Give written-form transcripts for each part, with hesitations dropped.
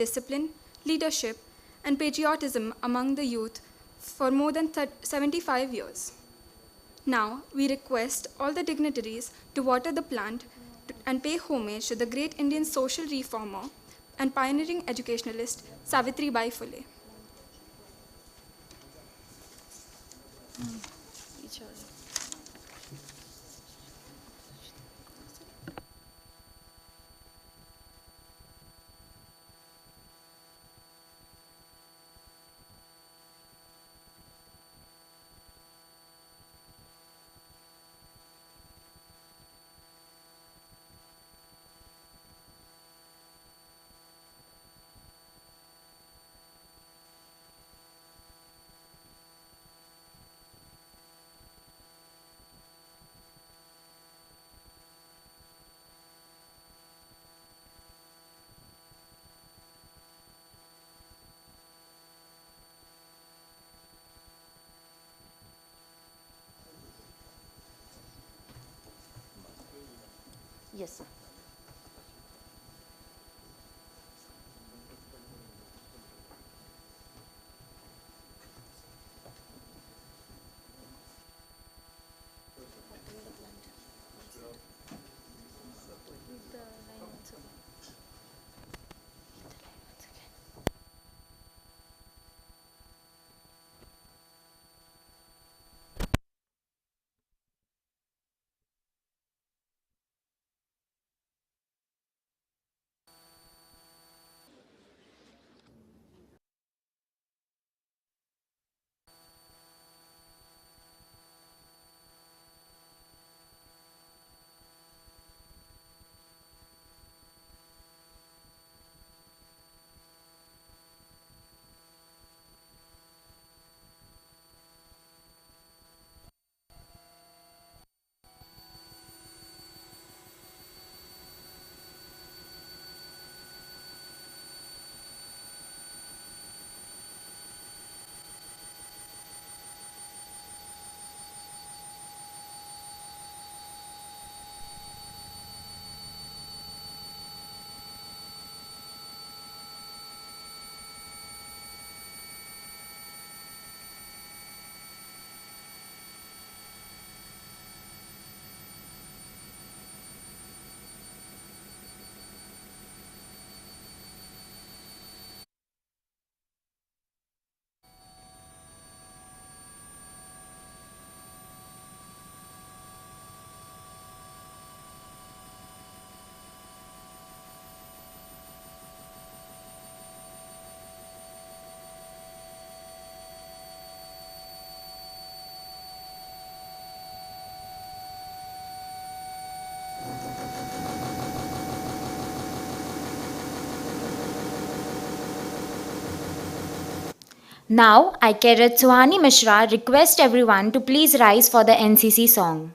discipline, leadership, and patriotism among the youth for more than 75 years. Now, we request all the dignitaries to water the plant and pay homage to the great Indian social reformer and pioneering educationalist Savitribai Phule. Yes, sir. Now, I, Cadet Suhani Mishra, request everyone to please rise for the NCC song.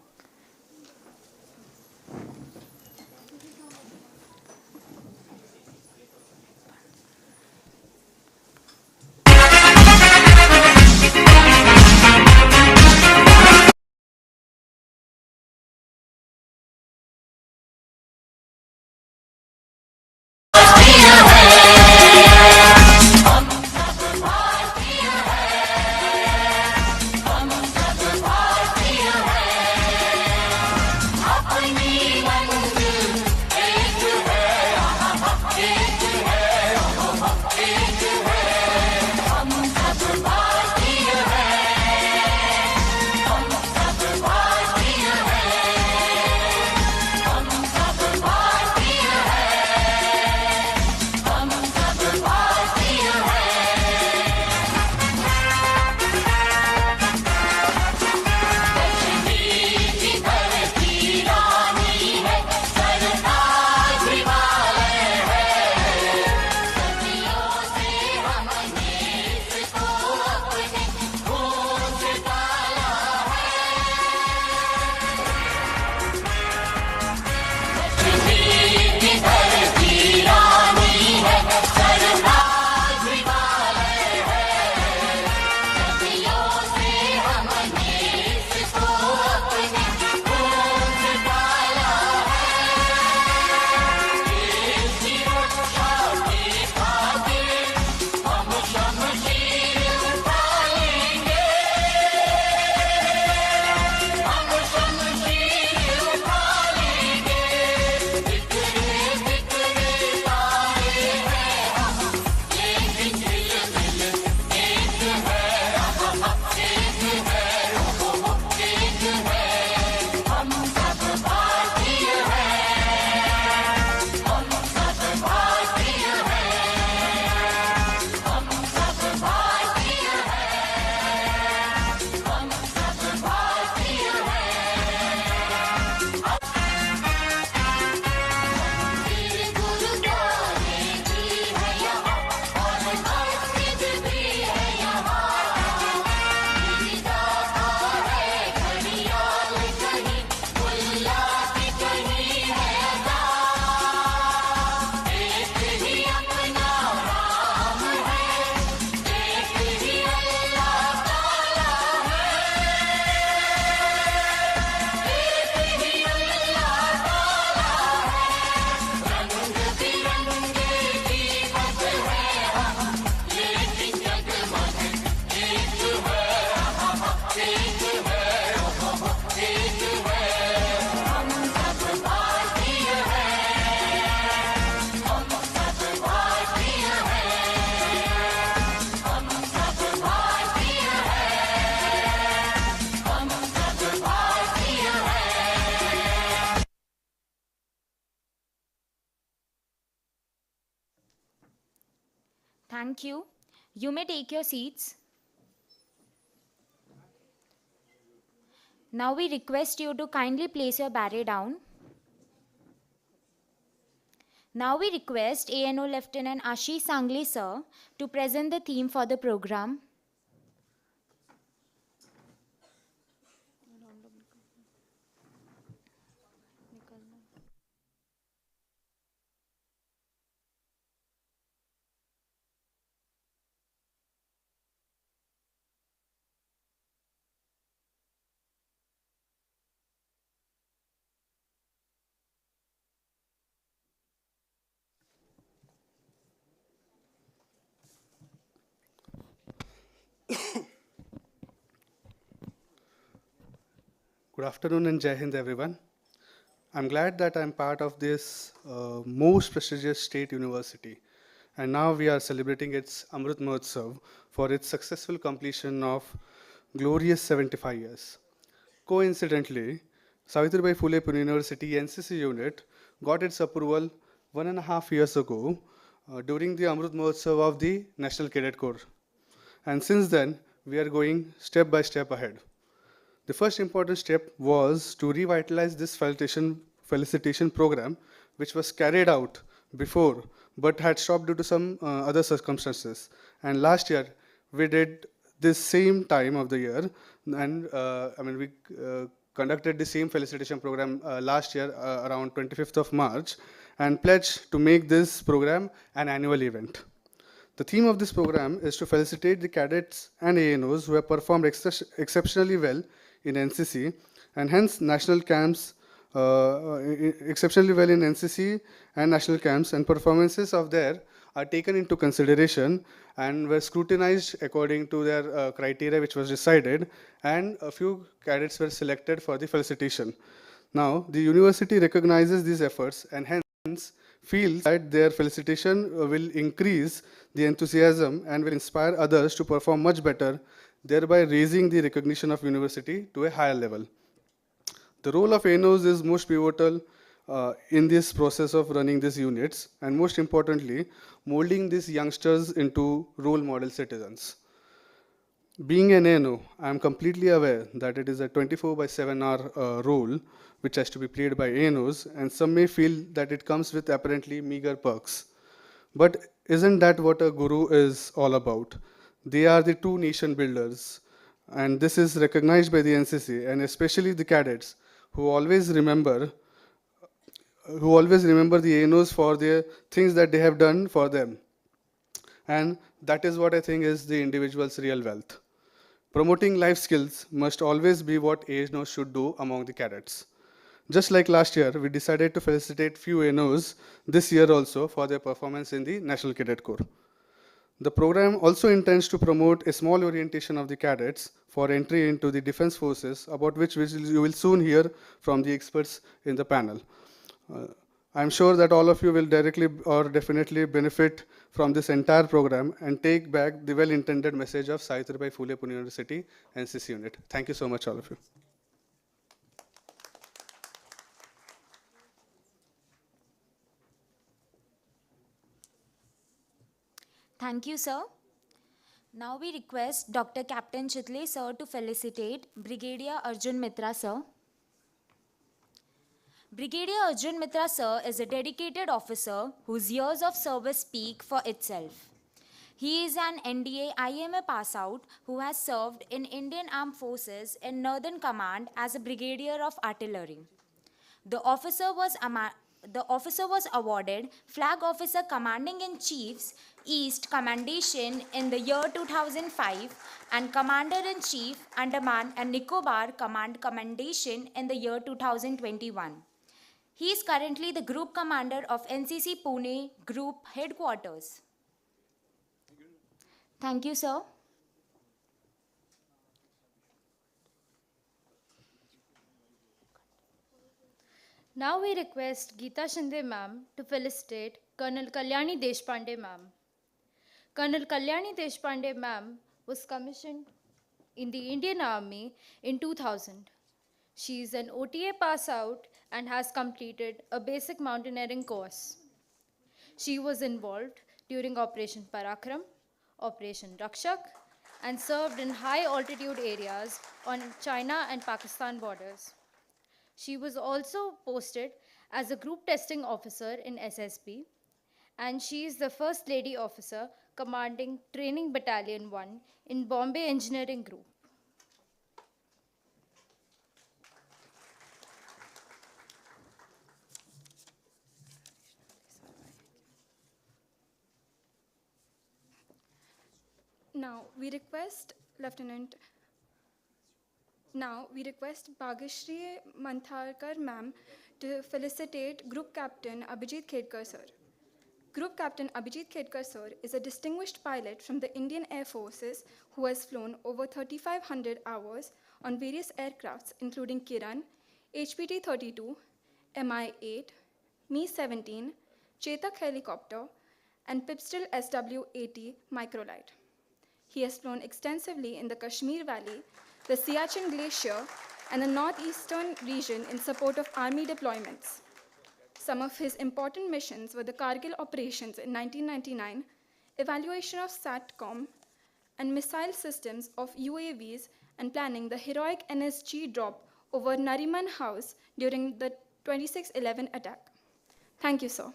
Thank you. You may take your seats. Now we request you to kindly place your beret down. Now we request ANO Lieutenant Ashish Sangle sir to present the theme for the program. Good afternoon and Jai Hind everyone. I'm glad that I'm part of this most prestigious state university. And now we are celebrating its Amrut Mahotsav for its successful completion of glorious 75 years. Coincidentally, Savitribai Phule Pune University NCC unit got its approval 1.5 years ago during the Amrut Mahotsav of the National Cadet Corps. And since then, we are going step by step ahead. The first important step was to revitalize this felicitation program, which was carried out before but had stopped due to some other circumstances. And last year, we did this same time of the year, and we conducted the same felicitation program last year around 25th of March and pledged to make this program an annual event. The theme of this program is to felicitate the cadets and ANOs who have performed exceptionally well in NCC and hence national camps, exceptionally well in NCC and national camps, and performances of their are taken into consideration and were scrutinized according to their criteria which was decided, and a few cadets were selected for the felicitation. Now, the university recognizes these efforts and hence feels that their felicitation will increase the enthusiasm and will inspire others to perform much better, thereby raising the recognition of university to a higher level. The role of ANOs is most pivotal in this process of running these units, and most importantly, molding these youngsters into role model citizens. Being an ANO, I am completely aware that it is a 24/7 hour role which has to be played by ANOs, and some may feel that it comes with apparently meager perks. But isn't that what a guru is all about? They are the true nation builders, and this is recognized by the NCC and especially the cadets who always remember the ANOs for the things that they have done for them. And that is what I think is the individual's real wealth. Promoting life skills must always be what ANOs should do among the cadets. Just like last year, we decided to felicitate few ANOs this year also for their performance in the National Cadet Corps. The program also intends to promote a small orientation of the cadets for entry into the defense forces, about which you will soon hear from the experts in the panel. I'm sure that all of you will directly or definitely benefit from this entire program and take back the well-intended message of Savitribai Phule Pune University NCC unit. Thank you so much, all of you. Thank you, sir. Now we request Dr. Captain Chitale sir to felicitate Brigadier Arjun Mitra sir. Brigadier Arjun Mitra sir is a dedicated officer whose years of service speak for itself. He is an NDA IMA pass out who has served in Indian Armed Forces in Northern Command as a Brigadier of Artillery. The officer was awarded Flag Officer Commanding in Chief's East Commendation in the year 2005 and Commander in Chief Andaman and Nicobar Command Commendation in the year 2021. He is currently the Group Commander of NCC Pune Group Headquarters. Thank you, sir. Now we request Geeta Shinde ma'am to felicitate Colonel Kalyani Deshpande ma'am. Colonel Kalyani Deshpande ma'am was commissioned in the Indian Army in 2000. She is an OTA pass out and has completed a basic mountaineering course. She was involved during Operation Parakram, Operation Rakshak, and served in high altitude areas on China and Pakistan borders. She was also posted as a group testing officer in SSB, and she is the first lady officer commanding Training Battalion 1 in Bombay Engineering Group. Now we request Bhagashri Mantharkar ma'am to felicitate Group Captain Abhijeet Kulkarni sir. Group Captain Abhijeet Kulkarni sir is a distinguished pilot from the Indian Air Forces who has flown over 3,500 hours on various aircrafts including Kiran, HPT-32, Mi-8, Mi-17, Chetak helicopter, and Pipstil SW-80 microlight. He has flown extensively in the Kashmir Valley, the Siachen Glacier, and the northeastern region in support of army deployments. Some of his important missions were the Kargil operations in 1999, evaluation of SATCOM and missile systems of UAVs, and planning the heroic NSG drop over Nariman House during the 26/11 attack. Thank you, sir.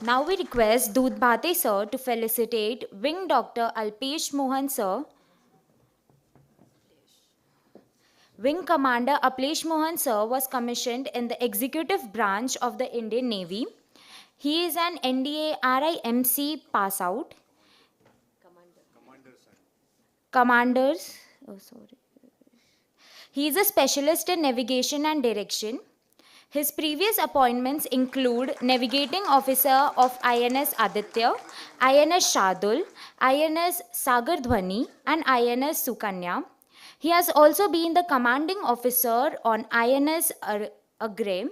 Now we request Dudbhate sir to felicitate Wing Dr. Alpesh Mohan sir. Wing Commander Alpesh Mohan sir was commissioned in the executive branch of the Indian Navy. He is an NDA RIMC pass out. He is a specialist in navigation and direction. His previous appointments include Navigating Officer of INS Aditya, INS Shardul, INS Sagar Dhwani, and INS Sukanya. He has also been the Commanding Officer on INS Agre,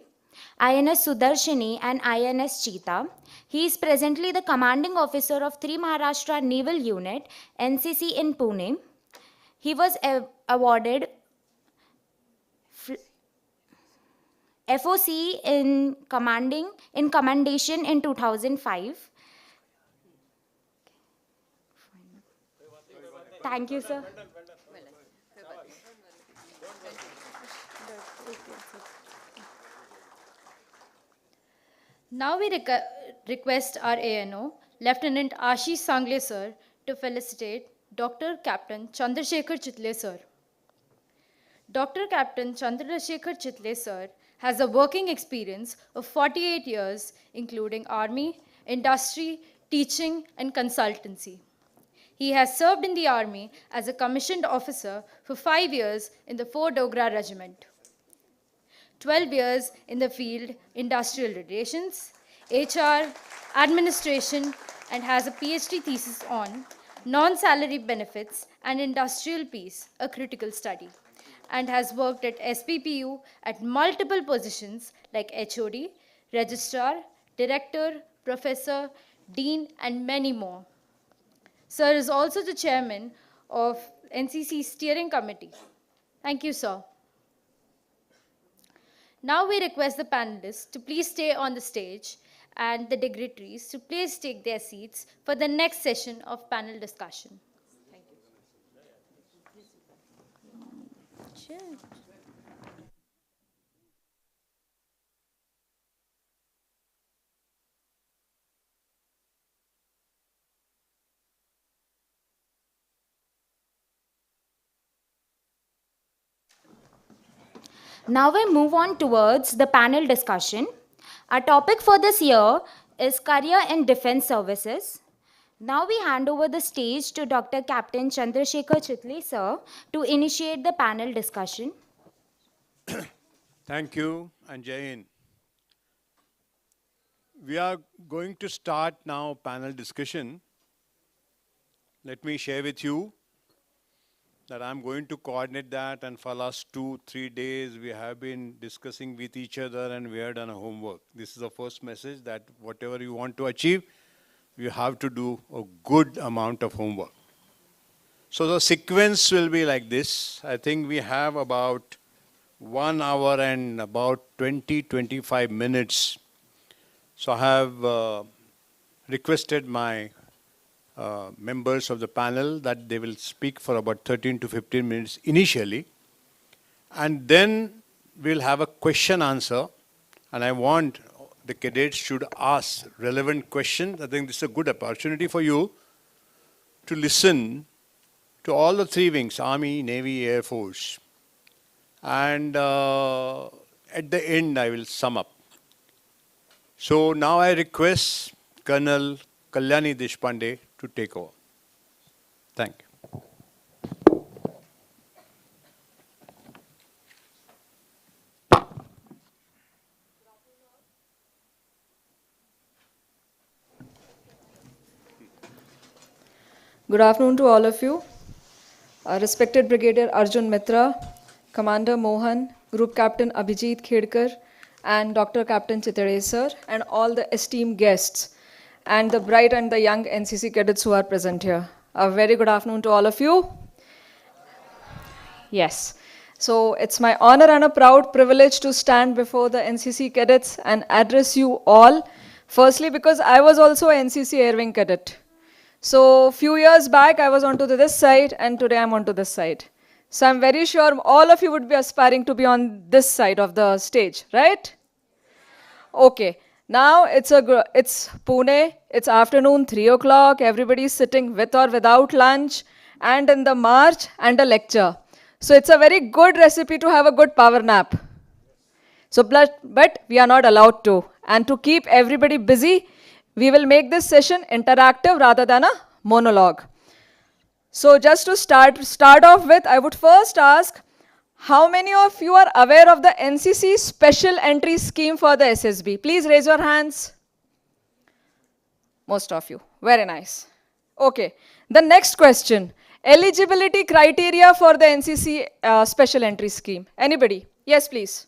INS Sudarshini, and INS Cheetah. He is presently the Commanding Officer of 3 Maharashtra Naval Unit, NCC in Pune. He was awarded FOC in commendation in 2005. Thank you, sir. Now we request our ANO, Lieutenant Ashish Sangle sir, to felicitate Dr. Captain Chandrashekhar Chitale sir. Dr. Captain Chandrashekhar Chitale sir has a working experience of 48 years, including army, industry, teaching, and consultancy. He has served in the army as a commissioned officer for 5 years in the 4 Dogra Regiment, 12 years in the field industrial relations, HR, administration, and has a PhD thesis on non-salary benefits and industrial peace, a critical study, and has worked at SPPU at multiple positions like HOD, Registrar, Director, Professor, Dean, and many more. Sir is also the Chairman of NCC Steering Committee. Thank you, sir. Now we request the panelists to please stay on the stage and the dignitaries to please take their seats for the next session of panel discussion. Thank you. Sure. Now we move on towards the panel discussion. Our topic for this year is Career in Defense Services. Now we hand over the stage to Dr. Captain Chandrashekhar Chitale sir to initiate the panel discussion. Thank you and Jai Hind. We are going to start now panel discussion. Let me share with you that I'm going to coordinate that, and for last 2-3 days we have been discussing with each other and we have done a homework. This is the first message, that whatever you want to achieve, you have to do a good amount of homework. So the sequence will be like this. I think we have about 1 hour and about 20-25 minutes So I have requested my members of the panel that they will speak for about 13 to 15 minutes initially. And then we'll have a question answer. And I want the cadets should ask relevant questions. I think this is a good opportunity for you to listen to all the three wings, Army, Navy, Air Force. And at the end, I will sum up. So now I request Colonel Kalyani Deshpande to take over. Thank you. Good afternoon to all of you. Respected Brigadier Arjun Mitra, Commander Mohan, Group Captain Abhijeet Kulkarni, and Dr. Captain Chitale sir, and all the esteemed guests, and the bright and the young NCC cadets who are present here. A very good afternoon to all of you. Yes. So it's my honor and a proud privilege to stand before the NCC cadets and address you all. Firstly, because I was also a NCC Air Wing cadet. So few years back, I was onto this side, and today I'm onto this side. So I'm very sure all of you would be aspiring to be on this side of the stage, right? Okay. Now it's Pune. It's afternoon, 3 o'clock. Everybody's sitting with or without lunch, and in the march and a lecture. So it's a very good recipe to have a good power nap. So, but we are not allowed to. And to keep everybody busy, we will make this session interactive rather than a monologue. So just to start off with, I would first ask, how many of you are aware of the NCC special entry scheme for the SSB? Please raise your hands. Most of you. Very nice. Okay. The next question. Eligibility criteria for the NCC special entry scheme. Anybody? Yes, please.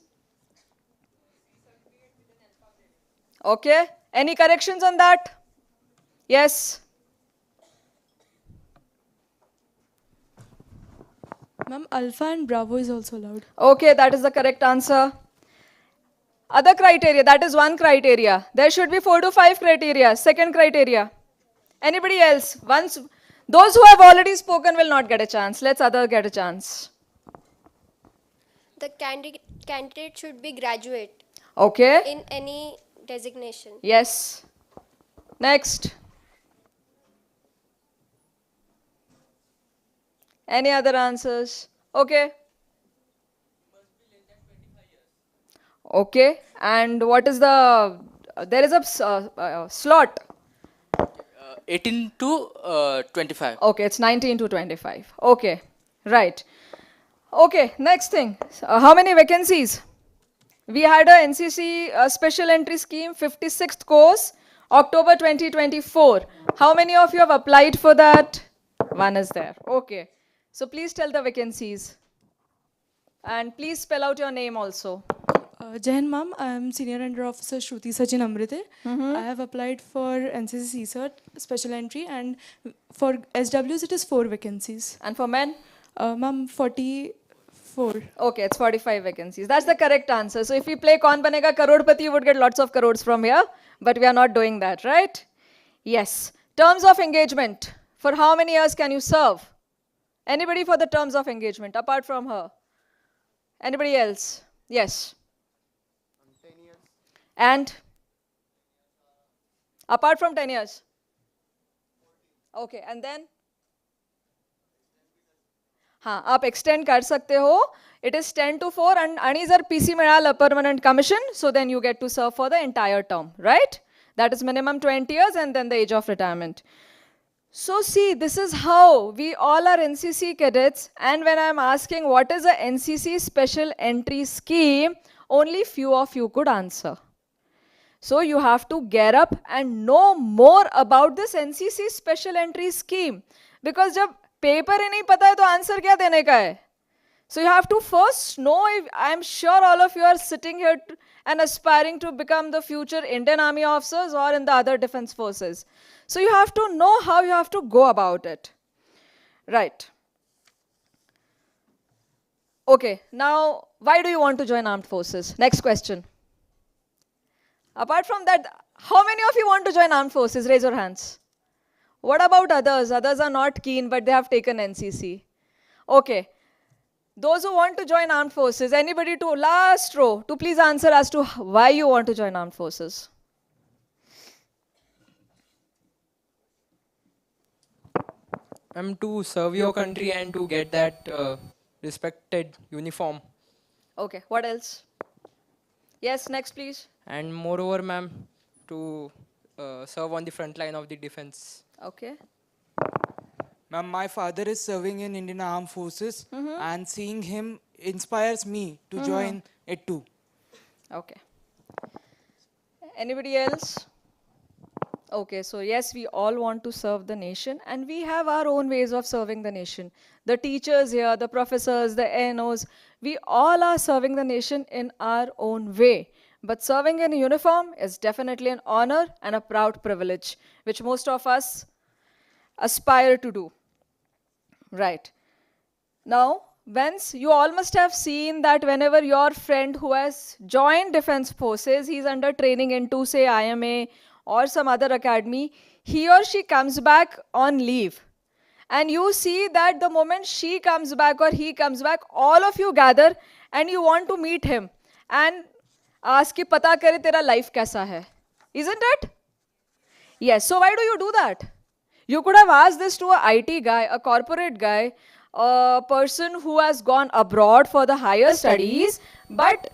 Okay. Any corrections on that? Yes. Ma'am, Alpha and Bravo is also allowed. Okay, that is the correct answer. Other criteria, that is one criteria. There should be 4 to 5 criteria. Second criteria. Anybody else? Those who have already spoken will not get a chance. Let's others get a chance. The candidate should be graduate Okay. in any designation. Yes. Next. Any other answers? Okay. Okay. And what is the, there is a slot. 18 to 25. Okay, it's 19 to 25. Okay, right. Okay, next thing. How many vacancies? We had a NCC special entry scheme, 56th course, October 2024. How many of you have applied for that? One is there. Okay. So please tell the vacancies. And please spell out your name also. Jai Hind, ma'am. I am Senior Under Officer Shruti Sachin Amrut. I have applied for NCC CSERT special entry, and for SWs it is 4 vacancies. And for men? Ma'am, 44. Okay, it's 45 vacancies. That's the correct answer. So if we play Kaun Banega Karodpati, you would get lots of crores from here. But we are not doing that, right? Yes. Terms of engagement. For how many years can you serve? Anybody for the terms of engagement, apart from her? Anybody else? Yes. 10 years. And? Apart from 10 years? Okay, and then? हाँ, आप extend कर सकते हो. It is 10 to 4 and जर PC मिळालं permanent commission, so then you get to serve for the entire term, right? That is minimum 20 years and then the age of retirement. So see, this is how we all are NCC cadets, and when I'm asking what is a NCC special entry scheme, only few of you could answer. So you have to get up and know more about this NCC special entry scheme, because जब paper ही नहीं पता है तो answer क्या देने का है? So you have to first know, I'm sure all of you are sitting here and aspiring to become the future Indian Army officers or in the other defense forces. So you have to know how you have to go about it. Right. Okay, now why do you want to join armed forces? Next question. Apart from that, How many of you want to join armed forces? Raise your hands. What about others? Others are not keen, but they have taken NCC. Okay. Those who want to join armed forces, anybody to last row, to please answer as to why you want to join armed forces. To serve your country and to get that respected uniform. Okay, what else? Yes, next please. And moreover, ma'am, to serve on the front line of the defense. Okay. Ma'am, my father is serving in Indian Armed Forces and seeing him inspires me to join it too. Okay. Anybody else? Okay, so yes, we all want to serve the nation and we have our own ways of serving the nation. The teachers here, the professors, the NOs, we all are serving the nation in our own way. But serving in a uniform is definitely an honor and a proud privilege, which most of us aspire to do. Right. Now, Vince, you all must have seen that whenever your friend who has joined defense forces, he's under training into say IMA or some other academy, he or she comes back on leave. And you see that the moment she comes back or he comes back, all of you gather and you want to meet him and ask ki pata kare tera life kaisa hai. Isn't it? Yes. So why do you do that? You could have asked this to a IT guy, a corporate guy, a person who has gone abroad for the higher studies, but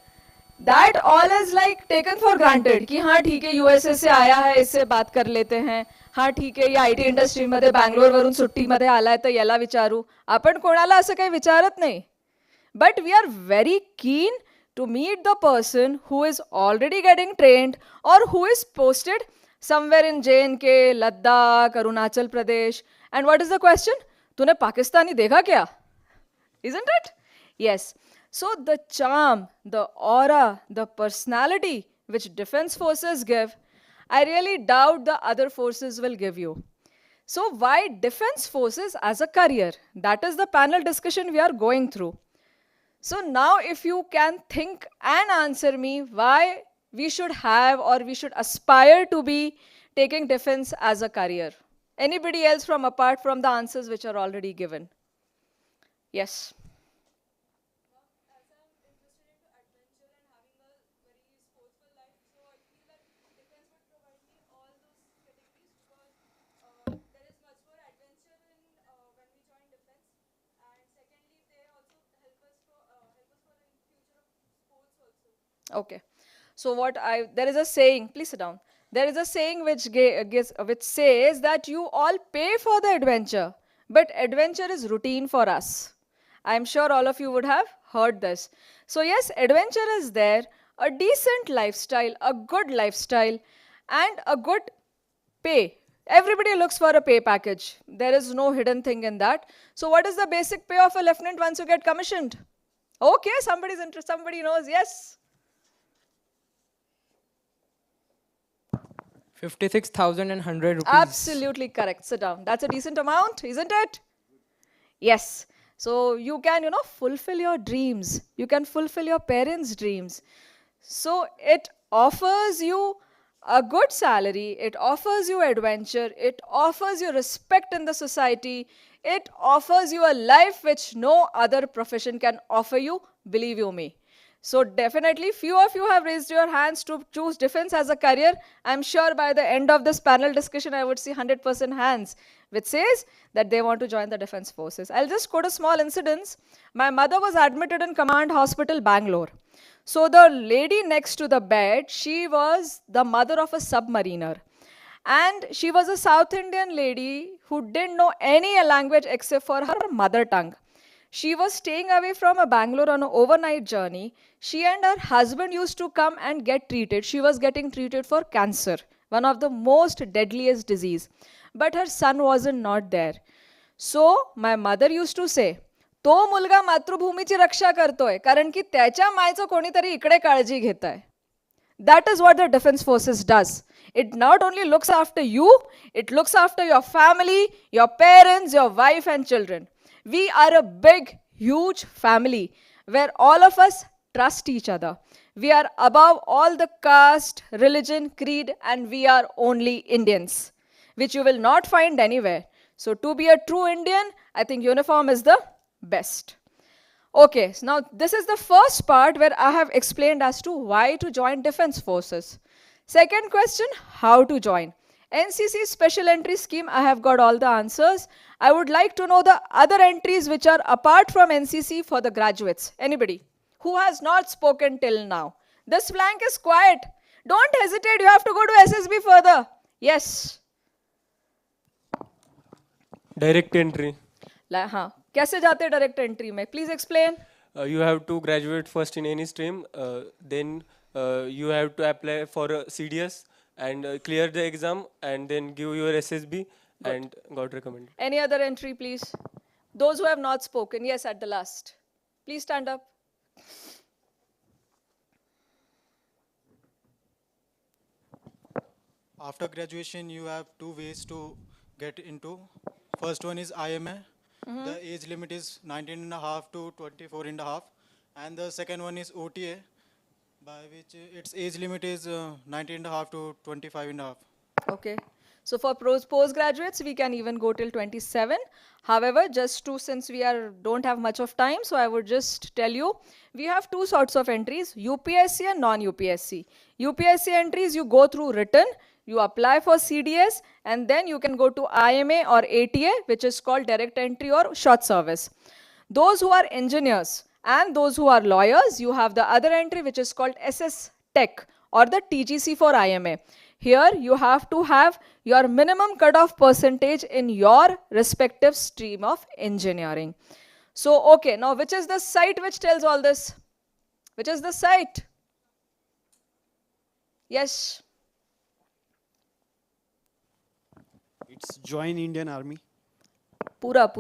that all is like taken for granted कि हाँ ठीक है USA से आया है इससे बात कर लेते हैं हाँ ठीक है या IT इंडस्ट्री मध्ये बँगलोर वरून सुट्टी मध्ये आलाय तर याला विचारू आपण कोणाला असं काही विचारत नाही but we are very keen to meet the person who is already getting trained or who is posted somewhere in JNK, Ladakh, Arunachal Pradesh. And what is the question? तूने पाकिस्तानी देखा क्या? Isn't it? Yes. So the charm, the aura, the personality which defense forces give, I really doubt the other forces will give you. So why defense forces as a career? That is the panel discussion we are going through. So now if you can think and answer me why we should have or we should aspire to be taking defense as a career. Anybody else from apart from the answers which are already given? Yes. Okay. So there is a saying, please sit down. There is a saying which says that you all pay for the adventure, but adventure is routine for us. I'm sure all of you would have heard this. So yes, adventure is there, a decent lifestyle, a good lifestyle, and a good pay. Everybody looks for a pay package. There is no hidden thing in that. So what is the basic pay of a lieutenant once you get commissioned? Okay, somebody's interested, somebody knows, yes. 56,100 rupees. Absolutely correct. Sit down. That's a decent amount, isn't it? Yes. So you can, fulfill your dreams. You can fulfill your parents' dreams. So it offers you a good salary. It offers you adventure. It offers you respect in the society. It offers you a life which no other profession can offer you, believe you me. So definitely few of you have raised your hands to choose defense as a career. I'm sure by the end of this panel discussion, I would see 100% hands, which says that they want to join the defense forces. I'll just quote a small incident. My mother was admitted in Command Hospital, Bangalore. So the lady next to the bed, she was the mother of a submariner. And she was a South Indian lady who didn't know any language except for her mother tongue. She was staying away from Bangalore on an overnight journey. She and her husband used to come and get treated. She was getting treated for cancer, one of the most deadliest disease. But her son wasn't not there. So my mother used to say, तो मुलगा मातृभूमीची रक्षा करतोय कारण की त्याच्या मायचं कोणीतरी इकडे काळजी घेतंय. That is what the defense forces does. It not only looks after you, it looks after your family, your parents, your wife and children. We are a big, huge family where all of us trust each other. We are above all the caste, religion, creed, and we are only Indians, which you will not find anywhere. So to be a true Indian, I think uniform is the best. Okay, so now this is the first part where I have explained as to why to join defense forces. Second question, how to join. NCC special entry scheme, I have got all the answers. I would like to know the other entries which are apart from NCC for the graduates. Anybody who has not spoken till now? This flank is quiet. Don't hesitate, you have to go to SSB further. Yes. Direct entry. हाँ कैसे जाते हैं direct entry में? Please explain. You have to graduate first in any stream. Then you have to apply for CDS and clear the exam and then give your SSB and got recommended. Any other entry, please? Those who have not spoken, yes, at the last. Please stand up. After graduation, you have two ways to get into. First one is IMA. The age limit is 19 and a half to 24 and a half. And the second one is OTA, by which its age limit is 19 and a half to 25 and a half. Okay. So for postgraduates, we can even go till 27. However, since we don't have much of time, so I would just tell you, we have two sorts of entries, UPSC and non-UPSC. UPSC entries, you go through written, you apply for CDS, and then you can go to IMA or ATA, which is called direct entry or short service. Those who are engineers and those who are lawyers, you have the other entry, which is called SS Tech or the TGC for IMA. Here you have to have your minimum cutoff percentage in your respective stream of engineering. So, okay, now which is the site which tells all this? Which is the site? Yes. It's Join Indian Army. Pura.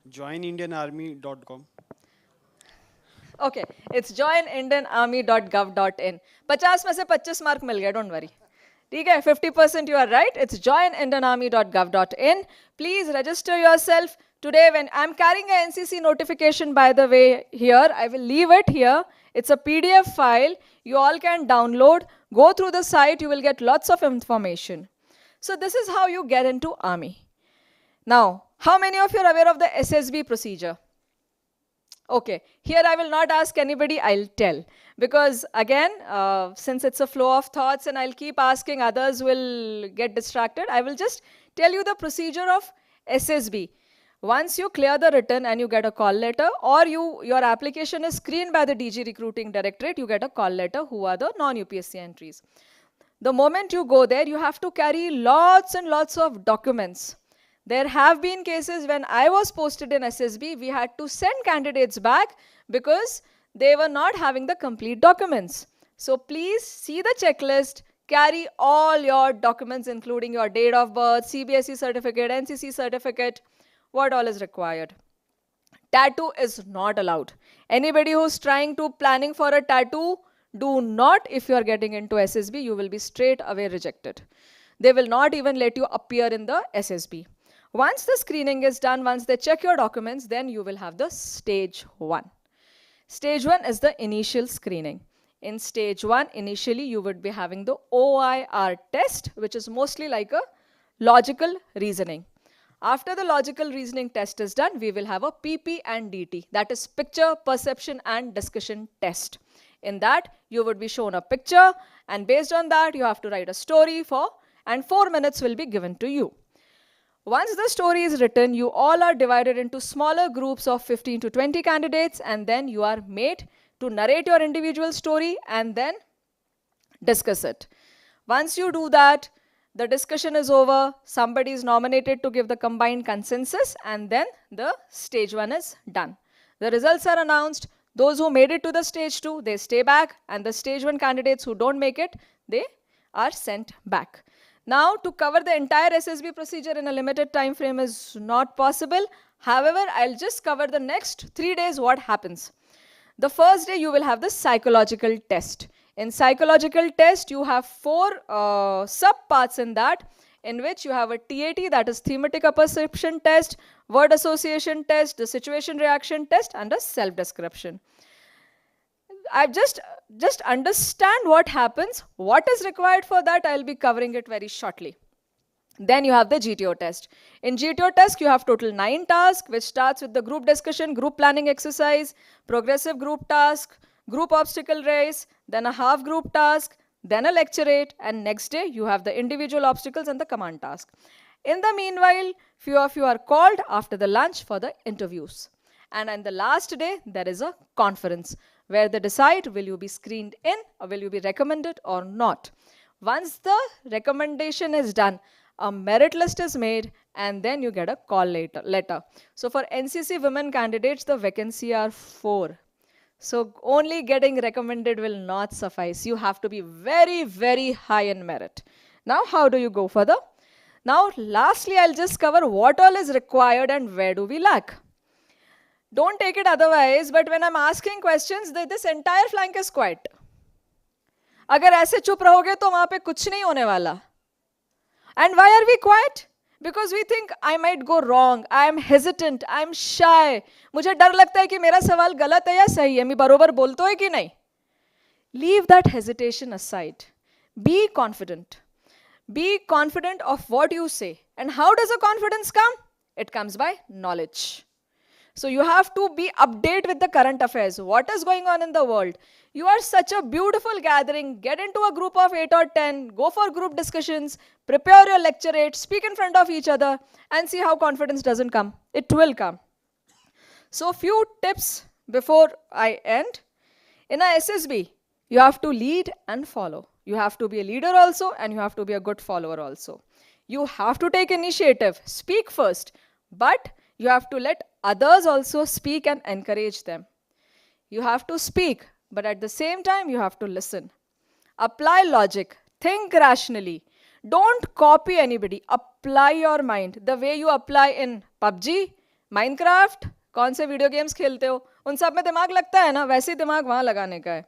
JoinIndianArmy.com. Okay, it's joinindianarmy.gov.in. 50 में से 25 mark मिल गए, don't worry. ठीक है, 50% you are right. It's joinindianarmy.gov.in. Please register yourself. Today when I'm carrying a NCC notification, by the way, here, I will leave it here. It's a PDF file. You all can download. Go through the site. You will get lots of information. So this is how you get into army. Now, how many of you are aware of the SSB procedure? Okay, here I will not ask anybody, I'll tell. Because again, since it's a flow of thoughts and I'll keep asking, others will get distracted. I will just tell you the procedure of SSB. Once you clear the written and you get a call letter, or your application is screened by the DG Recruiting Directorate, you get a call letter who are the non-UPSC entries. The moment you go there, you have to carry lots and lots of documents. There have been cases when I was posted in SSB, we had to send candidates back because they were not having the complete documents. So please see the checklist, carry all your documents including your date of birth, CBSE certificate, NCC certificate, what all is required. Tattoo is not allowed. Anybody who's planning for a tattoo, do not, if you are getting into SSB, you will be straight away rejected. They will not even let you appear in the SSB. Once the screening is done, once they check your documents, then you will have the stage 1. Stage 1 is the initial screening. In stage 1, initially you would be having the OIR test, which is mostly like a logical reasoning. After the logical reasoning test is done, we will have a PP and DT, that is picture, perception and discussion test. In that, you would be shown a picture, and based on that, you have to write a story and 4 minutes will be given to you. Once the story is written, you all are divided into smaller groups of 15 to 20 candidates, and then you are made to narrate your individual story and then discuss it. Once you do that, the discussion is over, somebody is nominated to give the combined consensus, and then the stage 1 is done. The results are announced. Those who made it to the stage 2, they stay back, and the stage 1 candidates who don't make it, they are sent back. Now, to cover the entire SSB procedure in a limited time frame is not possible. However, I'll just cover the next 3 days what happens. The first day, you will have the psychological test. In psychological test, you have 4 sub-parts in that, in which you have a TAT, that is thematic perception test, word association test, the situation reaction test, and a self-description. I just understand what happens. What is required for that, I'll be covering it very shortly. Then you have the GTO test. In GTO test, you have total 9 tasks, which starts with the group discussion, group planning exercise, progressive group task, group obstacle race, then a half group task, then a lecturate, and next day you have the individual obstacles and the command task. In the meanwhile, few of you are called after the lunch for the interviews. And on the last day, there is a conference where they decide will you be screened in or will you be recommended or not. Once the recommendation is done, a merit list is made and then you get a call letter. So for NCC women candidates, the vacancy are 4. So only getting recommended will not suffice. You have to be very, very high in merit. Now how do you go further? Now lastly, I'll just cover what all is required and where do we lack. Don't take it otherwise, but when I'm asking questions, this entire flank is quiet. अगर ऐसे चुप रहोगे तो वहाँ पे कुछ नहीं होने वाला. And why are we quiet? Because we think I might go wrong, I am hesitant, I am shy. मुझे डर लगता है कि मेरा सवाल गलत है या सही है, मैं बरोबर बोलता है कि नहीं. Leave that hesitation aside. Be confident. Be confident of what you say. And how does a confidence come? It comes by knowledge. So you have to be updated with the current affairs. What is going on in the world? You are such a beautiful gathering. Get into a group of 8 or 10. Go for group discussions. Prepare your lecturate. Speak in front of each other. And see how confidence doesn't come. It will come. So few tips before I end. In a SSB, you have to lead and follow. You have to be a leader also and you have to be a good follower also. You have to take initiative. Speak first. But you have to let others also speak and encourage them. You have to speak, but at the same time, you have to listen. Apply logic. Think rationally. Don't copy anybody. Apply your mind. The way you apply in PUBG, Minecraft, कौन से video games खेलते हो, उन सब में दिमाग लगता है ना, वैसे दिमाग वहाँ लगाने का है.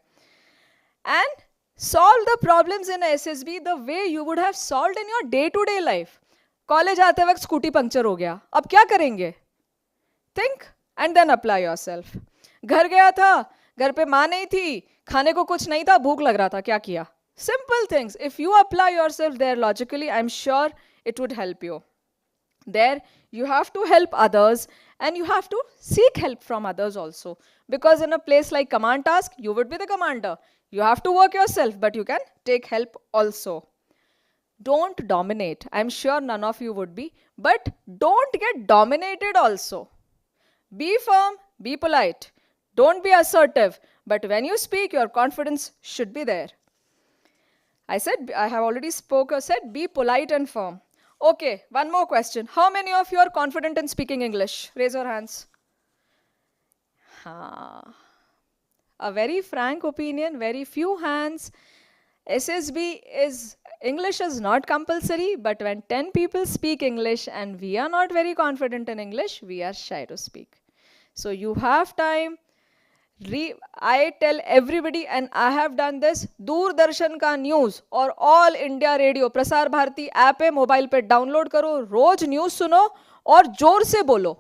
And solve the problems in SSB the way you would have solved in your day-to-day life. College आते वक्त स्कूटी पंक्चर हो गया, अब क्या करेंगे? Think and then apply yourself. घर गया था, घर पे माँ नहीं थी, खाने को कुछ नहीं था, भूख लग रहा था, क्या किया? Simple things. If you apply yourself there logically, I'm sure it would help you. There, you have to help others and you have to seek help from others also. Because in a place like command task, you would be the commander. You have to work yourself, but you can take help also. Don't dominate. I'm sure none of you would be, but don't get dominated also. Be firm, be polite. Don't be assertive, but when you speak, your confidence should be there. I have already said be polite and firm. Okay, one more question. How many of you are confident in speaking English? Raise your hands. A very frank opinion, very few hands. SSB is, English is not compulsory, but when 10 people speak English and we are not very confident in English, we are shy to speak. So you have time. I tell everybody, and I have done this, Doordarshan का news और all India radio Prasar Bharati app है, mobile पे download करो, रोज news सुनो और जोर से बोलो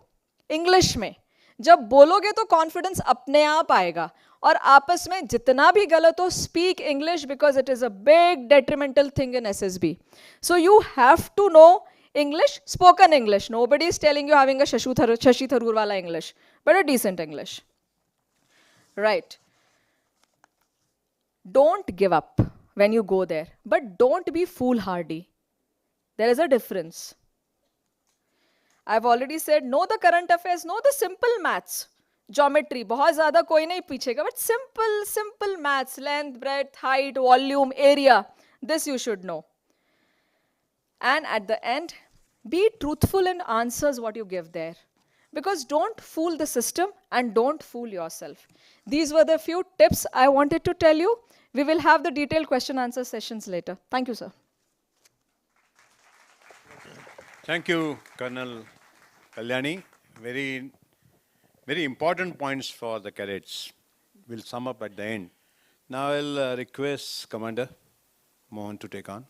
इंग्लिश में. जब बोलोगे तो कॉन्फिडेंस अपने आप आएगा. और आपस में जितना भी गलत हो, speak English because it is a big detrimental thing in SSB. So you have to know English, spoken English. Nobody is telling you having a Shashi Tharoor wala English, but a decent English. Right. Don't give up when you go there, but don't be foolhardy. There is a difference. I've already said, know the current affairs, know the simple maths. Geometry, बहुत ज़्यादा कोई नहीं पूछेगा, but simple maths, length, breadth, height, volume, area. This you should know. And at the end, be truthful in answers what you give there. Because don't fool the system and don't fool yourself. These were the few tips I wanted to tell you. We will have the detailed question answer sessions later. Thank you, sir. Thank you, Colonel Kalyani. Very, very important points for the cadets. We'll sum up at the end. Now I'll request Commander Mohan to take on.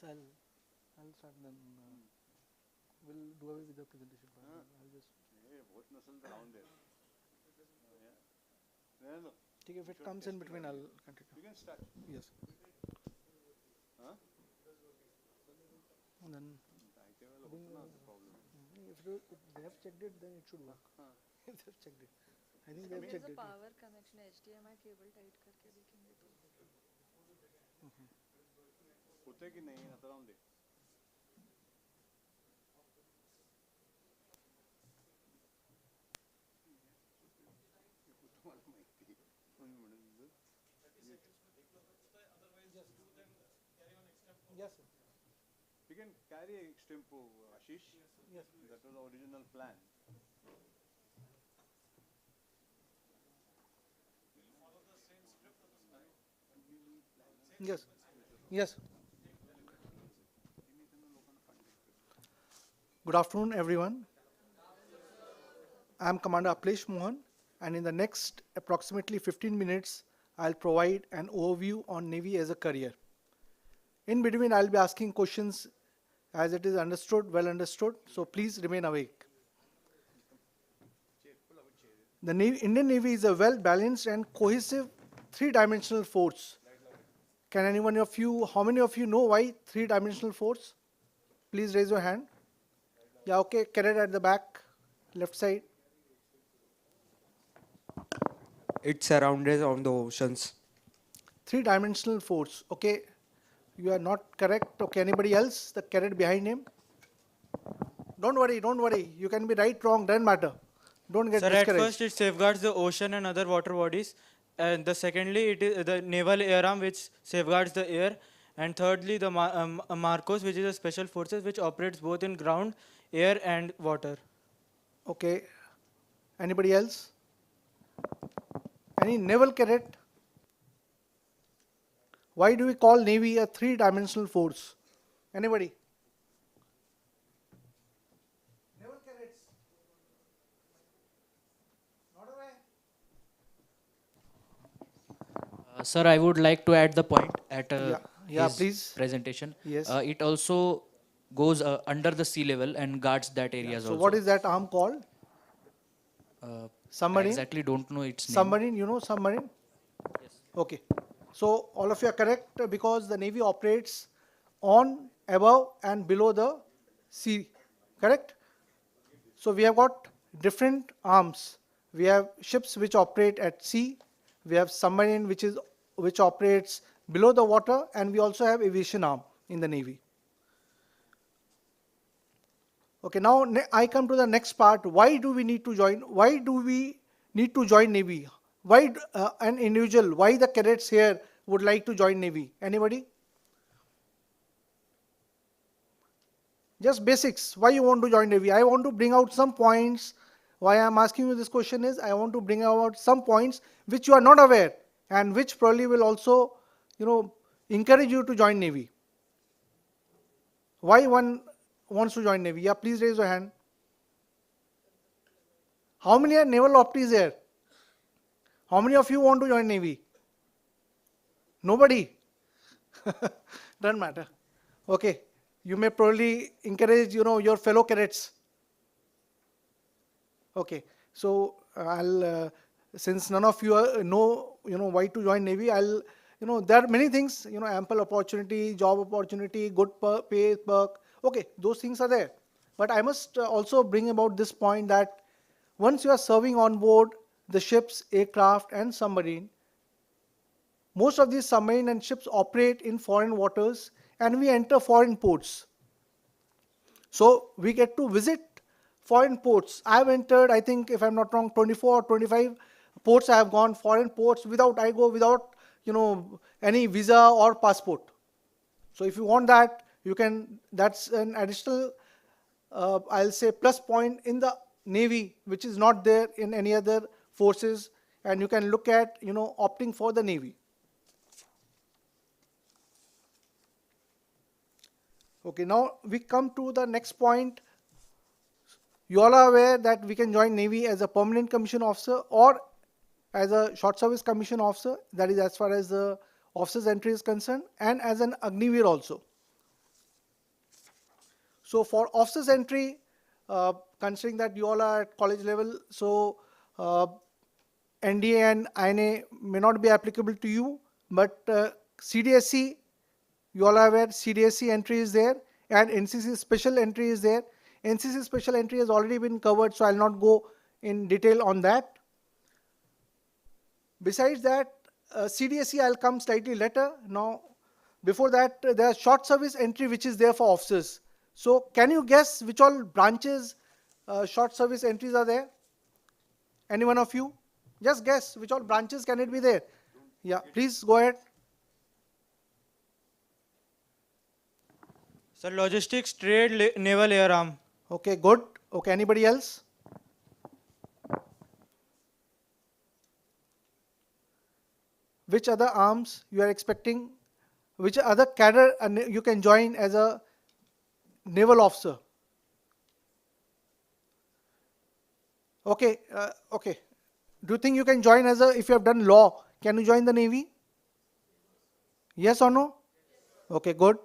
So I'll start then. We'll do away with the presentation part. I'll just. Okay, if it comes in between, I'll continue. You can start. Yes. And then. If they have checked it, then it should work. If they have checked it, I think they have checked it. power connection HDMI cable tight करके देखेंगे तो होते कि नहीं हतराम दे Yes, sir. You can carry extempo, Ashish. Yes. That was the original plan. Yes. Yes. Good afternoon, everyone. I am Commander Aplesh Mohan, and in the next approximately 15 minutes, I'll provide an overview on Navy as a career. In between, I'll be asking questions as it is understood, well understood, so please remain awake. The Indian Navy is a well-balanced and cohesive three-dimensional force. Can anyone of you, how many of you know why three-dimensional force? Please raise your hand. Yeah, okay, Cadet at the back, left side. It's surrounded on the oceans. Three-dimensional force, okay. You are not correct. Okay, anybody else? The Cadet behind him? Don't worry, don't worry. You can be right, wrong, doesn't matter. Don't get discouraged. At first it safeguards the ocean and other water bodies. And the secondly, it is the naval air arm which safeguards the air. And thirdly, the Marcos, which is a special forces which operates both in ground, air and water. Okay. Anybody else? Any naval cadet? Why do we call Navy a three-dimensional force? Anybody? Naval cadets? Not aware? Sir, I would like to add the point at his please. presentation. Yes. It also goes under the sea level and guards that area So also. what is that arm called? Submarine? I exactly don't know its name. Submarine, you know submarine? Yes. Okay. So all of you are correct because the Navy operates on, above and below the sea. Correct? So we have got different arms. We have ships which operate at sea. We have submarine which operates below the water, and we also have aviation arm in the Navy. Okay, now I come to the next part. Why do we need to join? Why do we need to join Navy? Why an individual, why the cadets here would like to join Navy? Anybody? Just basics. Why you want to join Navy? I want to bring out some points. Why I am asking you this question is I want to bring out some points which you are not aware and which probably will also, encourage you to join Navy. Why one wants to join Navy? Yeah, please raise your hand. How many are naval optees here? How many of you want to join Navy? Nobody? Doesn't matter. Okay. You may probably encourage, your fellow cadets. Okay. So, since none of you know why to join Navy, there are many things, ample opportunity, job opportunity, good pay, perk. Okay, those things are there. But I must also bring about this point that once you are serving on board the ships, aircraft and submarine, most of these submarine and ships operate in foreign waters and we enter foreign ports. So we get to visit foreign ports. I have entered, I think, if I'm not wrong, 24 or 25 ports I have gone, foreign ports, I go without, any visa or passport. So if you want that, you can, that's an additional, I'll say, plus point in the Navy, which is not there in any other forces, and you can look at, opting for the Navy. Okay, now we come to the next point. You all are aware that we can join Navy as a permanent commission officer or as a short service commission officer, that is as far as the officer's entry is concerned, and as an Agniveer also. So for officer's entry, considering that you all are at college level, so NDA and INA may not be applicable to you, but CDSC, you all are aware, CDSC entry is there, and NCC special entry is there. NCC special entry has already been covered, so I'll not go in detail on that. Besides that, CDSC I'll come slightly later. Now, before that, there's short service entry which is there for officers. So can you guess which all branches short service entries are there? Any one of you? Just guess which all branches can it be there? Yeah, please go ahead. Sir, logistics, trade, naval air arm. Okay, good. Okay, anybody else? Which other arms you are expecting? Which other cadre you can join as a naval officer? Okay, okay. Do you think you can join as a, if you have done law, can you join the Navy? Yes or no? Okay, good.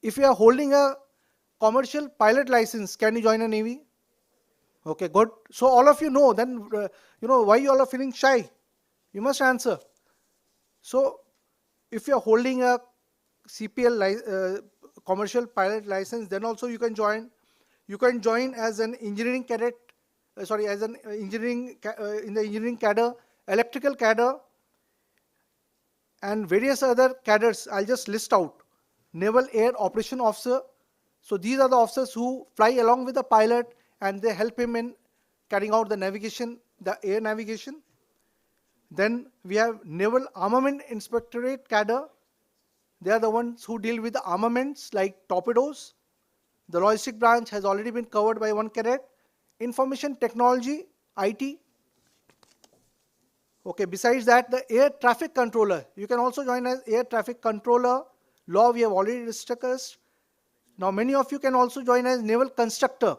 If you are holding a commercial pilot license, can you join a Navy? Okay, good. So all of you know, then, why you all are feeling shy? You must answer. So if you are holding a CPL, commercial pilot license, then also you can join. You can join as an engineering cadet, as an engineering, in the engineering cadre, electrical cadre, and various other cadres. I'll just list out. Naval Air Operation Officer. So these are the officers who fly along with the pilot and they help him in carrying out the navigation, the air navigation. Then we have Naval Armament Inspectorate cadre. They are the ones who deal with the armaments like torpedoes. The logistic branch has already been covered by one cadet. Information technology, IT. Okay, besides that, the air traffic controller. You can also join as air traffic controller. Law we have already discussed. Now many of you can also join as naval constructor.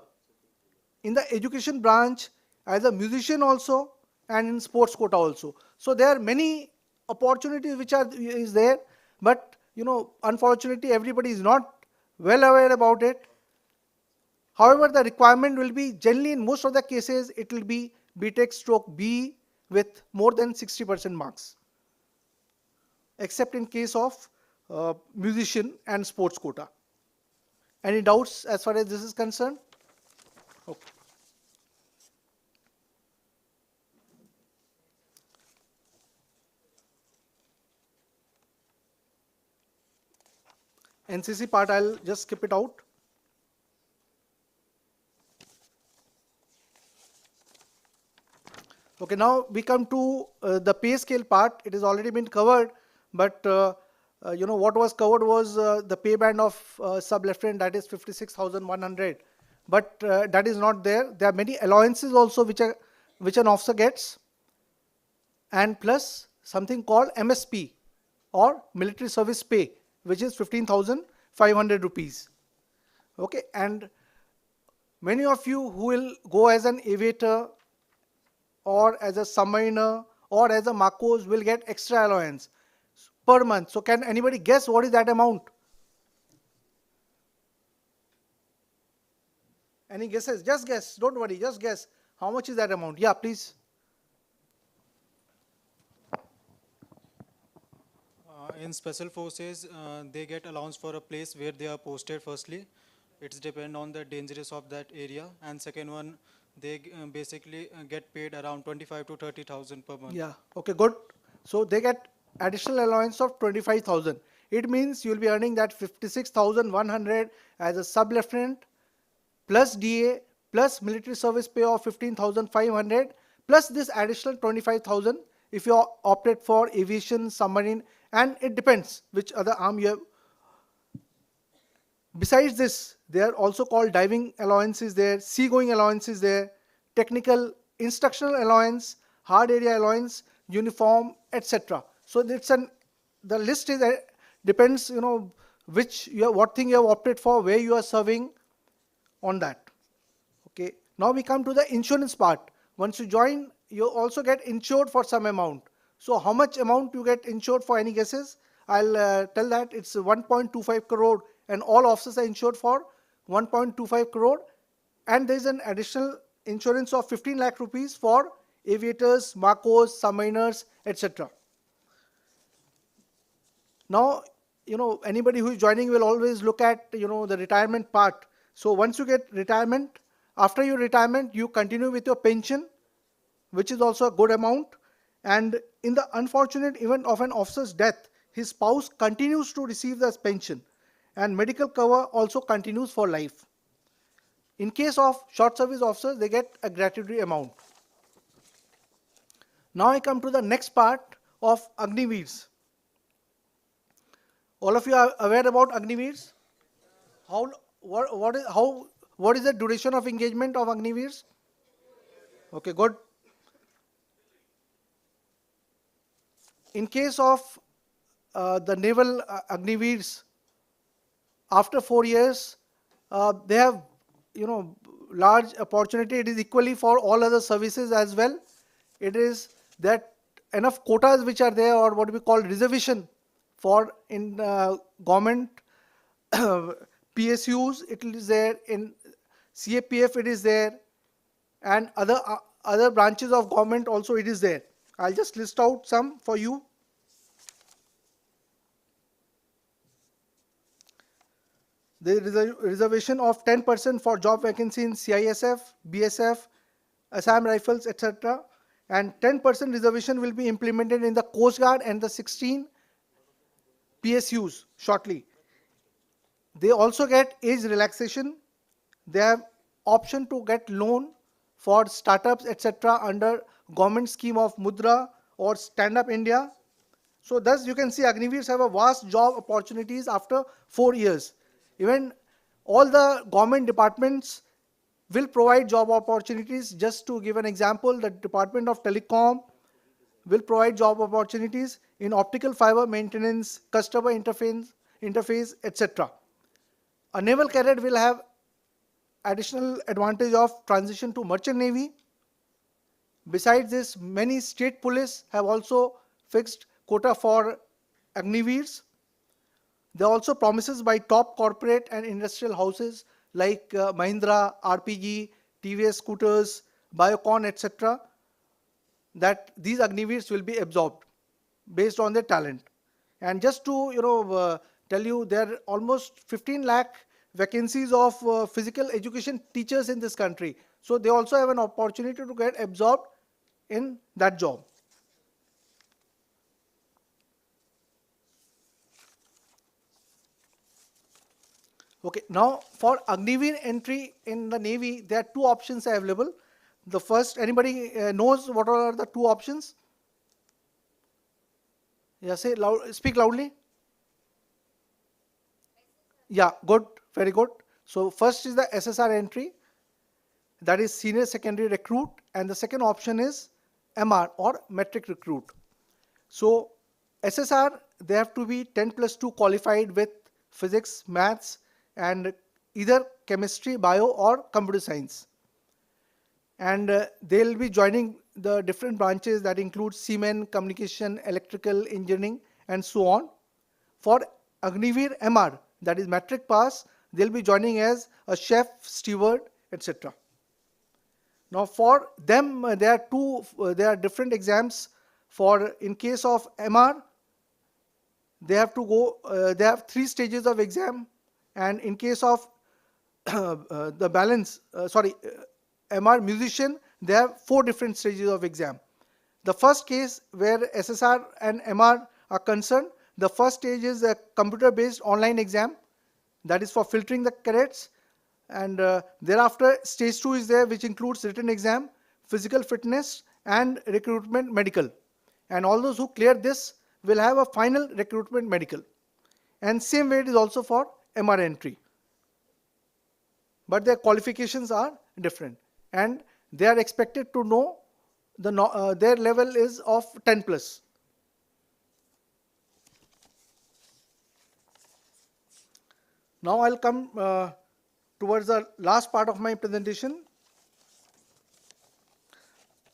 In the education branch, as a musician also, and in sports quota also. So there are many opportunities which is there, but unfortunately everybody is not well aware about it. However, the requirement will be generally in most of the cases it will be BTech stroke B with more than 60% marks, except in case of musician and sports quota. Any doubts as far as this is concerned? Okay. NCC part, I'll just skip it out. Okay, now we come to the pay scale part. It has already been covered, but what was covered was the pay band of sub-lieutenant, that is 56,100. But that is not there. There are many allowances also which an officer gets, and plus something called MSP or military service pay, which is 15,500 rupees. Okay, and many of you who will go as an aviator or as a submariner or as a Marcos will get extra allowance per month. So can anybody guess what is that amount? Any guesses? Just guess. Don't worry. Just guess. How much is that amount? Yeah, please. In special forces, they get allowance for a place where they are posted firstly. It's depend on the dangerous of that area. And second one, they basically get paid around 25 to 30,000 per month. Yeah. Okay, good. So they get additional allowance of 25,000. It means you will be earning that 56,100 as a sub-lieutenant, plus DA plus military service pay of 15,500 plus this additional 25,000 if you opted for aviation, submarine, and it depends which other arm you have. Besides this, they are also called diving allowances there, seagoing allowances there, technical instructional allowance, hard area allowance, uniform, etc. So it's the list is depends, which what thing you have opted for, where you are serving on that. Okay. Now we come to the insurance part. Once you join, you also get insured for some amount. So how much amount you get insured for, any guesses? I'll tell that it's 1.25 crore and all officers are insured for 1.25 crore, and there is an additional insurance of 15 lakh rupees for aviators, marcos, submariners, etc. Now, anybody who is joining will always look at, the retirement part. So once you get retirement, after your retirement, you continue with your pension, which is also a good amount. And in the unfortunate event of an officer's death, his spouse continues to receive the pension, and medical cover also continues for life. In case of short service officers, they get a gratuity amount. Now I come to the next part of Agniveers. All of you are aware about Agniveers? What is the duration of engagement of Agniveers? Okay, good. In case of the naval Agniveers, after 4 years, they have, large opportunity. It is equally for all other services as well. It is that enough quotas which are there, or what we call reservation for in government PSUs, it is there, in CAPF it is there, and other branches of government also it is there. I'll just list out some for you. There is a reservation of 10% for job vacancy in CISF, BSF, Assam Rifles, etc. And 10% reservation will be implemented in the Coast Guard and the 16 PSUs shortly. They also get age relaxation. They have option to get loan for startups, etc. under government scheme of Mudra or Stand Up India. So thus you can see Agniveers have a vast job opportunities after 4 years. Even all the government departments will provide job opportunities. Just to give an example, the Department of Telecom will provide job opportunities in optical fiber maintenance, customer interface, etc. A naval cadet will have additional advantage of transition to merchant navy. Besides this, many state police have also fixed quota for Agniveers. There are also promises by top corporate and industrial houses like Mahindra, RPG, TVS scooters, Biocon, etc. that these Agniveers will be absorbed based on their talent. And just to tell you, there are almost 15 lakh vacancies of physical education teachers in this country. So they also have an opportunity to get absorbed in that job. Okay, now for Agniveer entry in the Navy, there are two options available. The first, anybody knows what are the two options? Yeah, say loud, speak loudly. Yeah, good, very good. So first is the SSR entry, that is senior secondary recruit, and the second option is MR or metric recruit. So SSR, they have to be 10+2 qualified with physics, maths, and either chemistry, bio, or computer science. And they'll be joining the different branches that include seamen, communication, electrical, engineering, and so on. For Agniveer MR, that is metric pass, they'll be joining as a chef, steward, etc. Now for them, there are different exams. For in case of MR, they have to go. They have 3 stages of exam. And in case of the balance, MR musician, they have 4 different stages of exam. The first case where SSR and MR are concerned, the first stage is a computer-based online exam. That is for filtering the cadets. And thereafter, stage 2 is there, which includes written exam, physical fitness, and recruitment medical. And all those who clear this will have a final recruitment medical. And same way it is also for MR entry. But their qualifications are different. And they are expected to know their level is of 10 plus. Now I'll come towards the last part of my presentation.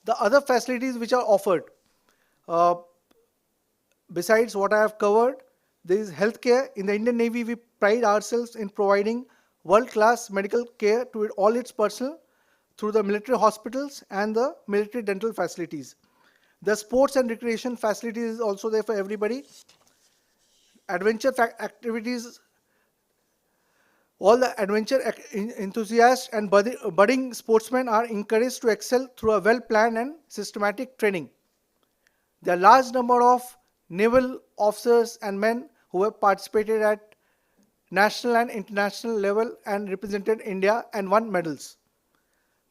The other facilities which are offered, besides what I have covered, there is healthcare. In the Indian Navy, we pride ourselves in providing world-class medical care to all its personnel through the military hospitals and the military dental facilities. The sports and recreation facilities is also there for everybody. Adventure activities, all the adventure enthusiasts and budding sportsmen are encouraged to excel through a well-planned and systematic training. There are large number of naval officers and men who have participated at national and international level and represented India and won medals.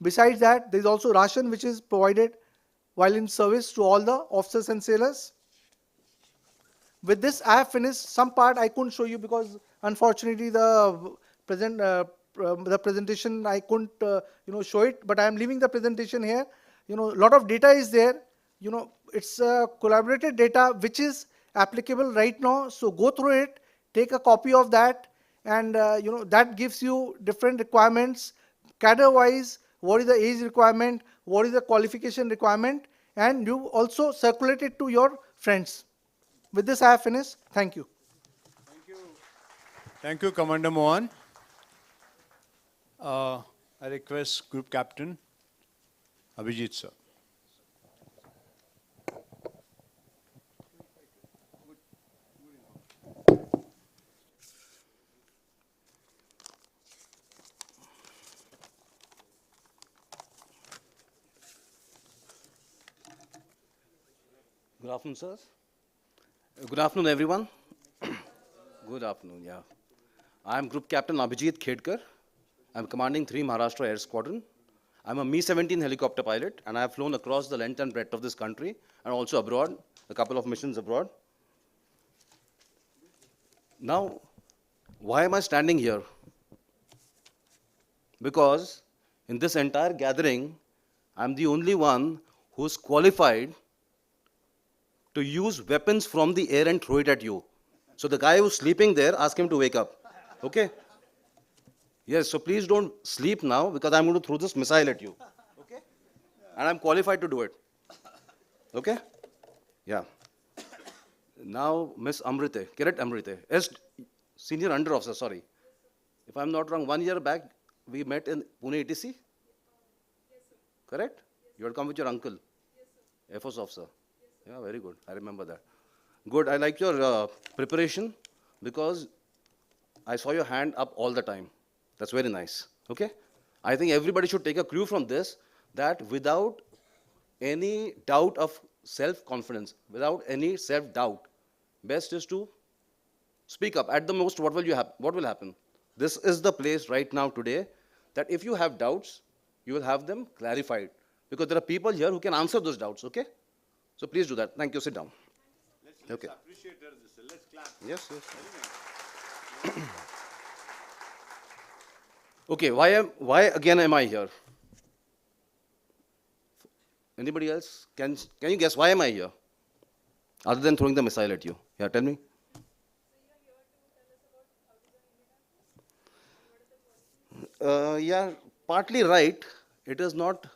Besides that, there is also ration which is provided while in service to all the officers and sailors. With this, I have finished. Some part I couldn't show you because unfortunately the presentation I couldn't show it. But I am leaving the presentation here. A lot of data is there. It's collaborated data which is applicable right now. So go through it, take a copy of that, and that gives you different requirements, cadre-wise. What is the age requirement? What is the qualification requirement? And you also circulate it to your friends. With this, I have finished. Thank you. Thank you, Commander Mohan. I request Group Captain Abhijeet sir. Good afternoon, sir. Good afternoon, everyone. Good afternoon, yeah. I am Group Captain Abhijeet Kulkarni. I am commanding 3 Maharashtra Air Squadron. I am a Mi-17 helicopter pilot, and I have flown across the length and breadth of this country, and also abroad, a couple of missions abroad. Now, why am I standing here? Because in this entire gathering, I am the only one who is qualified to use weapons from the air and throw it at you. So the guy who's sleeping there, ask him to wake up. Okay? Yes, so please don't sleep now because I'm going to throw this missile at you. Okay? And I'm qualified to do it. Okay? Yeah. Now, Miss Amrute, Cadet Amrute, as senior under officer, sorry. If I'm not wrong, 1 year back, we met in Pune ATC? Yes, sir. Correct? You had come with your uncle? Yes, sir. Air Force officer. Yeah, very good. I remember that. Good. I like your preparation because I saw your hand up all the time. That's very nice. Okay? I think everybody should take a clue from this that without any doubt of self-confidence, without any self-doubt, best is to speak up. At the most, what will happen? This is the place right now today that if you have doubts, you will have them clarified because there are people here who can answer those doubts. Okay? So please do that. Thank you. Sit down. Let's appreciate her. Let's clap. Yes, yes. Okay, why again am I here? Anybody else? Can you guess why am I here? Other than throwing the missile at you. Yeah, tell me. Yeah, partly right. It is not.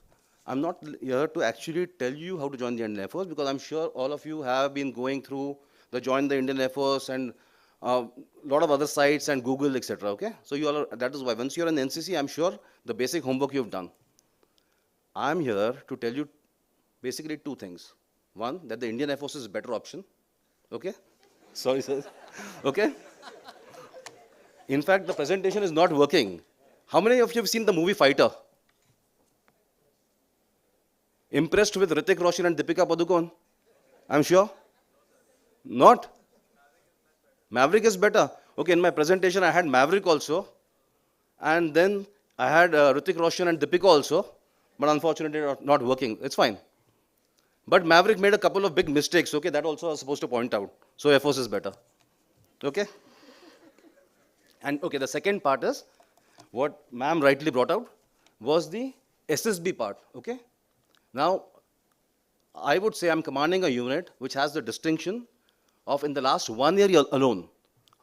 I'm not here to actually tell you how to join the Indian Air Force because I'm sure all of you have been going through the Join the Indian Air Force and a lot of other sites and Google, etc. Okay, so you all that is why once you're in NCC, I'm sure the basic homework you've done. I'm here to tell you basically 2 things. One, that the Indian Air Force is a better option. Okay, sorry sir. Okay. In fact, the presentation is not working. How many of you have seen the movie Fighter? Impressed with Hrithik Roshan and Deepika Padukone? I'm sure. Not? Maverick is better. Okay, in my presentation I had Maverick also. And then I had Hrithik Roshan and Deepika also, but unfortunately not working. It's fine. But Maverick made a couple of big mistakes, okay? That also I was supposed to point out. So Air Force is better. Okay? And okay, the second part is, what ma'am rightly brought out was the SSB part, okay? Now, I would say I'm commanding a unit which has the distinction of, in the last 1 year alone,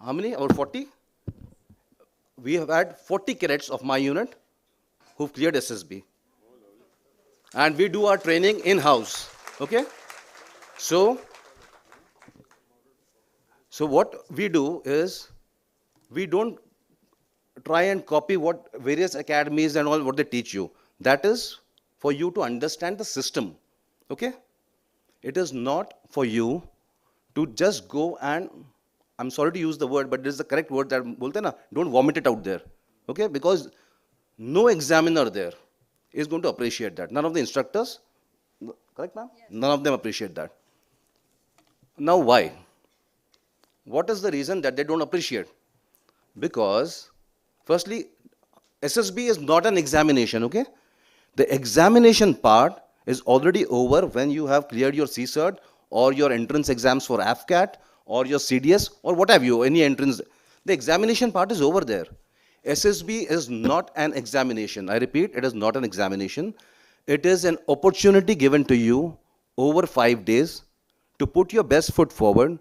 how many? About 40? We have had 40 cadets of my unit who've cleared SSB. And we do our training in-house, okay? So what we do is, we don't try and copy what various academies and all what they teach you. That is for you to understand the system, okay? It is not for you to just go and, I'm sorry to use the word, but this is the correct word that bolte na, don't vomit it out there, okay? Because no examiner there is going to appreciate that. None of the instructors, correct ma'am? Yes. None of them appreciate that. Now why? What is the reason that they don't appreciate? Because, firstly, SSB is not an examination, okay? The examination part is already over when you have cleared your CCERT or your entrance exams for AFCAT or your CDS or what have you, any entrance. The examination part is over there. SSB is not an examination. I repeat, it is not an examination. It is an opportunity given to you over 5 days to put your best foot forward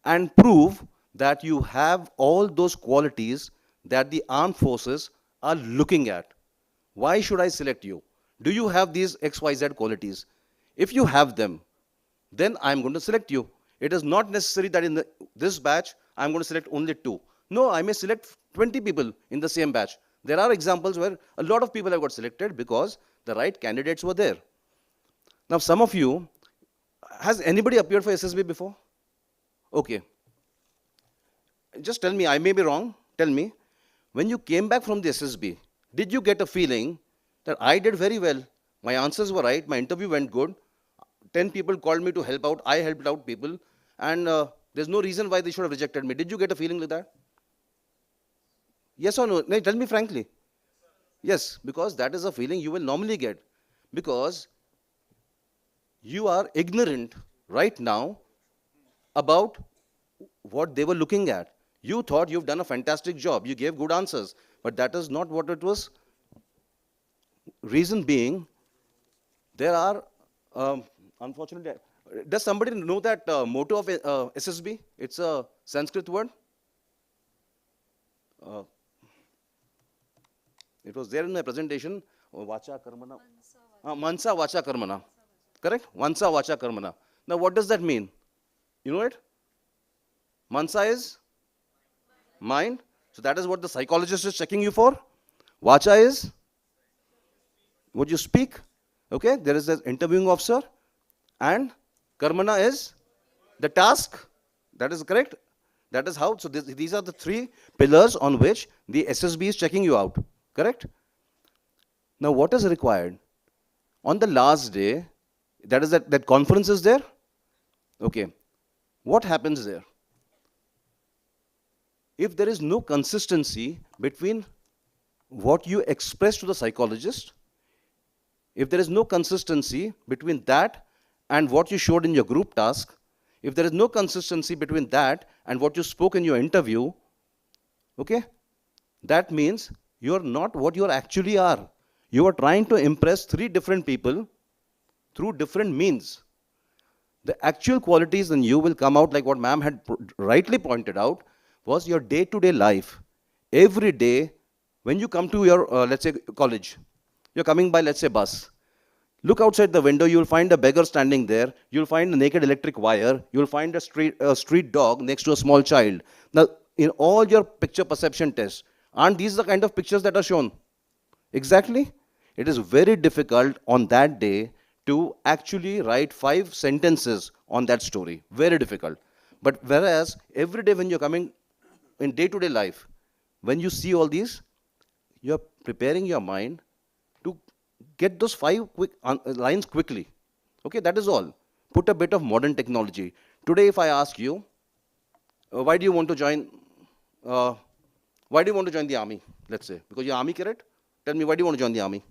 and prove that you have all those qualities that the armed forces are looking at. Why should I select you? Do you have these XYZ qualities? If you have them, then I'm going to select you. It is not necessary that in this batch, I'm going to select only 2. No, I may select 20 people in the same batch. There are examples where a lot of people have got selected because the right candidates were there. Now, some of you, has anybody appeared for SSB before? Okay. Just tell me, I may be wrong, tell me, when you came back from the SSB, did you get a feeling that I did very well, my answers were right, my interview went good, 10 people called me to help out, I helped out people, and there's no reason why they should have rejected me. Did you get a feeling like that? Yes or no? No, tell me frankly. Yes, because that is a feeling you will normally get. Because you are ignorant right now about what they were looking at. You thought you've done a fantastic job. You gave good answers. But that is not what it was. Reason being, there are, unfortunately, does somebody know that motto of SSB? It's a Sanskrit word. It was there in my presentation. Vacha karmana. Mansa vacha karmana. Correct? Mansa vacha karmana. Now what does that mean? You know it? Mansa is mind. So that is what the psychologist is checking you for. Vacha is what you speak. Okay? There is an interviewing officer. And karmana is the task. That is correct. That is how. So these are the 3 pillars on which the SSB is checking you out. Correct? Now what is required? On the last day, that is that conference is there. Okay. What happens there? If there is no consistency between what you express to the psychologist, if there is no consistency between that and what you showed in your group task, if there is no consistency between that and what you spoke in your interview, okay, that means you are not what you actually are. You are trying to impress 3 different people through different means. The actual qualities in you will come out like what ma'am had rightly pointed out, was your day-to-day life. Every day, when you come to your, let's say, college, you're coming by, let's say, bus. Look outside the window, you'll find a beggar standing there. You'll find a naked electric wire. You'll find a street dog next to a small child. Now, in all your picture perception tests, aren't these the kind of pictures that are shown? Exactly. It is very difficult on that day to actually write 5 sentences on that story. Very difficult. But whereas every day when you're coming in day-to-day life, when you see all these, you're preparing your mind to get those 5 quick lines quickly. Okay, that is all. Put a bit of modern technology. Today, if I ask you, why do you want to join the army? Let's say, because you're army cadet? Tell me, why do you want to join the army?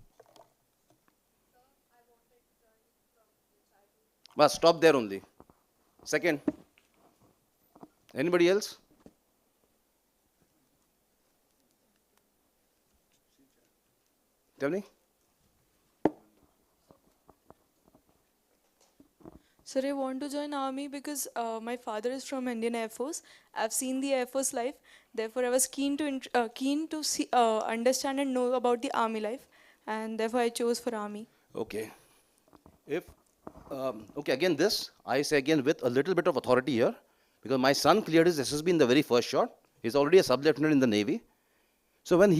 But stop there only. Second. Anybody else? Tell me. Sir, I want to join army because my father is from Indian Air Force. I've seen the Air Force life. Therefore, I was keen to see, understand and know about the army life, and therefore I chose for army. Okay. Okay, again this, I say again with a little bit of authority here, because my son cleared his SSB in the very first shot. He's already a sub-lieutenant in the Navy. So when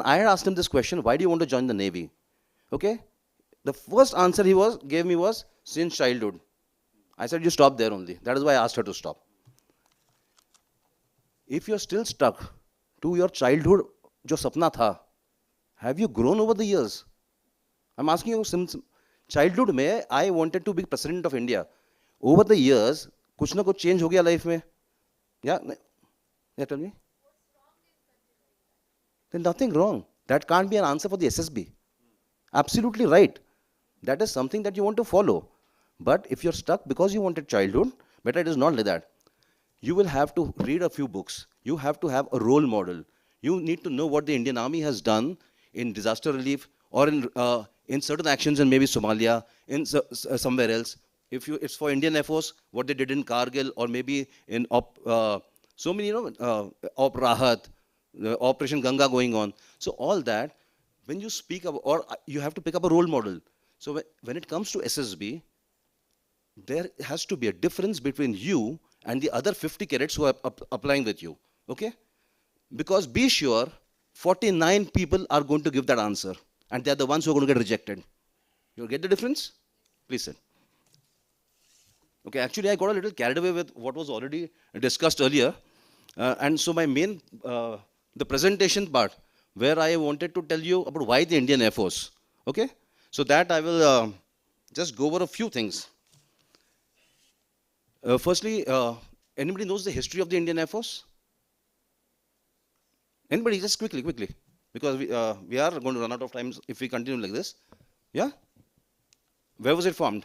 I had asked him this question, why do you want to join the Navy? Okay, the first answer he gave me was, since childhood. I said, you stop there only. That is why I asked her to stop. If you're still stuck to your childhood, jo sapna tha, have you grown over the years? I'm asking you, since childhood mein, I wanted to be President of India. Over the years, kuch na kuch change ho gaya life mein. Yeah? Yeah, tell me. There's nothing wrong. That can't be an answer for the SSB. Absolutely right. That is something that you want to follow. But if you're stuck because you wanted childhood, better it is not like that. You will have to read a few books. You have to have a role model. You need to know what the Indian Army has done in disaster relief or in certain actions in maybe Somalia, in somewhere else. If it's for Indian Air Force, what they did in Kargil or maybe in so many, Op Rahat, Operation Ganga going on. So all that, when you speak about, or you have to pick up a role model. So when it comes to SSB, there has to be a difference between you and the other 50 cadets who are applying with you, okay? Because be sure, 49 people are going to give that answer, and they are the ones who are going to get rejected. You get the difference? Please sit. Okay, actually I got a little carried away with what was already discussed earlier, and so my main, the presentation part, where I wanted to tell you about why the Indian Air Force, okay? So that I will just go over a few things. Firstly, anybody knows the history of the Indian Air Force? Anybody? Just quickly, because we are going to run out of time if we continue like this. Yeah? Where was it formed?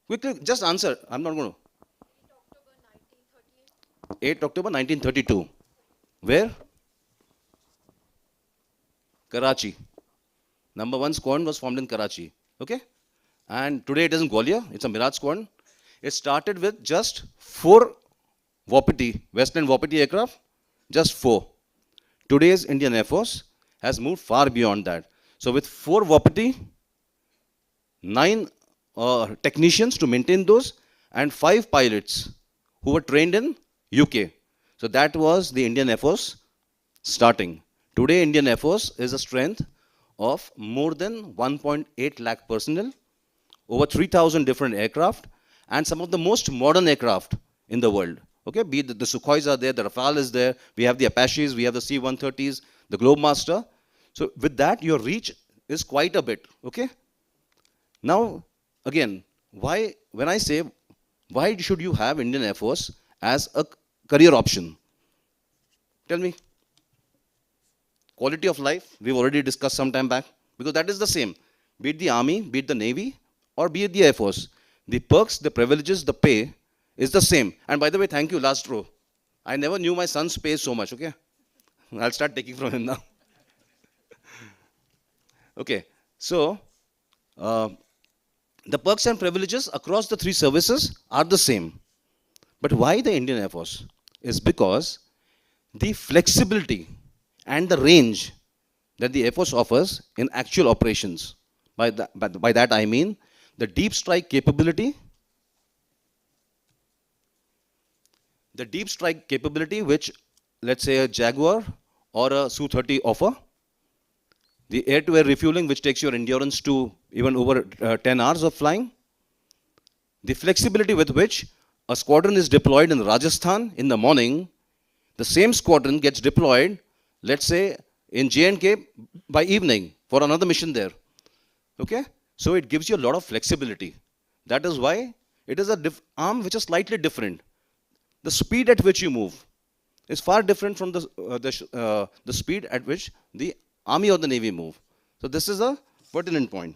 Quickly, just answer. I'm not going to. 8 October 1932. Where? Karachi. Number 1 squadron was formed in Karachi. Okay? And today it is in Gwalior. It's a Miraj squadron. It started with just 4 Wapiti, Westland Wapiti aircraft. Just 4. Today's Indian Air Force has moved far beyond that. So with 4 Wapiti, 9 technicians to maintain those, and 5 pilots who were trained in UK. So that was the Indian Air Force starting. Today Indian Air Force is a strength of more than 1.8 lakh personnel, over 3,000 different aircraft, and some of the most modern aircraft in the world. Okay, be it the Sukhois are there, the Rafale is there, we have the Apaches, we have the C-130s, the Globemaster. So with that, your reach is quite a bit. Okay. Now, again, when I say, why should you have Indian Air Force as a career option? Tell me. Quality of life, we've already discussed some time back, because that is the same. Be it the Army, be it the Navy, or be it the Air Force. The perks, the privileges, the pay is the same. And by the way, thank you, last row. I never knew my son's pay so much, okay? I'll start taking from him now. Okay, so the perks and privileges across the 3 services are the same. But why the Indian Air Force? Is because the flexibility and the range that the Air Force offers in actual operations. By that I mean the deep strike capability, which, let's say, a Jaguar or a Su-30 offer, the air-to-air refueling, which takes your endurance to even over 10 hours of flying, the flexibility with which a squadron is deployed in Rajasthan in the morning, the same squadron gets deployed, let's say, in J&K by evening for another mission there. Okay? So it gives you a lot of flexibility. That is why it is an arm which is slightly different. The speed at which you move, is far different from the speed at which the Army or the Navy move. So this is a pertinent point.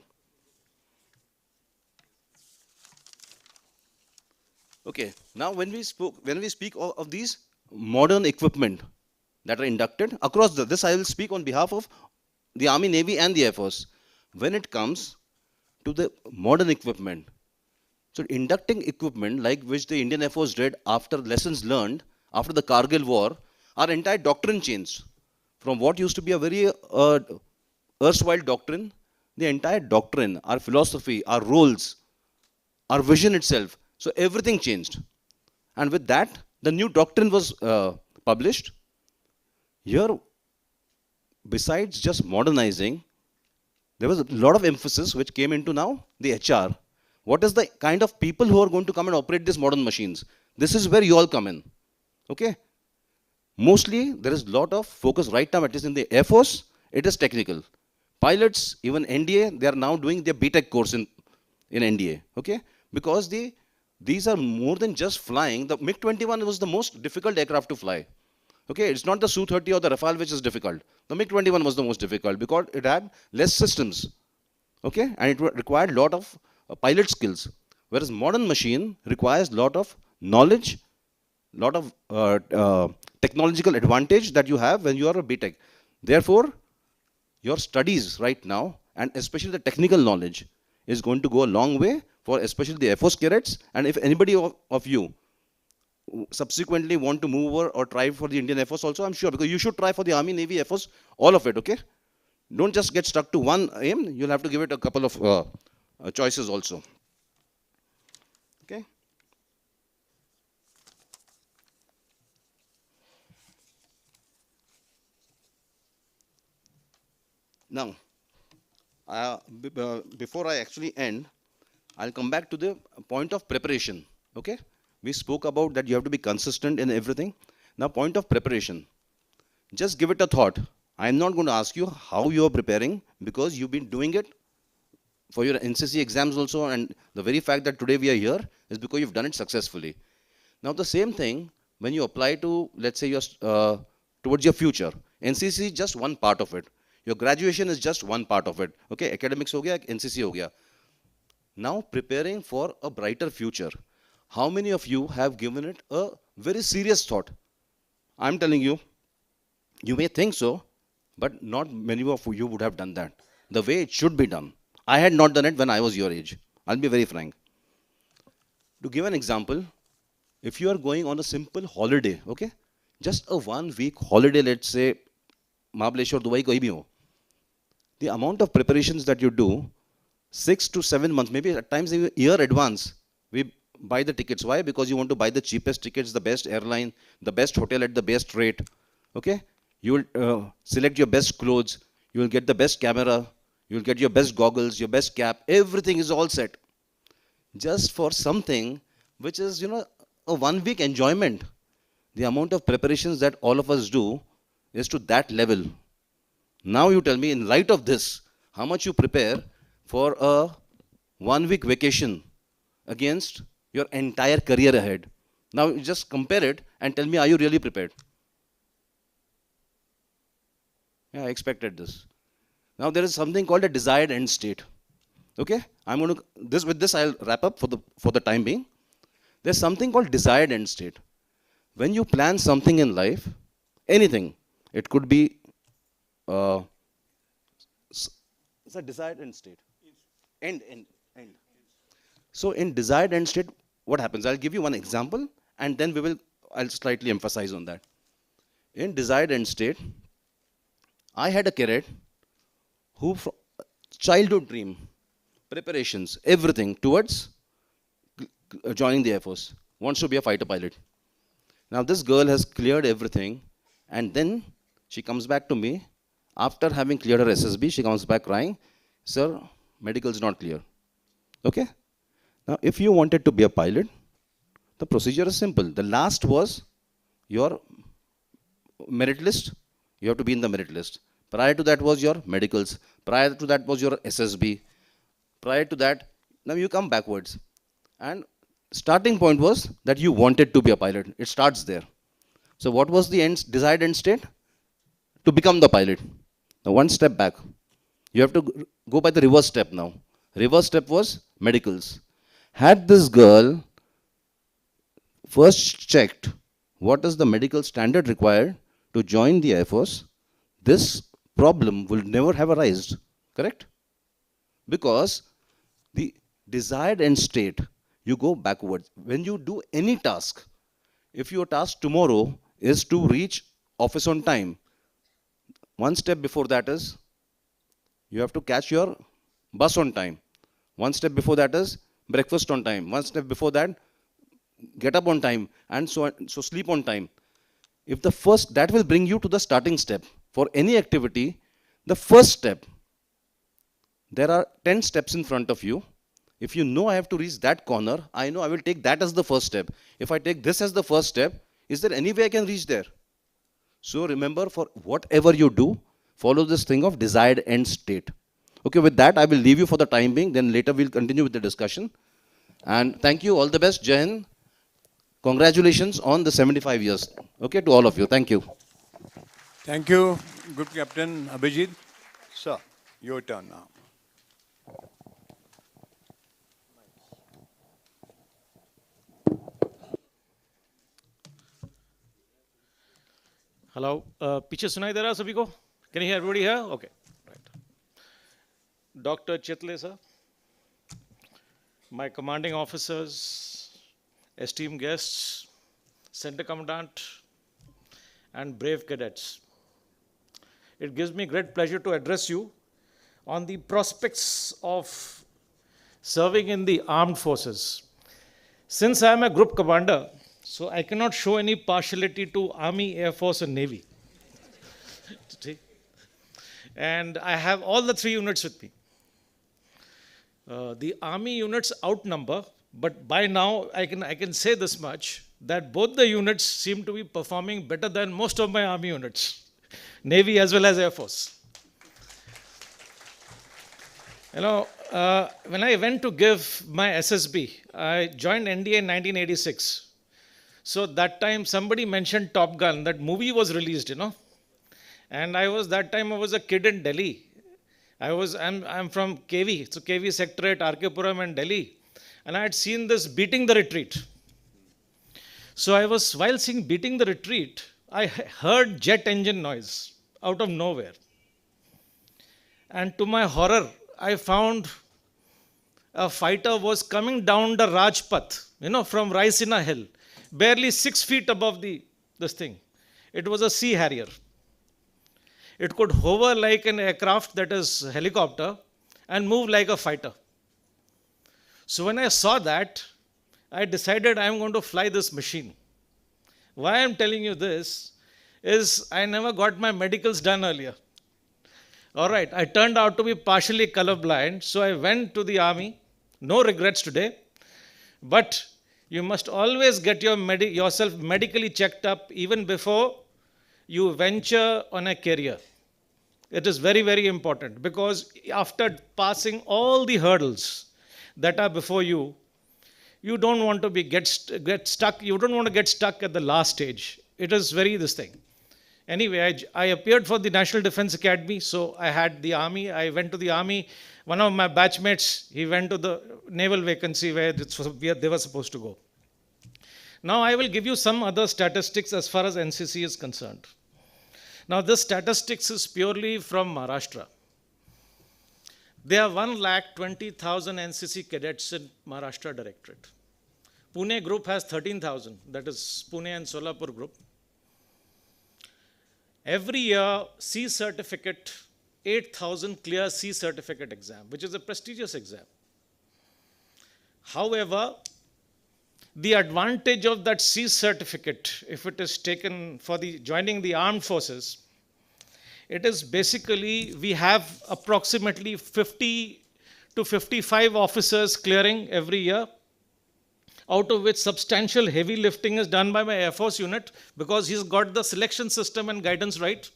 Okay, now when we speak of these modern equipment that are inducted across this, I will speak on behalf of the Army, Navy, and the Air Force. When it comes to the modern equipment, so inducting equipment like which the Indian Air Force did after lessons learned after the Kargil War, our entire doctrine changed from what used to be a very erstwhile doctrine. The entire doctrine, our philosophy, our roles, our vision itself. So everything changed. And with that, the new doctrine was published. Here, besides just modernizing, there was a lot of emphasis which came into now the HR. What is the kind of people who are going to come and operate these modern machines? This is where you all come in. Okay? Mostly, there is a lot of focus right now, at least in the Air Force, it is technical. Pilots, even NDA, they are now doing their BTech course in NDA. Okay? Because these are more than just flying. The MiG-21 was the most difficult aircraft to fly. Okay, it's not the Su-30 or the Rafale which is difficult. The MiG-21 was the most difficult because it had less systems. Okay, and it required a lot of pilot skills. Whereas modern machine requires a lot of knowledge, lot of technological advantage that you have when you are a BTech. Therefore, your studies right now, and especially the technical knowledge, is going to go a long way for especially the Air Force cadets. And if anybody of you subsequently want to move over or try for the Indian Air Force also, I'm sure, because you should try for the Army, Navy, Air Force, all of it, okay? Don't just get stuck to one aim, you'll have to give it a couple of choices also. Okay? Now, before I actually end, I'll come back to the point of preparation, okay? We spoke about that you have to be consistent in everything. Now, point of preparation. Just give it a thought. I'm not going to ask you how you are preparing because you've been doing it for your NCC exams also, and the very fact that today we are here is because you've done it successfully. Now, the same thing when you apply to, let's say, your towards your future. NCC is just one part of it. Your graduation is just one part of it. Okay, academics ho gaya, NCC ho gaya. Now, preparing for a brighter future. How many of you have given it a very serious thought? I'm telling you, you may think so, but not many of you would have done that the way it should be done. I had not done it when I was your age. I'll be very frank. To give an example, if you are going on a simple holiday, okay, just a 1 week holiday, let's say, Mahabaleshwar, Dubai, koi bhi ho, the amount of preparations that you do, 6 to 7 months, maybe at times a year advance, we buy the tickets. Why? Because you want to buy the cheapest tickets, the best airline, the best hotel at the best rate. Okay? You will select your best clothes. You will get the best camera. You will get your best goggles, your best cap. Everything is all set. Just for something which is, a 1 week enjoyment. The amount of preparations that all of us do is to that level. Now you tell me, in light of this, how much you prepare for a 1 week vacation against your entire career ahead. Now you just compare it and tell me, are you really prepared? Yeah, I expected this. Now there is something called a desired end state. Okay? I'm going to, with this I'll wrap up for the time being. There's something called desired end state. When you plan something in life, anything, it could be, it's a desired end state. End. So in desired end state, what happens? I'll give you one example and then I'll slightly emphasize on that. In desired end state, I had a cadet who, from childhood dream, preparations, everything towards joining the Air Force, wants to be a fighter pilot. Now this girl has cleared everything and then she comes back to me. After having cleared her SSB, she comes back crying, "Sir, medical is not clear." Okay? Now, if you wanted to be a pilot, the procedure is simple. The last was your merit list. You have to be in the merit list. Prior to that was your medicals. Prior to that was your SSB. Prior to that, now you come backwards. And starting point was that you wanted to be a pilot. It starts there. So what was the desired end state? To become the pilot. Now one step back. You have to go by the reverse step now. Reverse step was medicals. Had this girl first checked what is the medical standard required to join the Air Force, this problem will never have arisen. Correct? Because the desired end state, you go backwards. When you do any task, if your task tomorrow is to reach office on time, one step before that is you have to catch your bus on time. One step before that is breakfast on time. One step before that, get up on time, and so sleep on time. If the first, that will bring you to the starting step. For any activity, the first step, there are 10 steps in front of you. If you know I have to reach that corner, I know I will take that as the first step. If I take this as the first step, is there any way I can reach there? So remember, for whatever you do, follow this thing of desired end state. Okay, with that, I will leave you for the time being. Then later we'll continue with the discussion. And thank you, all the best, Jai Hind. Congratulations on the 75 years. Okay, to all of you. Thank you. Thank you, Group Captain Abhijeet. Sir, your turn now. Hello पीछे सुनाई दे रहा है सभी को? Can you hear everybody here? Okay, right. Dr. Chitale sir, my commanding officers, esteemed guests, Center Commandant, and brave cadets. It gives me great pleasure to address you on the prospects of serving in the armed forces. Since I am a group commander, so I cannot show any partiality to Army, Air Force and Navy. And I have all the 3 units with me. The Army units outnumber, but by now I can say this much, that both the units seem to be performing better than most of my Army units, Navy as well as Air Force. You know, when I went to give my SSB, I joined NDA in 1986. So that time somebody mentioned Top Gun, that movie was released, you know. And that time I was a kid in Delhi. I'm from KV, so KV Sectorate, RK Puram and Delhi. And I had seen this Beating the Retreat. So while seeing Beating the Retreat, I heard jet engine noise out of nowhere. And to my horror, I found a fighter was coming down the Rajpath, you know, from Raisina Hill, barely 6 feet above this thing. It was a Sea Harrier. It could hover like an aircraft, that is helicopter, and move like a fighter. So when I saw that, I decided I'm going to fly this machine. Why I'm telling you this is I never got my medicals done earlier. All right, I turned out to be partially colorblind, so I went to the army. No regrets today. But you must always get yourself medically checked up even before you venture on a career. It is very, very important, because after passing all the hurdles that are before you, you don't want to get stuck. You don't want to get stuck at the last stage. It is this thing. Anyway, I appeared for the National Defense Academy, so I had the army. I went to the army. One of my batchmates, he went to the naval vacancy where they were supposed to go. Now I will give you some other statistics as far as NCC is concerned. Now this statistics is purely from Maharashtra. There are 1,20,000 NCC cadets in Maharashtra Directorate. Pune group has 13,000, that is Pune and Solapur group. Every year, C certificate, 8,000 clear C certificate exam, which is a prestigious exam. However, the advantage of that C certificate, if it is taken for joining the armed forces, it is basically, we have approximately 50 to 55 officers clearing every year, out of which substantial heavy lifting is done by my Air Force unit, because he's got the selection system and guidance right.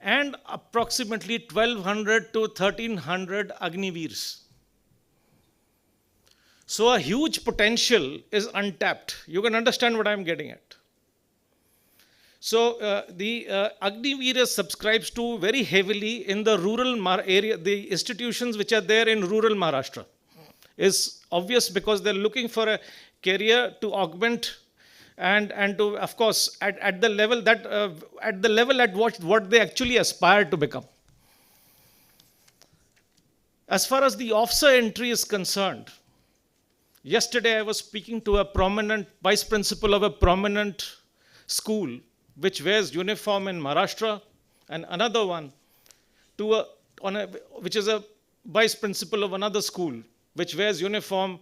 And approximately 1,200 to 1,300 Agniveers. So a huge potential is untapped. You can understand what I'm getting at. So the Agniveer subscribes to very heavily in the rural area, the institutions which are there in rural Maharashtra. Is obvious because they're looking for a career to augment and to, of course, at the level that at what they actually aspire to become. As far as the officer entry is concerned, yesterday I was speaking to a prominent vice principal of a prominent school which wears uniform in Maharashtra, and another one which is a vice principal of another school which wears uniform.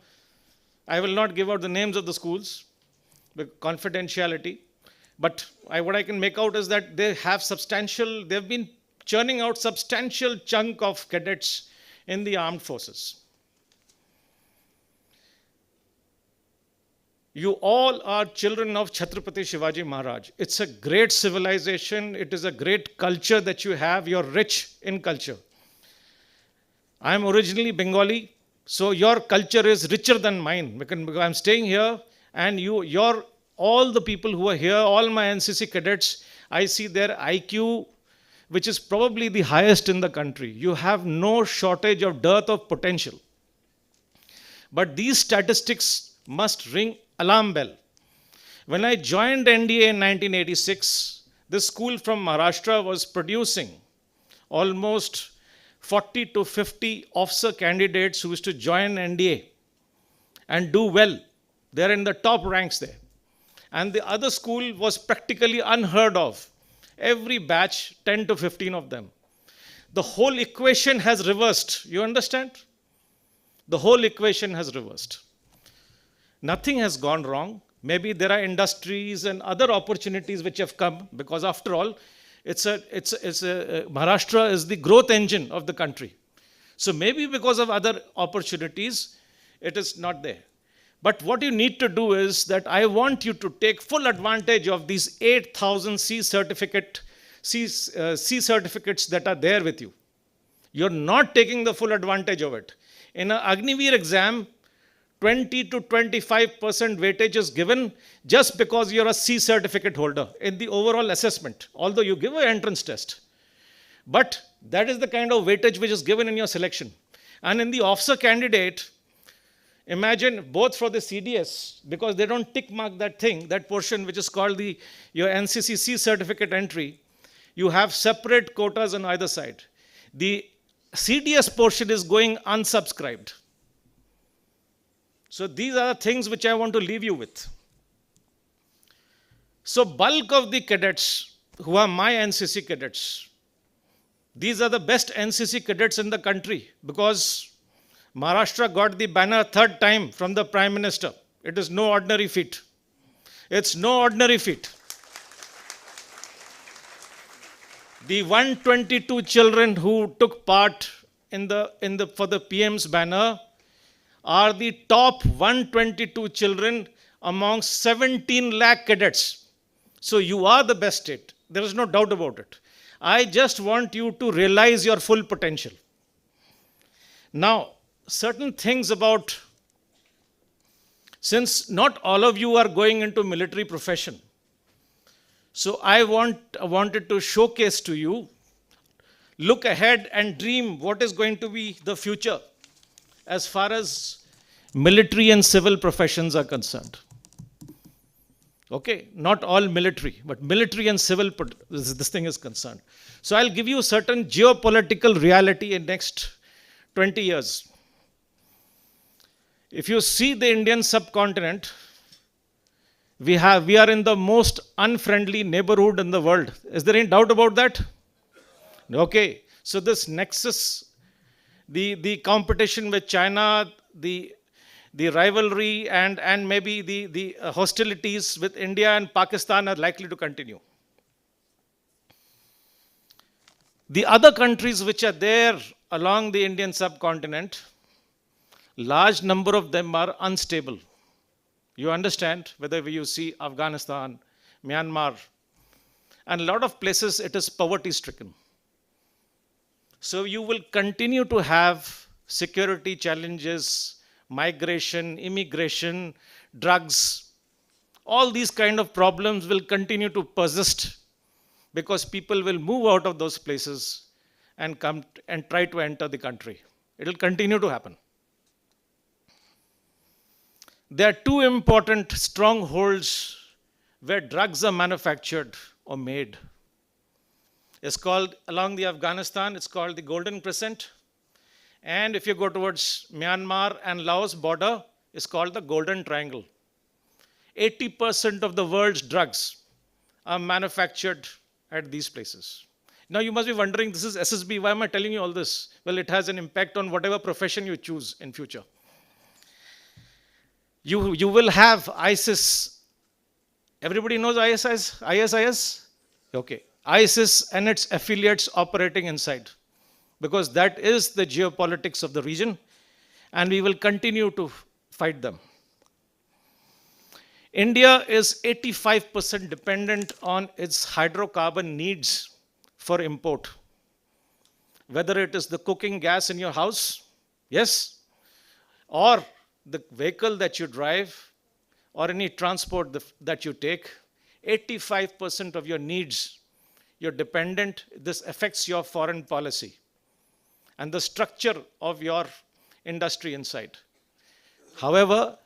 I will not give out the names of the schools, confidentiality, but what I can make out is that they've been churning out substantial chunk of cadets in the armed forces. You all are children of Chhatrapati Shivaji Maharaj. It's a great civilization. It is a great culture that you have. You're rich in culture. I am originally Bengali, so your culture is richer than mine because I'm staying here, and all the people who are here, all my NCC cadets, I see their IQ, which is probably the highest in the country. You have no shortage of dearth of potential. But these statistics must ring alarm bell. When I joined NDA in 1986, this school from Maharashtra was producing almost 40 to 50 officer candidates who used to join NDA and do well. They're in the top ranks there. And the other school was practically unheard of. Every batch, 10 to 15 of them. The whole equation has reversed. You understand? The whole equation has reversed. Nothing has gone wrong. Maybe there are industries and other opportunities which have come, because after all, Maharashtra is the growth engine of the country. So maybe because of other opportunities, it is not there. But what you need to do is that I want you to take full advantage of these 8,000 C certificates that are there with you. You're not taking the full advantage of it. In an Agniveer exam, 20 to 25% weightage is given just because you're a C certificate holder in the overall assessment, although you give an entrance test. But that is the kind of weightage which is given in your selection. And in the officer candidate, imagine both for the CDS, because they don't tick mark that portion which is called your NCC C certificate entry, you have separate quotas on either side. The CDS portion is going unsubscribed. So these are the things which I want to leave you with. So bulk of the cadets who are my NCC cadets, these are the best NCC cadets in the country, because Maharashtra got the banner third time from the Prime Minister. It is no ordinary feat. It's no ordinary feat. The 122 children who took part for the PM's banner are the top 122 children amongst 17 lakh cadets. So you are the best state. There is no doubt about it. I just want you to realize your full potential. Now, certain things about, since not all of you are going into military profession, so I wanted to showcase to you, look ahead and dream what is going to be the future as far as military and civil professions are concerned. Okay, not all military, but military and civil, this thing is concerned. So I'll give you certain geopolitical reality in next 20 years. If you see the Indian subcontinent, we are in the most unfriendly neighborhood in the world. Is there any doubt about that? Okay, so this nexus, the competition with China, the rivalry and maybe the hostilities with India and Pakistan are likely to continue. The other countries which are there along the Indian subcontinent, large number of them are unstable. You understand, whether you see Afghanistan, Myanmar, and a lot of places it is poverty stricken. So you will continue to have security challenges, migration, immigration, drugs, All these kind of problems will continue to persist because people will move out of those places and come and try to enter the country. It will continue to happen. There are two important strongholds where drugs are manufactured or made. It's called, along the Afghanistan, it's called the Golden Crescent. And if you go towards Myanmar and Laos border, it's called the Golden Triangle. 80% of the world's drugs are manufactured at these places. Now you must be wondering, this is SSB, why am I telling you all this? Well, it has an impact on whatever profession you choose in future. You will have ISIS. Everybody knows ISIS? Okay. ISIS and its affiliates operating inside, because that is the geopolitics of the region, and we will continue to fight them. India is 85% dependent on its hydrocarbon needs for import. Whether it is the cooking gas in your house, yes, or the vehicle that you drive, or any transport that you take, 85% of your needs, you're dependent. This affects your foreign policy and the structure of your industry inside. However,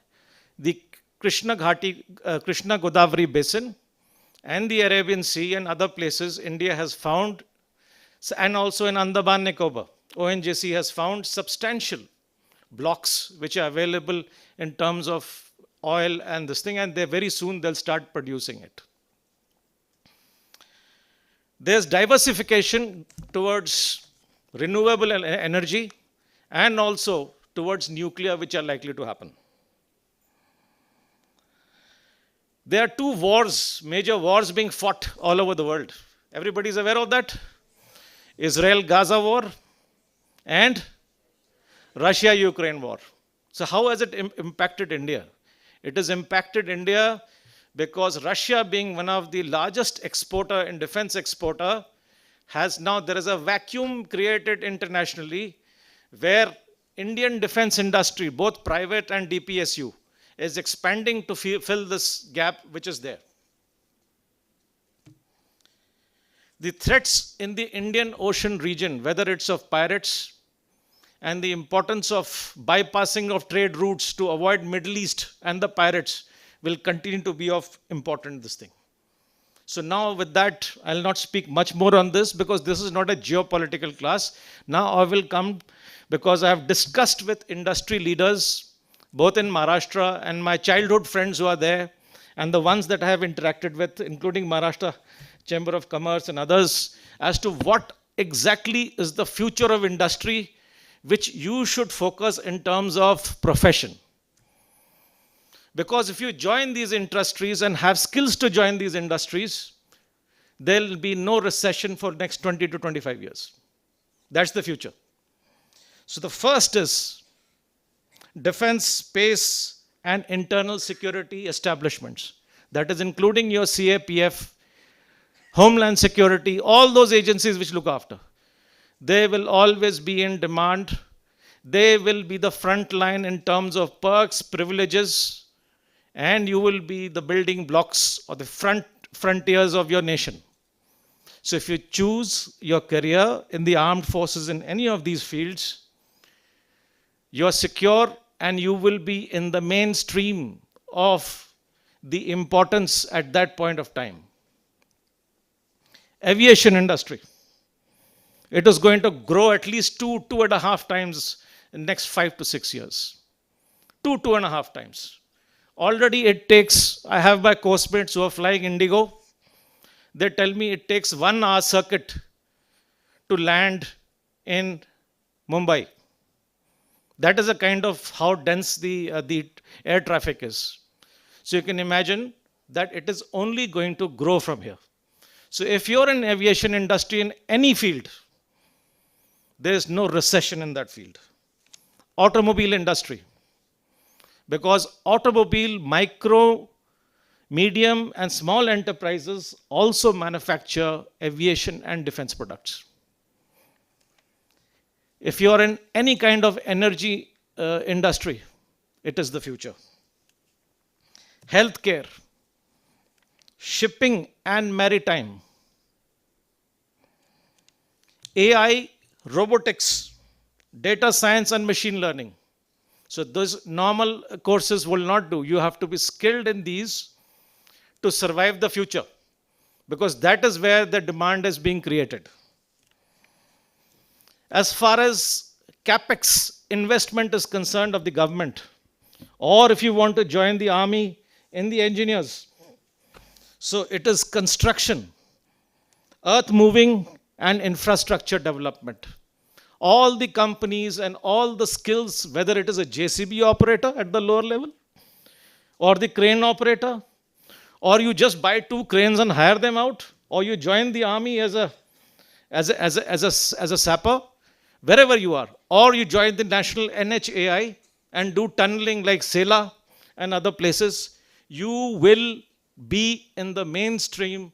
the Krishna Godavari Basin and the Arabian Sea and other places, India has found, and also in Andaman Nicobar, ONGC has found substantial blocks which are available in terms of oil and this thing, and very soon they'll start producing it. There's diversification towards renewable energy and also towards nuclear, which are likely to happen. There are two wars, major wars being fought all over the world. Everybody's aware of that? Israel-Gaza war and Russia-Ukraine war. So how has it impacted India? It has impacted India because Russia, being one of the largest exporter and defense exporter, there is a vacuum created internationally where Indian defense industry, both private and DPSU, is expanding to fill this gap which is there. The threats in the Indian Ocean region, whether it's of pirates and the importance of bypassing of trade routes to avoid Middle East and the pirates, will continue to be of importance, this thing. So now with that, I'll not speak much more on this because this is not a geopolitical class. Now I will come because I have discussed with industry leaders, both in Maharashtra and my childhood friends who are there, and the ones that I have interacted with, including Maharashtra Chamber of Commerce and others, as to what exactly is the future of industry which you should focus in terms of profession. Because if you join these industries and have skills to join these industries, there will be no recession for next 20 to 25 years. That's the future. So the first is defense, space, and internal security establishments. That is including your CAPF, Homeland Security, all those agencies which look after. They will always be in demand. They will be the front line in terms of perks, privileges, and you will be the building blocks or the frontiers of your nation. So if you choose your career in the armed forces in any of these fields, you're secure and you will be in the mainstream of the importance at that point of time. Aviation industry. It is going to grow at least 2.5 times in the next 5 to 6 years. 2.5 times. Already it takes, I have my course mates who are flying Indigo. They tell me it takes 1 hour circuit to land in Mumbai. That is a kind of how dense the air traffic is. So you can imagine that it is only going to grow from here. So if you're in aviation industry in any field, there is no recession in that field. Automobile industry. Because automobile, micro, medium and small enterprises also manufacture aviation and defense products. If you're in any kind of energy industry, it is the future. Healthcare. shipping and maritime, AI, robotics, data science and machine learning. So those normal courses will not do. You have to be skilled in these to survive the future, because that is where the demand is being created. As far as capex investment is concerned of the government, or if you want to join the army in the engineers, so it is construction, earth moving and infrastructure development. All the companies and all the skills, whether it is a JCB operator at the lower level, or the crane operator, or you just buy 2 cranes and hire them out, or you join the army as a sapper, wherever you are, or you join the national NHAI and do tunneling like Sela and other places, you will be in the mainstream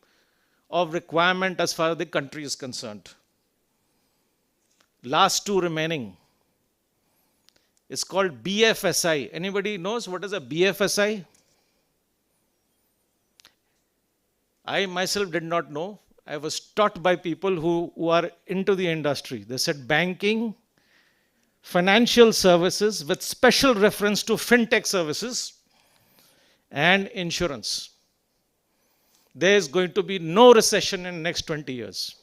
of requirement as far as the country is concerned. Last 2 remaining. It's called BFSI. Anybody knows what is a BFSI? I myself did not know. I was taught by people who are into the industry. They said banking, financial services with special reference to fintech services, and insurance. There is going to be no recession in the next 20 years.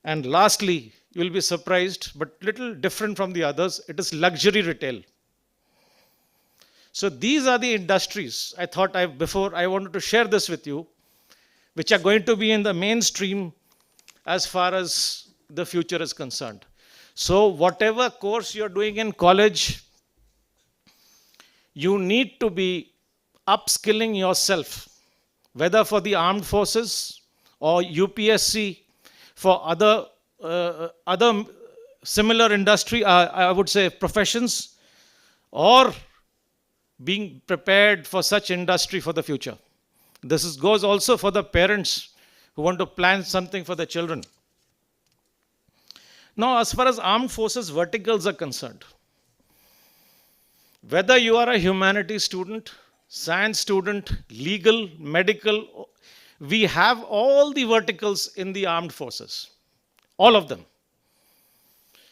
And lastly, you will be surprised, but little different from the others, it is luxury retail. So these are the industries I thought before I wanted to share this with you, which are going to be in the mainstream as far as the future is concerned. So whatever course you're doing in college, you need to be upskilling yourself, whether for the armed forces or UPSC, for other similar industry, I would say professions, or being prepared for such industry for the future. This goes also for the parents who want to plan something for their children. Now, as far as armed forces verticals are concerned, whether you are a humanities student, science student, legal, medical, we have all the verticals in the armed forces, all of them.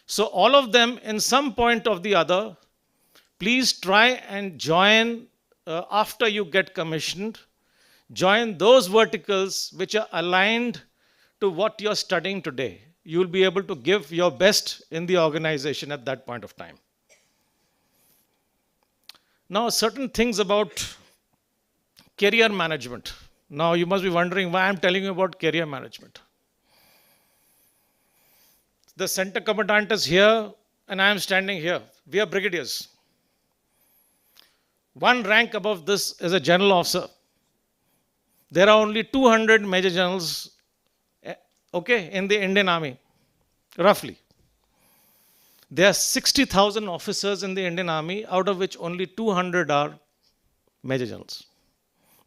So all of them, in some point or the other, please try and join after you get commissioned. Join those verticals which are aligned to what you're studying today. You will be able to give your best in the organization at that point of time. Now, certain things about career management. Now, you must be wondering why I'm telling you about career management. The center commandant is here and I am standing here. We are brigadiers. One rank above this is a general officer. There are only 200 major generals, in the Indian Army, roughly. There are 60,000 officers in the Indian Army, out of which only 200 are major generals.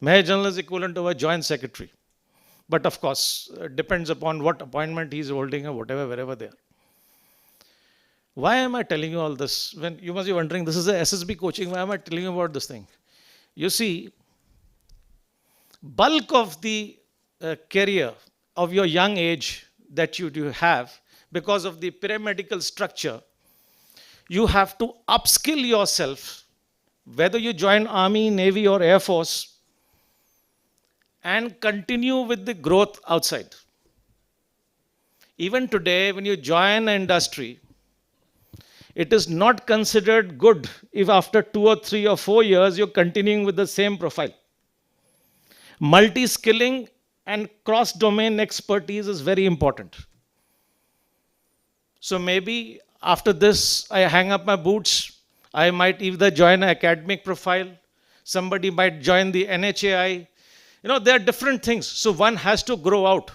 Major general is equivalent to a joint secretary. But of course, it depends upon what appointment he is holding or whatever, wherever they are. Why am I telling you all this? When you must be wondering, this is a SSB coaching, why am I telling you about this thing? You see, bulk of the career of your young age that you do have, because of the pyramidal structure, you have to upskill yourself, whether you join Army, Navy or Air Force, and continue with the growth outside. Even today, when you join an industry, it is not considered good if after 2 or 3 or 4 years you're continuing with the same profile. Multi-skilling and cross-domain expertise is very important. So maybe after this, I hang up my boots. I might either join an academic profile. Somebody might join the NHAI. There are different things. So one has to grow out.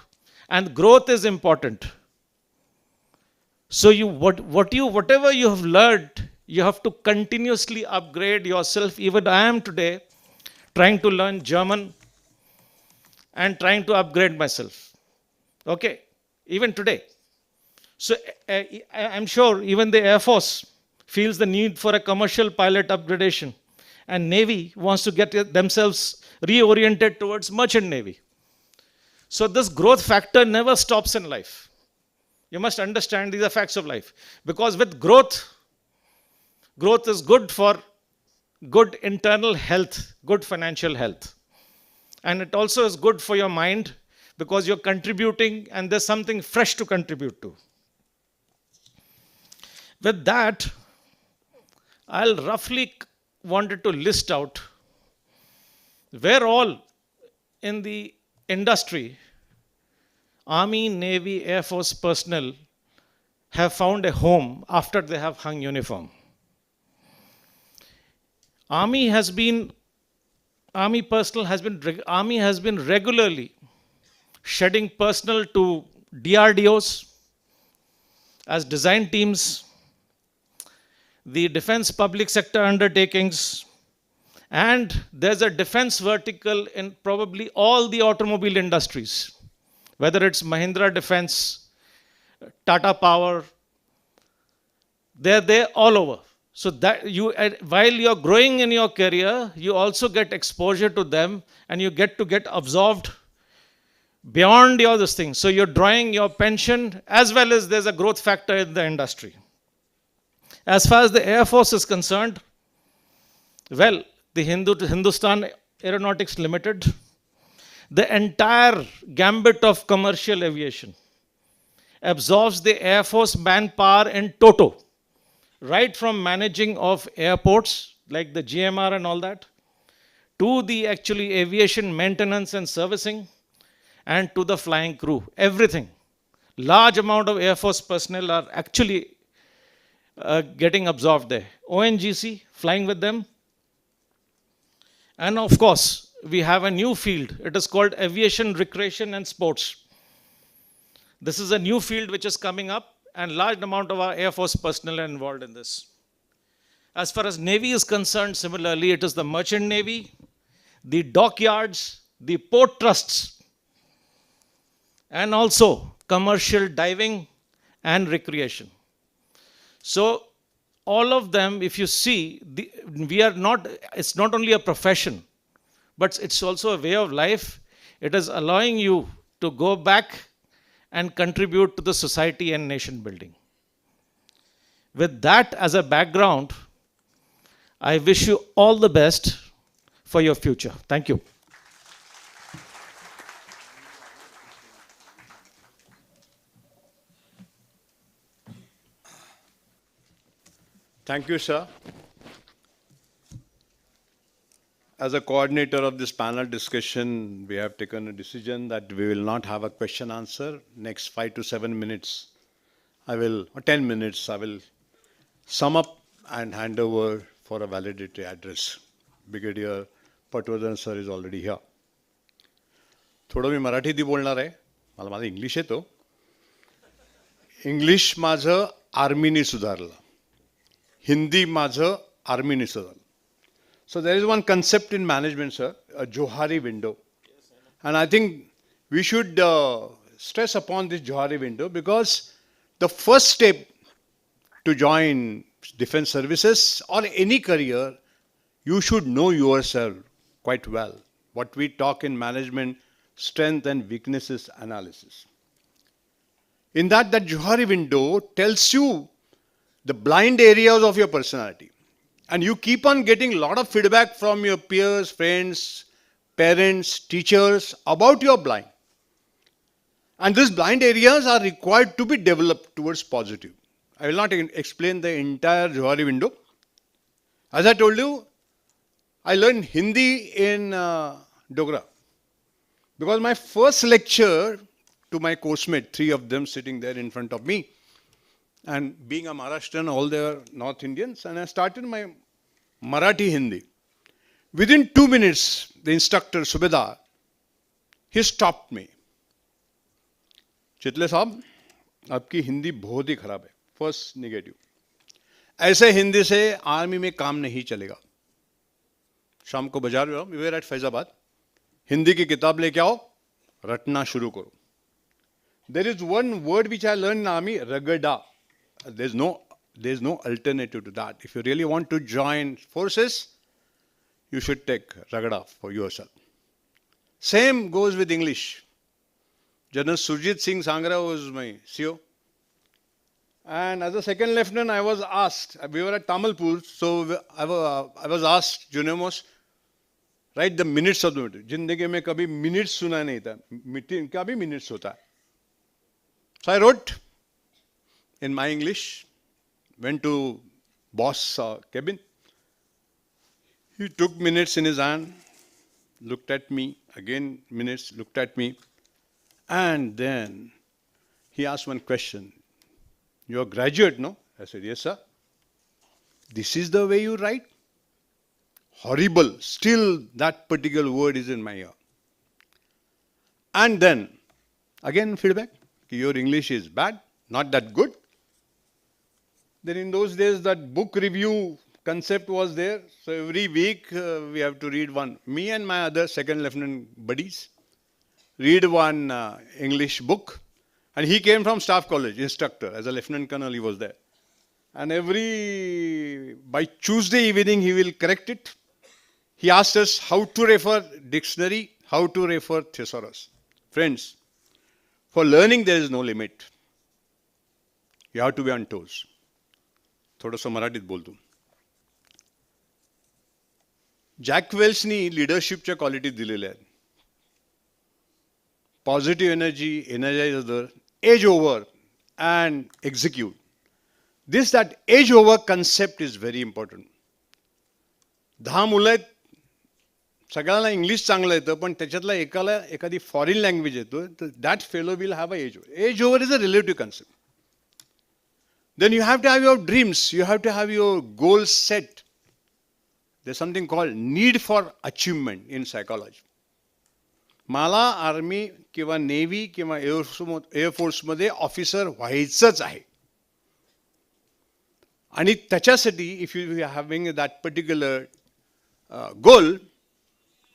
And growth is important. So whatever you have learned, you have to continuously upgrade yourself. Even I am today trying to learn German and trying to upgrade myself. Okay, even today. So I'm sure even the Air Force feels the need for a commercial pilot upgradation. And Navy wants to get themselves reoriented towards merchant navy. So this growth factor never stops in life. You must understand these are facts of life. Because with growth, growth is good for good internal health, good financial health. And it also is good for your mind because you're contributing and there's something fresh to contribute to. With that, I'll roughly wanted to list out where all in the industry, Army, Navy, Air Force personnel have found a home after they have hung uniform. Army has been regularly shedding personnel to DRDOs as design teams, the defense public sector undertakings, and there's a defense vertical in probably all the automobile industries, whether it's Mahindra Defense, Tata Power, they're there all over. So that while you're growing in your career, you also get exposure to them and you get absorbed beyond your this thing. So you're drawing your pension as well as there's a growth factor in the industry. As far as the Air Force is concerned, well, the Hindustan Aeronautics Limited, the entire gambit of commercial aviation absorbs the Air Force manpower in toto, right from managing of airports like the GMR and all that, to the actually aviation maintenance and servicing, and to the flying crew, everything. Large amount of Air Force personnel are actually getting absorbed there. ONGC, flying with them. And of course, we have a new field. It is called Aviation, Recreation and Sports. This is a new field which is coming up, and large amount of our Air Force personnel are involved in this. As far as Navy is concerned, similarly, it is the Merchant Navy, the dockyards, the port trusts, and also commercial diving and recreation. So all of them, if you see, it's not only a profession, but it's also a way of life. It is allowing you to go back and contribute to the society and nation building. With that as a background, I wish you all the best for your future. Thank you. Thank you, sir. As a coordinator of this panel discussion, we have taken a decision that we will not have a question answer. Next 5 to 7 minutes, or 10 minutes, I will sum up and hand over for a valedictory address. Brigadier Patwardhan sir is already here. थोडं मी मराठीत बोलणार आहे. मला माझं English येतो. English माझं आर्मीने सुधारलं. Hindi माझं आर्मीने सुधारलं. So there is one concept in management, sir, a Johari window. And I think we should stress upon this Johari window because the first step to join defense services or any career, you should know yourself quite well. What we talk in management, strength and weaknesses analysis. In that Johari window tells you the blind areas of your personality. And you keep on getting a lot of feedback from your peers, friends, parents, teachers about your blind. And these blind areas are required to be developed towards positive. I will not explain the entire Johari window. As I told you, I learned Hindi in Dogra. Because my first lecture to my course mate, 3 of them sitting there in front of me, and being a Maharashtrian, all they are North Indians, and I started my Marathi Hindi. Within 2 minutes, the instructor, Subedar, he stopped me. चितले साहब, आपकी हिंदी बहुत ही खराब है. First negative. ऐसे हिंदी से army में काम नहीं चलेगा. शाम को बाजार में we were at Faizabad. Hindi की किताब लेके आओ, रटना शुरू करो. There is one word which I learned in army, ragada. There's no alternative to that. If you really want to join forces, you should take ragada for yourself. Same goes with English. General Surjit Singh Sangra was my CO. And as a second lieutenant, I was asked, we were at Tamalpur, so I was asked, junior most, write the minutes of the meeting. Jindagi mein kabhi minutes suna nahi tha. Meeting ka bhi minutes hota hai. So I wrote in my English, went to boss cabin. He took minutes in his hand, looked at me, again minutes, looked at me, and then he asked one question. You are a graduate, no? I said, yes, sir. This is the way you write? Horrible. Still, that particular word is in my ear. And then, again feedback. Your English is bad, not that good. Then in those days, that book review concept was there. So every week, we have to read one. Me and my other second lieutenant buddies read one English book. And he came from staff college, instructor. As a lieutenant colonel, he was there. And by Tuesday evening, he will correct it. He asked us how to refer dictionary, how to refer thesaurus. Friends, for learning, there is no limit. You have to be on toes. थोडंसं मराठीत बोलतो. Jack वेल्सनी लिडरशिपच्या quality दिलेल्या आहेत. Positive energy, energize other, edge over and execute. That edge over concept is very important. 10 मुलं आहेत, सगळ्यांना English चांगलं येतं, पण त्याच्यातला एकाला एखादी फॉरेन लँग्वेज येतो, तर that fellow will have a edge over. Edge over is a relative concept. Then you have to have your dreams, you have to have your goals set. There's something called need for achievement in psychology. मला army किंवा navy किंवा एअरफोर्समध्ये officer व्हायचंच आहे. आणि त्याच्यासाठी if you having that particular goal,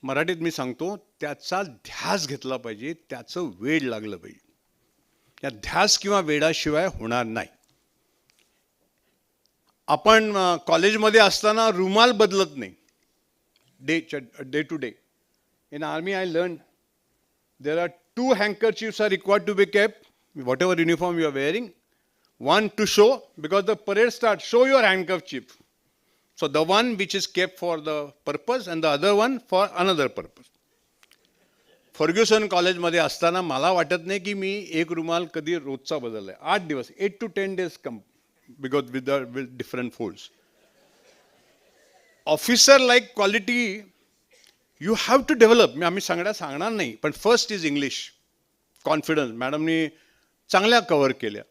मराठीत मी सांगतो, त्याचा ध्यास घेतला पाहिजे, त्याचं वेड लागलं पाहिजे. या ध्यास किंवा वेडाशिवाय होणार नाही. आपण कॉलेजमध्ये असताना रुमाल बदलत नाही day to day. In army, I learned there are 2 handkerchiefs are required to be kept, whatever uniform you are wearing. One to show, because the parade starts, show your handkerchief. So the one which is kept for the purpose and the other one for another purpose. Fergusson कॉलेजमध्ये असताना मला वाटत नाही की मी एक रुमाल कधी रोजचा बदललाय. 8 दिवस, 8 to 10 days because with different folds. Officer like quality you have to develop. मी आम्ही सांगणार नाही, पण फर्स्ट इज इंग्लिश कॉन्फिडन्स. मॅडमनी चांगल्या कव्हर केल्या.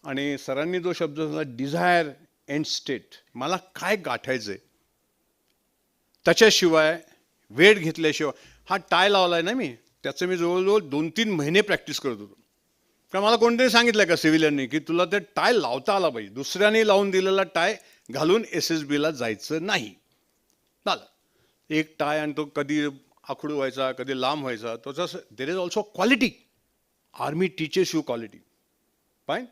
आणि सरांनी जो शब्द झाला डिझायर एंड स्टेट, मला काय गाठायचंय, त्याच्याशिवाय वेळ घेतल्याशिवाय. हा टाय लावलाय ना मी, त्याचं मी जवळजवळ 2-3 महिने प्रॅक्टिस करत होतो. कारण मला कोणतरी सांगितलंय का सिव्हिलियननी की तुला ते टाय लावता आला पाहिजे, दुसऱ्याने लावून दिलेला टाय घालून SSBला जायचं नाही. झालं एक टाय, आणि तो कधी आखडू व्हायचा, कधी लांब व्हायचा. तसं there is also quality. Army teaches you quality. Fine.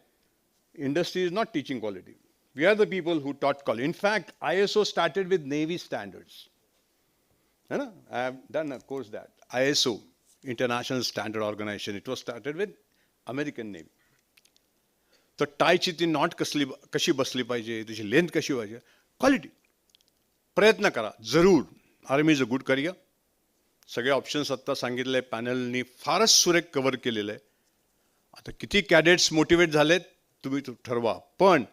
Industry is not teaching quality. We are the people who taught quality. In fact ISO started with navy standards. है ना? I have done a course that. ISO, international standard organization, it was started with American navy. तर टायची ती not कशी बसली पाहिजे, त्याची length कशी पाहिजे, क्वालिटी. प्रयत्न करा जरूर. Army is a good career. सगळे ऑप्शन्स आत्ता सांगितले पॅनलनी, फारच सुरेख कव्हर केलेलं आहे. आता किती कॅडेट्स मोटिवेट झालेत तुम्ही ठरवा, पण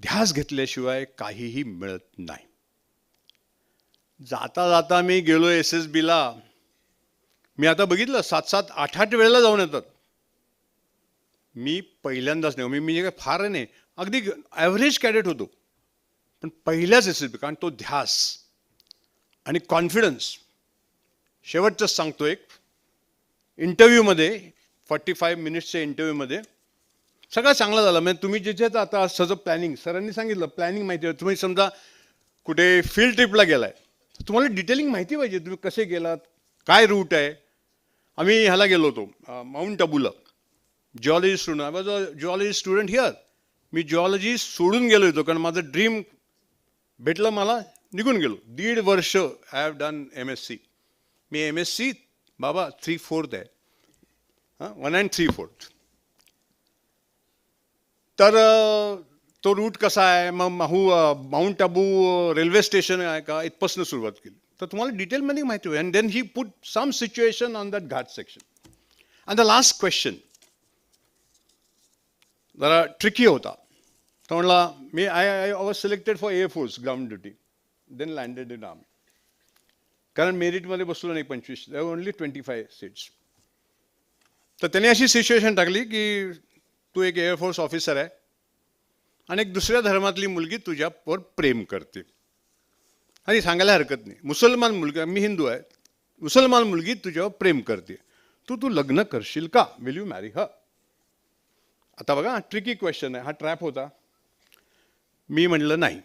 ध्यास घेतल्याशिवाय काहीही मिळत नाही. जाता जाता मी गेलो SSBला. मी आता बघितलं 7-7, 8-8 वेळेला जाऊन येतात. मी पहिल्यांदाच नाही, मी काय फार नाही, अगदी ॲव्हरेज कॅडेट होतो, पण पहिल्याच SSB. कारण तो ध्यास आणि कॉन्फिडन्स. शेवटचंच सांगतो, एक इंटरव्ह्यूमध्ये 45 मिनिट्सच्या इंटरव्ह्यूमध्ये सगळं चांगलं झालं. म्हणजे तुम्ही जिथे आता सगळं प्लॅनिंग, सरांनी सांगितलं प्लॅनिंग माहिती आहे. तुम्ही समजा कुठे फील्ड ट्रिपला गेलाय, तुम्हाला डिटेलिंग माहिती पाहिजे, तुम्ही कसे गेलात, काय रूट आहे. आम्ही ह्याला गेलो होतो माउंट अबूला, geology student. I was a geology student here. मी जिओलॉजी सोडून गेलो होतो कारण माझं ड्रीम भेटलं, मला निघून गेलो. 1.5 वर्ष आय have done MSc. Me MSc बाबा 3/4 आहे. 1 and 3/4. तर तो रूट कसा आहे, मग माउंट आबू रेल्वे स्टेशन आहे का, इथपासून सुरुवात केली. तर तुम्हाला डिटेलमध्ये माहिती होईल. And then he put some situation on that ghat section. And the last question जरा ट्रिकी होता. तो म्हणला मी I was selected for air force ground duty, then landed in army. कारण मेरिटमध्ये बसलो नाही 25, ओनली 25 सीट्स. तर त्याने अशी सिच्युएशन टाकली की तू एक एअरफोर्स ऑफिसर आहे आणि एक दुसऱ्या धर्मातली मुलगी तुझ्यावर प्रेम करते. आणि सांगायला हरकत नाही, मुसलमान मुलगा, मी हिंदू आहे, मुसलमान मुलगी तुझ्यावर प्रेम करते, तू लग्न करशील का, विल यू मॅरी हर. आता बघा ट्रिकी क्वेश्चन आहे, हा ट्रॅप होता. मी म्हणलं नाही.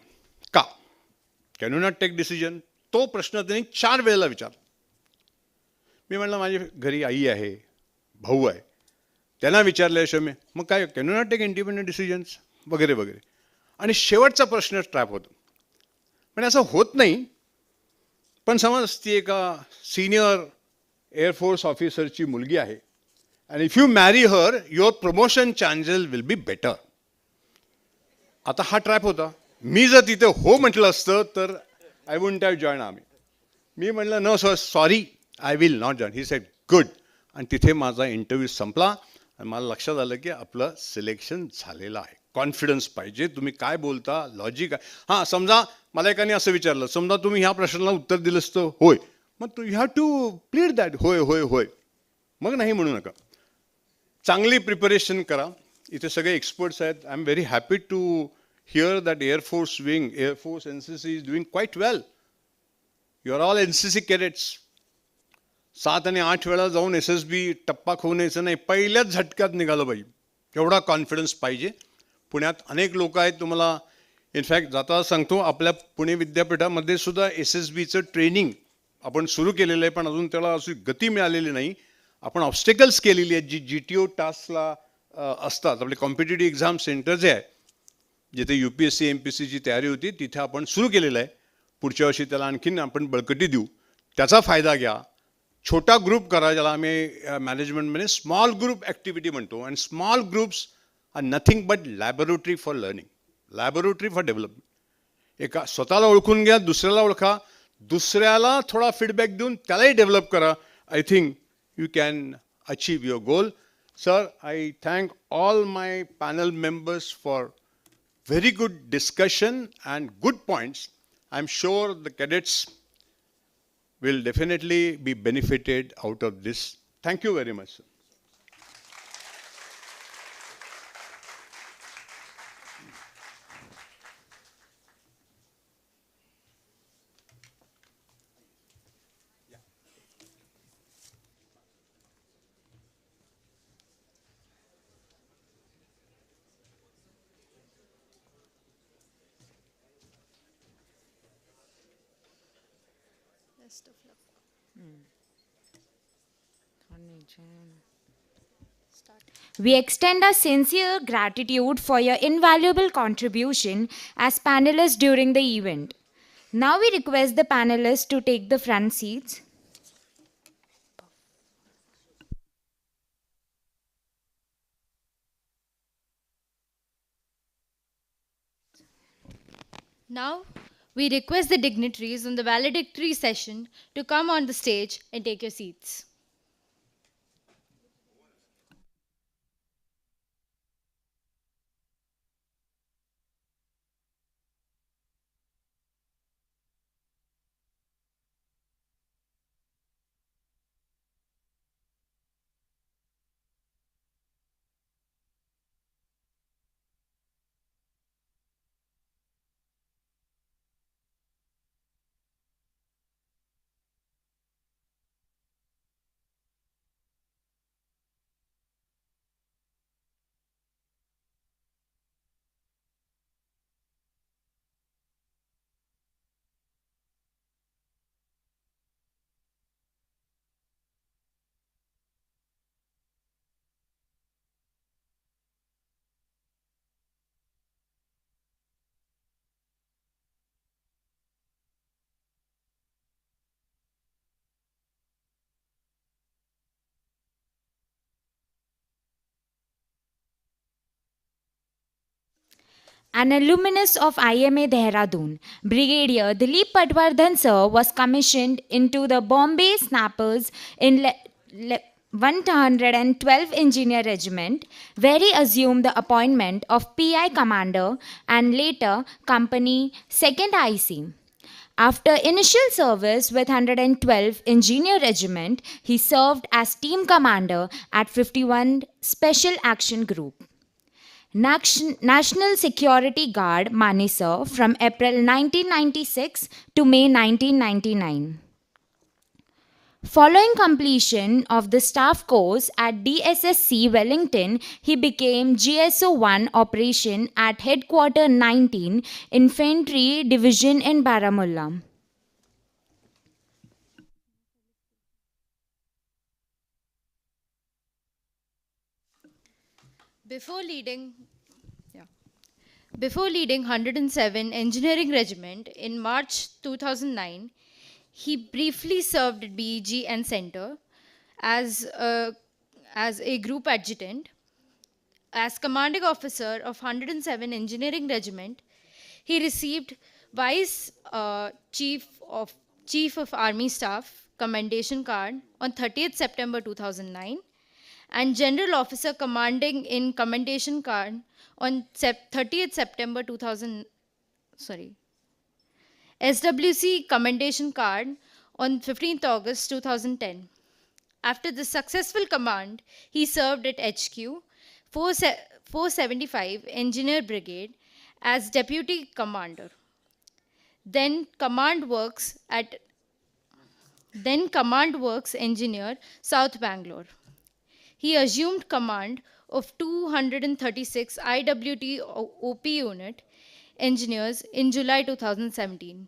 का, can you not take decision. तो प्रश्न त्यांनी 4 वेळेला विचारला. मी म्हणलं माझी घरी आई आहे, भाऊ आहे, त्यांना विचारल्याशिवाय मी मग काय, can you not take independent decisions वगैरे वगैरे. आणि शेवटचा प्रश्न ट्रॅप होतो. पण असं होत नाही. पण समज ती एका सिनियर एअरफोर्स ऑफिसरची मुलगी आहे, and if you marry her, your promotion chances will be better. आता हा ट्रॅप होता. मी जर तिथे हो म्हटलं असतं तर I wouldn't have join army. मी म्हटलं no sir, sorry, I will not join. He said good. आणि तिथे माझा इंटरव्ह्यू संपला आणि मला लक्षात आलं की आपलं सिलेक्शन झालेलं आहे. कॉन्फिडन्स पाहिजे, तुम्ही काय बोलता, लॉजिक आहे. हां, समजा मला एकाने असं विचारलं, समजा तुम्ही ह्या प्रश्नाला उत्तर दिलं असतं होय, मग तू हॅव टू प्लीड दॅट, होय होय होय, मग नाही म्हणू नका. चांगली प्रिपरेशन करा. इथे सगळे एक्सपर्ट्स आहेत. I am very happy to hear that air force wing, air force NCC is doing quite well. You are all NCC cadets. 7 आणि 8 वेळा जाऊन SSB टप्पा खाऊन यायचं नाही, पहिल्याच झटक्यात निघालं पाहिजे. एवढा कॉन्फिडन्स पाहिजे. पुण्यात अनेक लोक आहेत. तुम्हाला इनफॅक्ट जाता सांगतो, आपल्या पुणे विद्यापीठामध्ये सुद्धा SSBचं ट्रेनिंग आपण सुरू केलेलं आहे, पण अजून त्याला अशी गती मिळालेली नाही. आपण ऑब्स्टेकल्स केलेली आहेत, जी GTO टास्कला असतात. आपले कॉम्पिटेटिव्ह एक्झाम सेंटर जे आहे, जिथे UPSC MPSCची तयारी होती, तिथे आपण सुरू केलेलं आहे. पुढच्या वर्षी त्याला आणखीन आपण बळकटी देऊ. त्याचा फायदा घ्या. छोटा ग्रुप करा, ज्याला आम्ही मॅनेजमेंटमध्ये स्मॉल ग्रुप ॲक्टिव्हिटी म्हणतो. आणि small groups are nothing but laboratory for learning, laboratory for development. एका स्वतःला ओळखून घ्या, दुसऱ्याला ओळखा, दुसऱ्याला थोडा फीडबॅक देऊन त्यालाही डेव्हलप करा. I think you can achieve your goal. Sir, I thank all my panel members for very good discussion and good points. I'm sure the cadets will definitely be benefited out of this. Thank you very much, sir. Best of luck. We extend our sincere gratitude for your invaluable contribution as panelists during the event. Now we request the panelists to take the front seats. Now, we request the dignitaries on the valedictory session to come on the stage and take your seats. An alumnus of IMA Dehradun, Brigadier Dilip Patwardhan sir was commissioned into the Bombay Snappers in 112 Engineer Regiment, where he assumed the appointment of PI Commander and later Company 2nd IC. After initial service with 112 Engineer Regiment, he served as Team Commander at 51 Special Action Group. National Security Guard Manesar from April 1996 to May 1999. Following completion of the staff course at DSSC Wellington, he became GSO-1 Operation at Headquarter 19 Infantry Division in Baramulla. Before leading 107 Engineering Regiment in March 2009, he briefly served at BEG and Center as a group adjutant. As commanding officer of 107 Engineering Regiment, he received Vice Chief of Army Staff Commendation Card on 30th September 2009 and General Officer Commanding in Commendation Card on 30th September 2000. SWC Commendation Card on 15th August 2010. After the successful command, he served at HQ 475 Engineer Brigade as Deputy Commander. Then Command Works Engineer, South Bangalore. He assumed command of 236 IWT OP unit engineers in July 2017.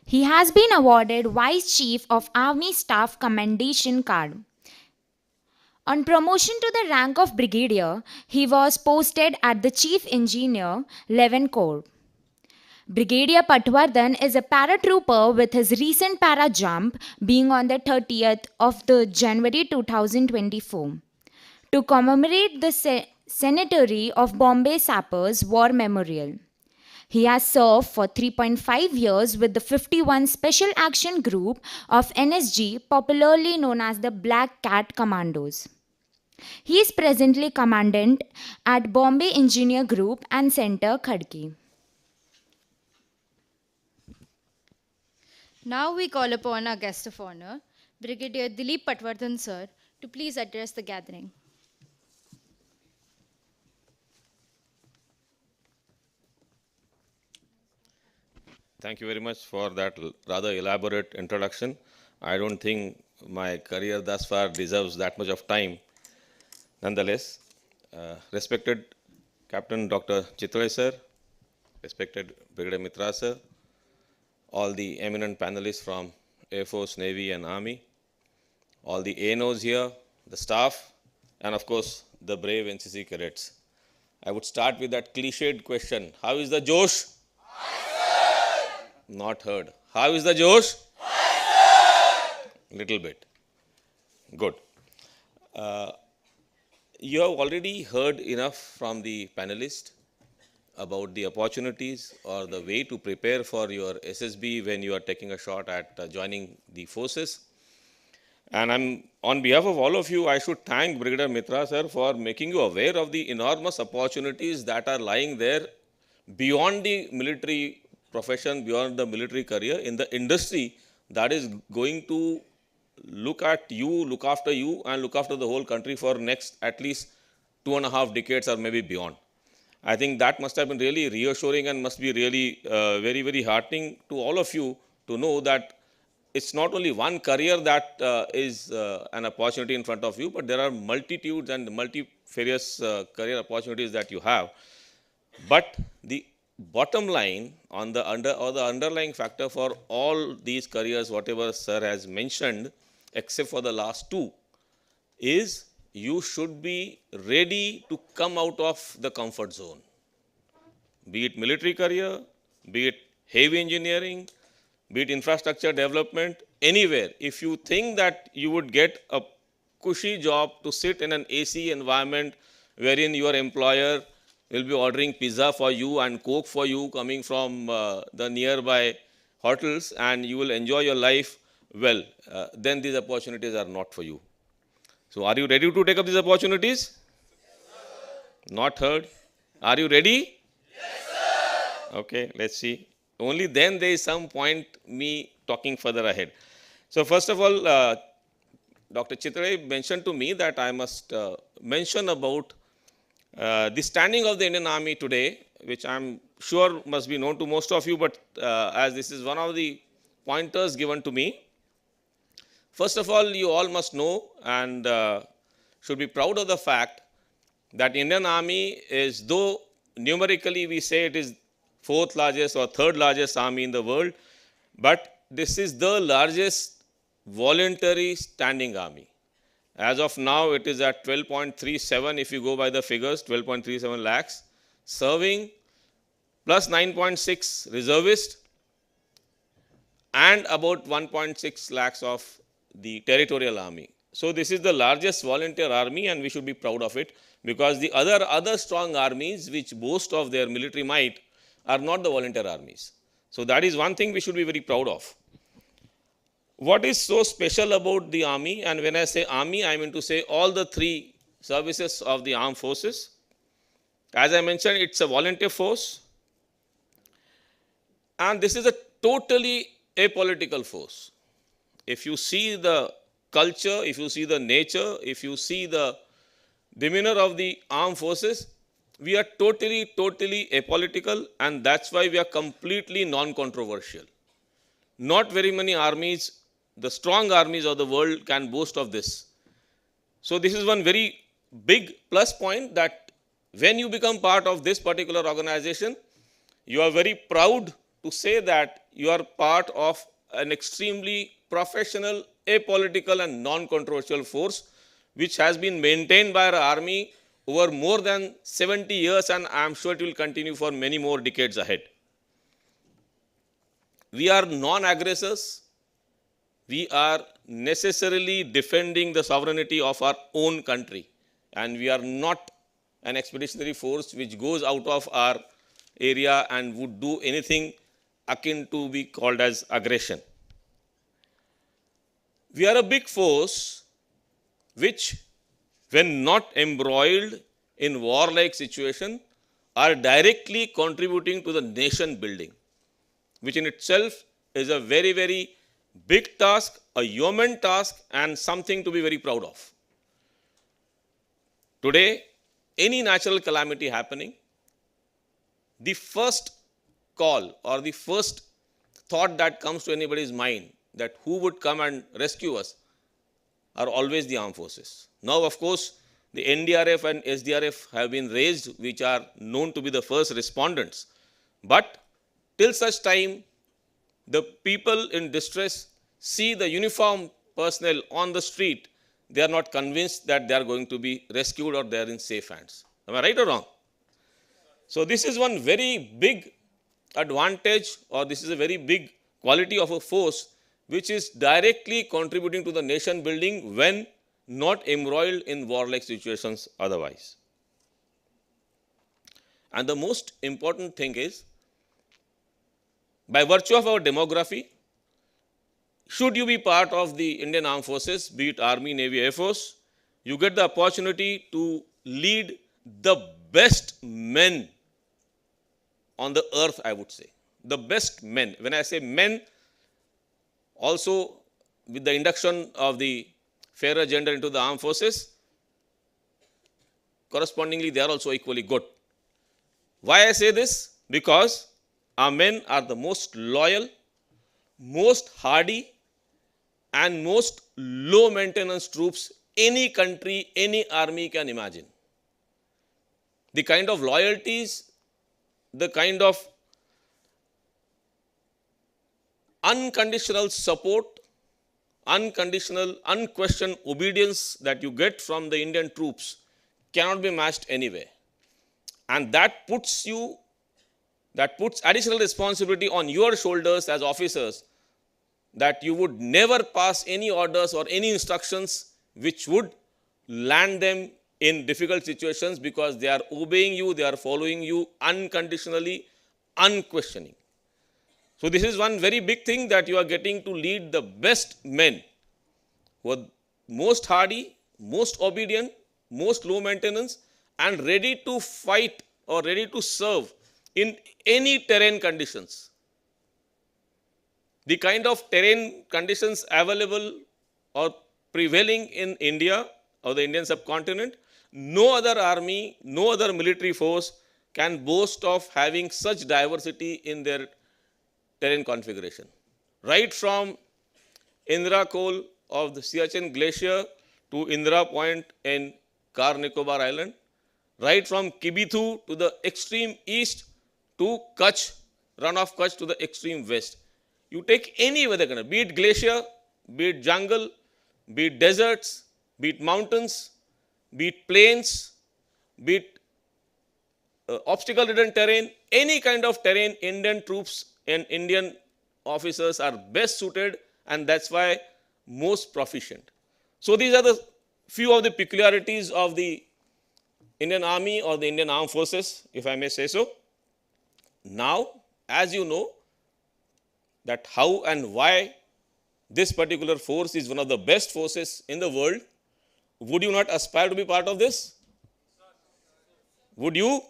He has been awarded Vice Chief of Army Staff Commendation Card. On promotion to the rank of Brigadier, he was posted at the Chief Engineer, 11 Corps. Brigadier Patwardhan is a paratrooper with his recent para jump being on the 30th of the January 2024. To commemorate the centenary of Bombay Sappers War Memorial. He has served for 3.5 years with the 51 Special Action Group of NSG, popularly known as the Black Cat Commandos. He is presently Commandant at Bombay Engineer Group and Center, Khadki. Now we call upon our guest of honor, Brigadier Dilip Patwardhan sir, to please address the gathering. Thank you very much for that rather elaborate introduction. I don't think my career thus far deserves that much of time. Nonetheless, respected Captain Dr. Chitale sir, respected Brigadier Mitra sir, all the eminent panelists from Air Force, Navy and Army, all the ANOs here, the staff, and of course, the brave NCC cadets. I would start with that cliched question, how is the Josh? Not heard. How is the Josh? Little bit. Good. You have already heard enough from the panelists about the opportunities or the way to prepare for your SSB when you are taking a shot at joining the forces. And on behalf of all of you, I should thank Brigadier Mitra sir for making you aware of the enormous opportunities that are lying there beyond the military profession, beyond the military career, in the industry that is going to look at you, look after you, and look after the whole country for next at least 2.5 decades or maybe beyond. I think that must have been really reassuring and must be really very, very heartening to all of you to know that it's not only one career that is an opportunity in front of you, but there are multitudes and multifarious career opportunities that you have. But the bottom line on the underlying factor for all these careers, whatever sir has mentioned, except for the last two, is you should be ready to come out of the comfort zone. Be it military career, be it heavy engineering, be it infrastructure development, anywhere. If you think that you would get a cushy job to sit in an AC environment wherein your employer will be ordering pizza for you and Coke for you coming from the nearby hotels, and you will enjoy your life well. Then these opportunities are not for you. So are you ready to take up these opportunities? Not heard. Are you ready? Yes, sir. Okay, let's see. Only then there is some point me talking further ahead. So first of all, Dr. Chitale mentioned to me that I must mention about the standing of the Indian Army today, which I'm sure must be known to most of you, but as this is one of the pointers given to me. First of all, you all must know and should be proud of the fact that Indian Army is, though numerically we say it is 4th largest or 3rd largest army in the world, but this is the largest voluntary standing army. As of now, it is at 12.37 if you go by the figures, 12.37 lakhs, serving plus 9.6 reservists and about 1.6 lakhs of the territorial army. So this is the largest volunteer army, and we should be proud of it, because the other strong armies which boast of their military might are not the volunteer armies. So that is one thing we should be very proud of. What is so special about the army, and when I say army, I mean to say all the 3 services of the armed forces. As I mentioned, it's a volunteer force, and this is a totally apolitical force. If you see the culture, if you see the nature, if you see the demeanor of the armed forces, we are totally apolitical, and that's why we are completely non-controversial. Not very many armies, the strong armies of the world, can boast of this. So this is one very big plus point, that when you become part of this particular organization, you are very proud to say that you are part of an extremely professional, apolitical and non-controversial force, which has been maintained by our army over more than 70 years, and I am sure it will continue for many more decades ahead. We are non-aggressors. We are necessarily defending the sovereignty of our own country, and we are not an expeditionary force which goes out of our area and would do anything akin to be called as aggression. We are a big force which, when not embroiled in warlike situation, are directly contributing to the nation building, which in itself is a very big task, a yeoman task, and something to be very proud of. Today, any natural calamity happening, the first call or the first thought that comes to anybody's mind, that who would come and rescue us, are always the armed forces. Now, of course, the NDRF and SDRF have been raised, which are known to be the first respondents. But till such time, the people in distress see the uniformed personnel on the street, they are not convinced that they are going to be rescued or they are in safe hands. Am I right or wrong? So this is one very big advantage, or this is a very big quality of a force which is directly contributing to the nation building when not embroiled in warlike situations otherwise. And the most important thing is, by virtue of our demography, should you be part of the Indian Armed Forces, be it Army, Navy, Air Force, you get the opportunity to lead the best men on the earth, I would say. The best men. When I say men, also with the induction of the fairer gender into the armed forces, correspondingly they are also equally good. Why I say this? Because our men are the most loyal, most hardy and most low maintenance troops any country, any army can imagine. The kind of loyalties, the kind of unconditional support, unconditional, unquestioned obedience that you get from the Indian troops cannot be matched anywhere. And that puts additional responsibility on your shoulders as officers, that you would never pass any orders or any instructions which would land them in difficult situations because they are obeying you, they are following you unconditionally, unquestioning. So this is one very big thing, that you are getting to lead the best men who are most hardy, most obedient, most low maintenance, and ready to fight or ready to serve in any terrain conditions. The kind of terrain conditions available or prevailing in India or the Indian subcontinent, no other army, no other military force can boast of having such diversity in their terrain configuration. Right from Indira Col of the Siachen Glacier to Indira Point in Car Nicobar Island, right from Kibithu to the extreme east to Kutch, run of Kutch to the extreme west. You take any weather condition, be it glacier, be it jungle, be it deserts, be it mountains, be it plains, be it obstacle-ridden terrain, any kind of terrain, Indian troops and Indian officers are best suited, and that's why most proficient. So these are the few of the peculiarities of the Indian Army or the Indian Armed Forces, if I may say so. Now, as you know, that how and why this particular force is one of the best forces in the world, would you not aspire to be part of this? Would you?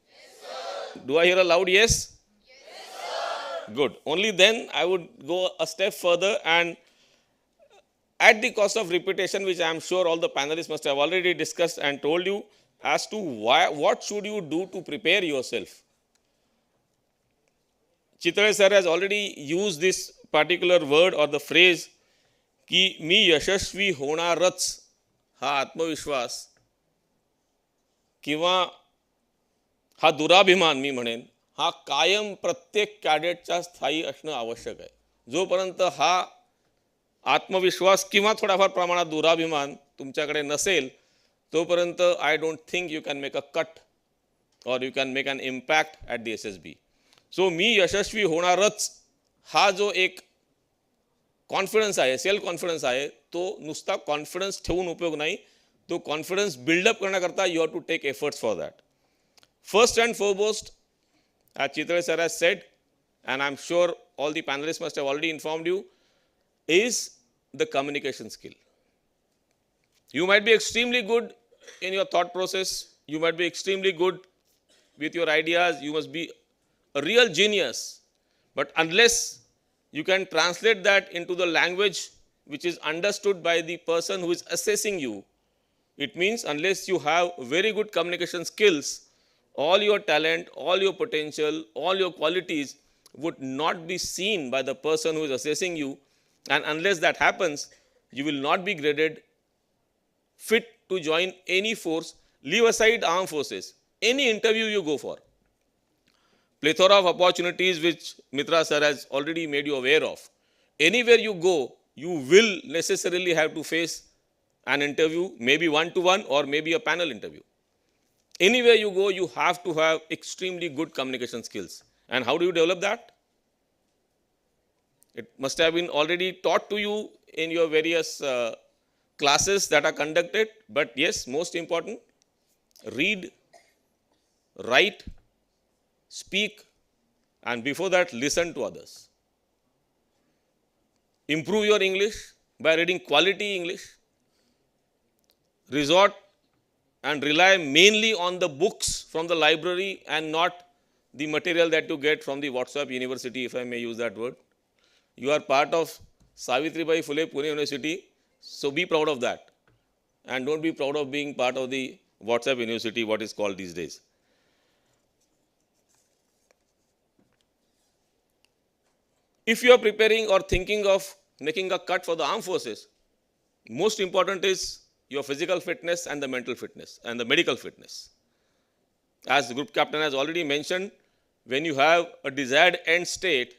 Yes, do I hear a loud yes? Yes, good. Only then I would go a step further, and at the cost of repetition, which I am sure all the panelists must have already discussed and told you, as to why, what should you do to prepare yourself. Chitale sir has already used this particular word or the phrase की मी यशस्वी होणारच हा आत्मविश्वास किंवा हा दुराभिमान मी म्हणेन हा कायम प्रत्येक कॅडेटच्या स्थायी असणं आवश्यक आहे. जोपर्यंत हा आत्मविश्वास किंवा थोडाफार प्रमाणात दुराभिमान तुमच्याकडे नसेल तोपर्यंत I don't think you can make a cut or you can make an impact at the SSB. So मी यशस्वी होणारच हा जो एक कॉन्फिडन्स आहे, सेल्फ कॉन्फिडन्स आहे, तो नुसता कॉन्फिडन्स ठेवून उपयोग नाही. तो कॉन्फिडन्स बिल्डअप करण्याकरता you have to take efforts for that. First and foremost, as Chitale sir has said, and I'm sure all the panelists must have already informed you, is the communication skill. You might be extremely good in your thought process, you might be extremely good with your ideas, you must be a real genius, but unless you can translate that into the language which is understood by the person who is assessing you, it means unless you have very good communication skills, all your talent, all your potential, all your qualities would not be seen by the person who is assessing you, and unless that happens, you will not be graded fit to join any force. Leave aside armed forces, any interview you go for. Plethora of opportunities which Mitra sir has already made you aware of. Anywhere you go, you will necessarily have to face an interview, maybe one-to-one or maybe a panel interview. Anywhere you go, you have to have extremely good communication skills. And how do you develop that? It must have been already taught to you in your various classes that are conducted. But yes, most important, read, write, speak, and before that, listen to others. Improve your English by reading quality English. Resort and rely mainly on the books from the library and not the material that you get from the WhatsApp University, if I may use that word. You are part of Savitribai Phule Pune University, so be proud of that. And don't be proud of being part of the WhatsApp University, what is called these days. If you are preparing or thinking of making a cut for the armed forces, most important is your physical fitness and the mental fitness and the medical fitness. As the group captain has already mentioned, when you have a desired end state,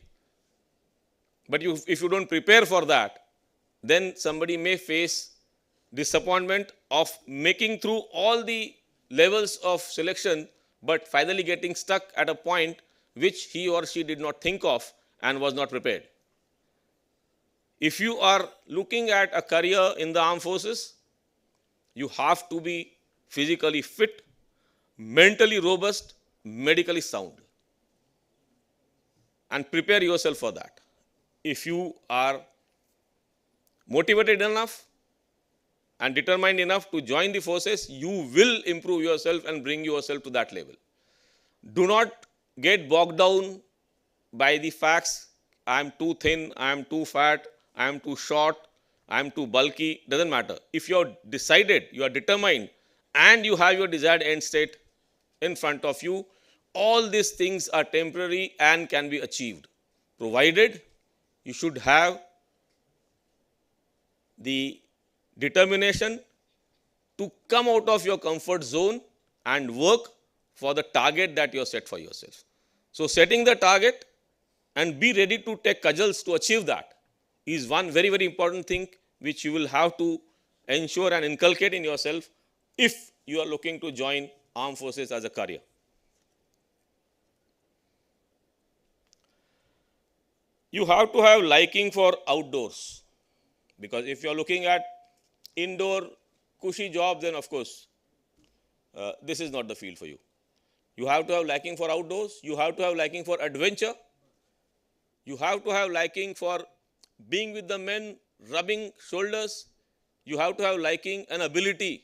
but if you don't prepare for that, then somebody may face disappointment of making through all the levels of selection, but finally getting stuck at a point which he or she did not think of and was not prepared. If you are looking at a career in the armed forces, you have to be physically fit, mentally robust, medically sound. And prepare yourself for that. If you are motivated enough and determined enough to join the forces, you will improve yourself and bring yourself to that level. Do not get bogged down by the facts. I am too thin, I am too fat, I am too short, I am too bulky. Doesn't matter. If you are decided, you are determined, and you have your desired end state in front of you, all these things are temporary and can be achieved, provided you should have the determination to come out of your comfort zone and work for the target that you have set for yourself. So setting the target and be ready to take cudgels to achieve that is one very, very important thing which you will have to ensure and inculcate in yourself if you are looking to join armed forces as a career. You have to have liking for outdoors, because if you are looking at indoor cushy jobs, then of course this is not the field for you. You have to have liking for outdoors, you have to have liking for adventure, you have to have liking for being with the men, rubbing shoulders, you have to have liking and ability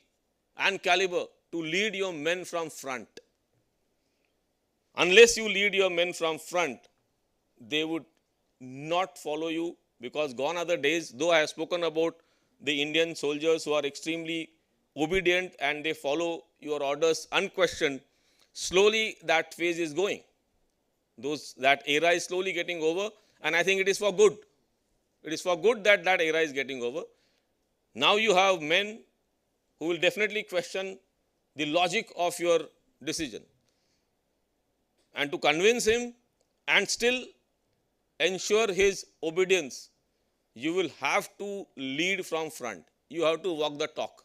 and caliber to lead your men from front. Unless you lead your men from front, they would not follow you, because gone are the days, though I have spoken about the Indian soldiers who are extremely obedient and they follow your orders unquestioned, slowly that phase is going. That era is slowly getting over, and I think it is for good. It is for good that that era is getting over. Now you have men who will definitely question the logic of your decision. And to convince him and still ensure his obedience, you will have to lead from front. You have to walk the talk.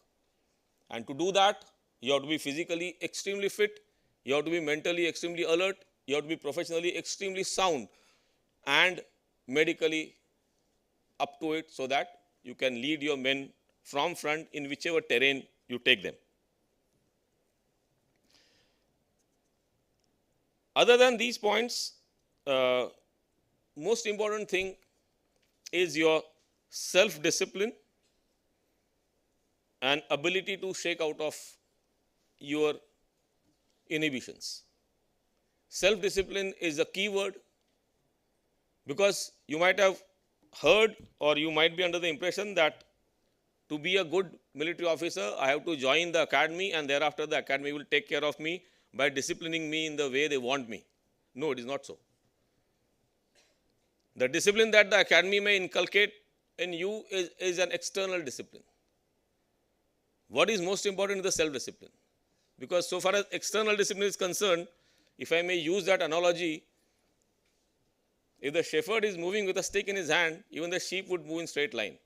And to do that, you have to be physically extremely fit, you have to be mentally extremely alert, you have to be professionally extremely sound, and medically up to it, so that you can lead your men from front in whichever terrain you take them. Other than these points, most important thing is your self-discipline and ability to shake out of your inhibitions. Self-discipline is a key word, because you might have heard or you might be under the impression that to be a good military officer, I have to join the academy and thereafter the academy will take care of me by disciplining me in the way they want me. No, it is not so. The discipline that the academy may inculcate in you is an external discipline. What is most important is the self-discipline. Because so far as external discipline is concerned, if I may use that analogy, if the shepherd is moving with a stick in his hand, even the sheep would move in straight line.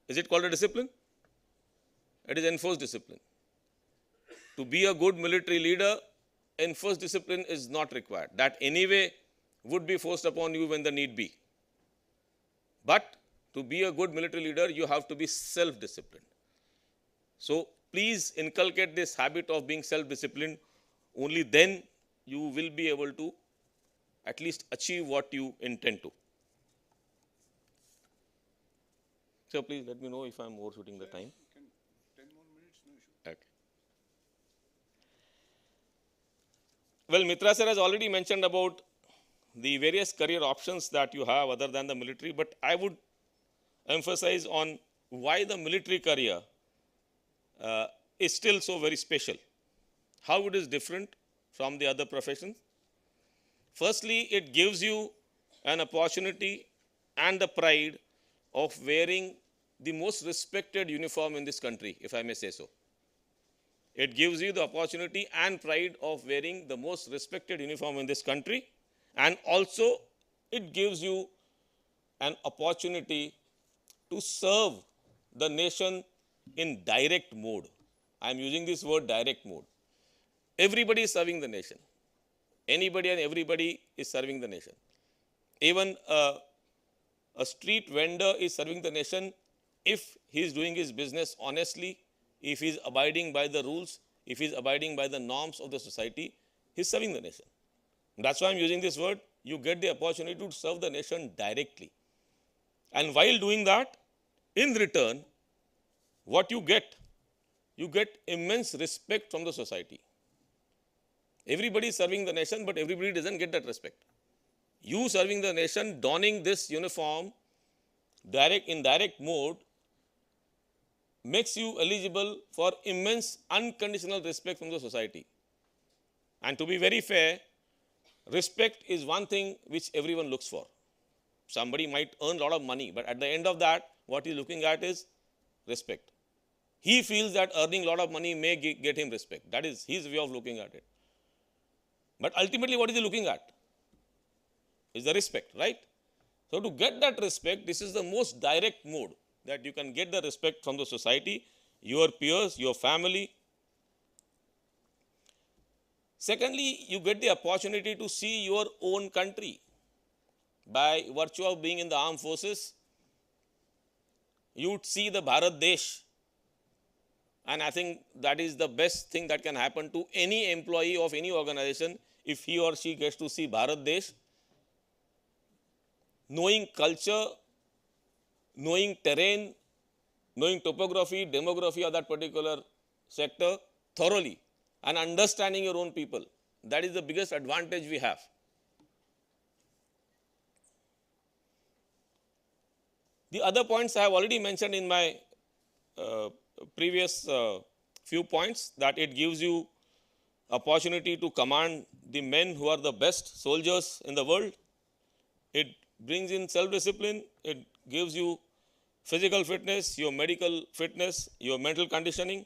Is it called a discipline? It is enforced discipline. To be a good military leader, enforced discipline is not required. That anyway would be forced upon you when the need be. But to be a good military leader, you have to be self-disciplined. So please inculcate this habit of being self-disciplined. Only then you will be able to at least achieve what you intend to. So please let me know if I am overshooting the time. 10 more minutes, no issue. Okay. Well, Mitra sir has already mentioned about the various career options that you have other than the military, but I would emphasize on why the military career is still so very special. How it is different from the other professions. Firstly, it gives you an opportunity and the pride of wearing the most respected uniform in this country, if I may say so. It gives you the opportunity and pride of wearing the most respected uniform in this country, and also it gives you an opportunity to serve the nation in direct mode. I am using this word direct mode. Everybody is serving the nation. Anybody and everybody is serving the nation. Even a street vendor is serving the nation if he is doing his business honestly, if he is abiding by the rules, if he is abiding by the norms of the society, he is serving the nation. That's why I am using this word. You get the opportunity to serve the nation directly. And while doing that, in return, what you get immense respect from the society. Everybody is serving the nation, but everybody doesn't get that respect. You serving the nation, donning this uniform in direct mode, makes you eligible for immense unconditional respect from the society. And to be very fair, respect is one thing which everyone looks for. Somebody might earn a lot of money, but at the end of that, what he's looking at is respect. He feels that earning a lot of money may get him respect. That is his way of looking at it. But ultimately, what is he looking at? Is the respect, right? So to get that respect, this is the most direct mode that you can get the respect from the society, your peers, your family. Secondly, you get the opportunity to see your own country. By virtue of being in the armed forces, you would see the Bharat Desh. And I think that is the best thing that can happen to any employee of any organization if he or she gets to see Bharat Desh. Knowing culture, knowing terrain, knowing topography, demography of that particular sector thoroughly, and understanding your own people. That is the biggest advantage we have. The other points I have already mentioned in my previous few points, that it gives you opportunity to command the men who are the best soldiers in the world. It brings in self-discipline. It gives you physical fitness, your medical fitness, your mental conditioning.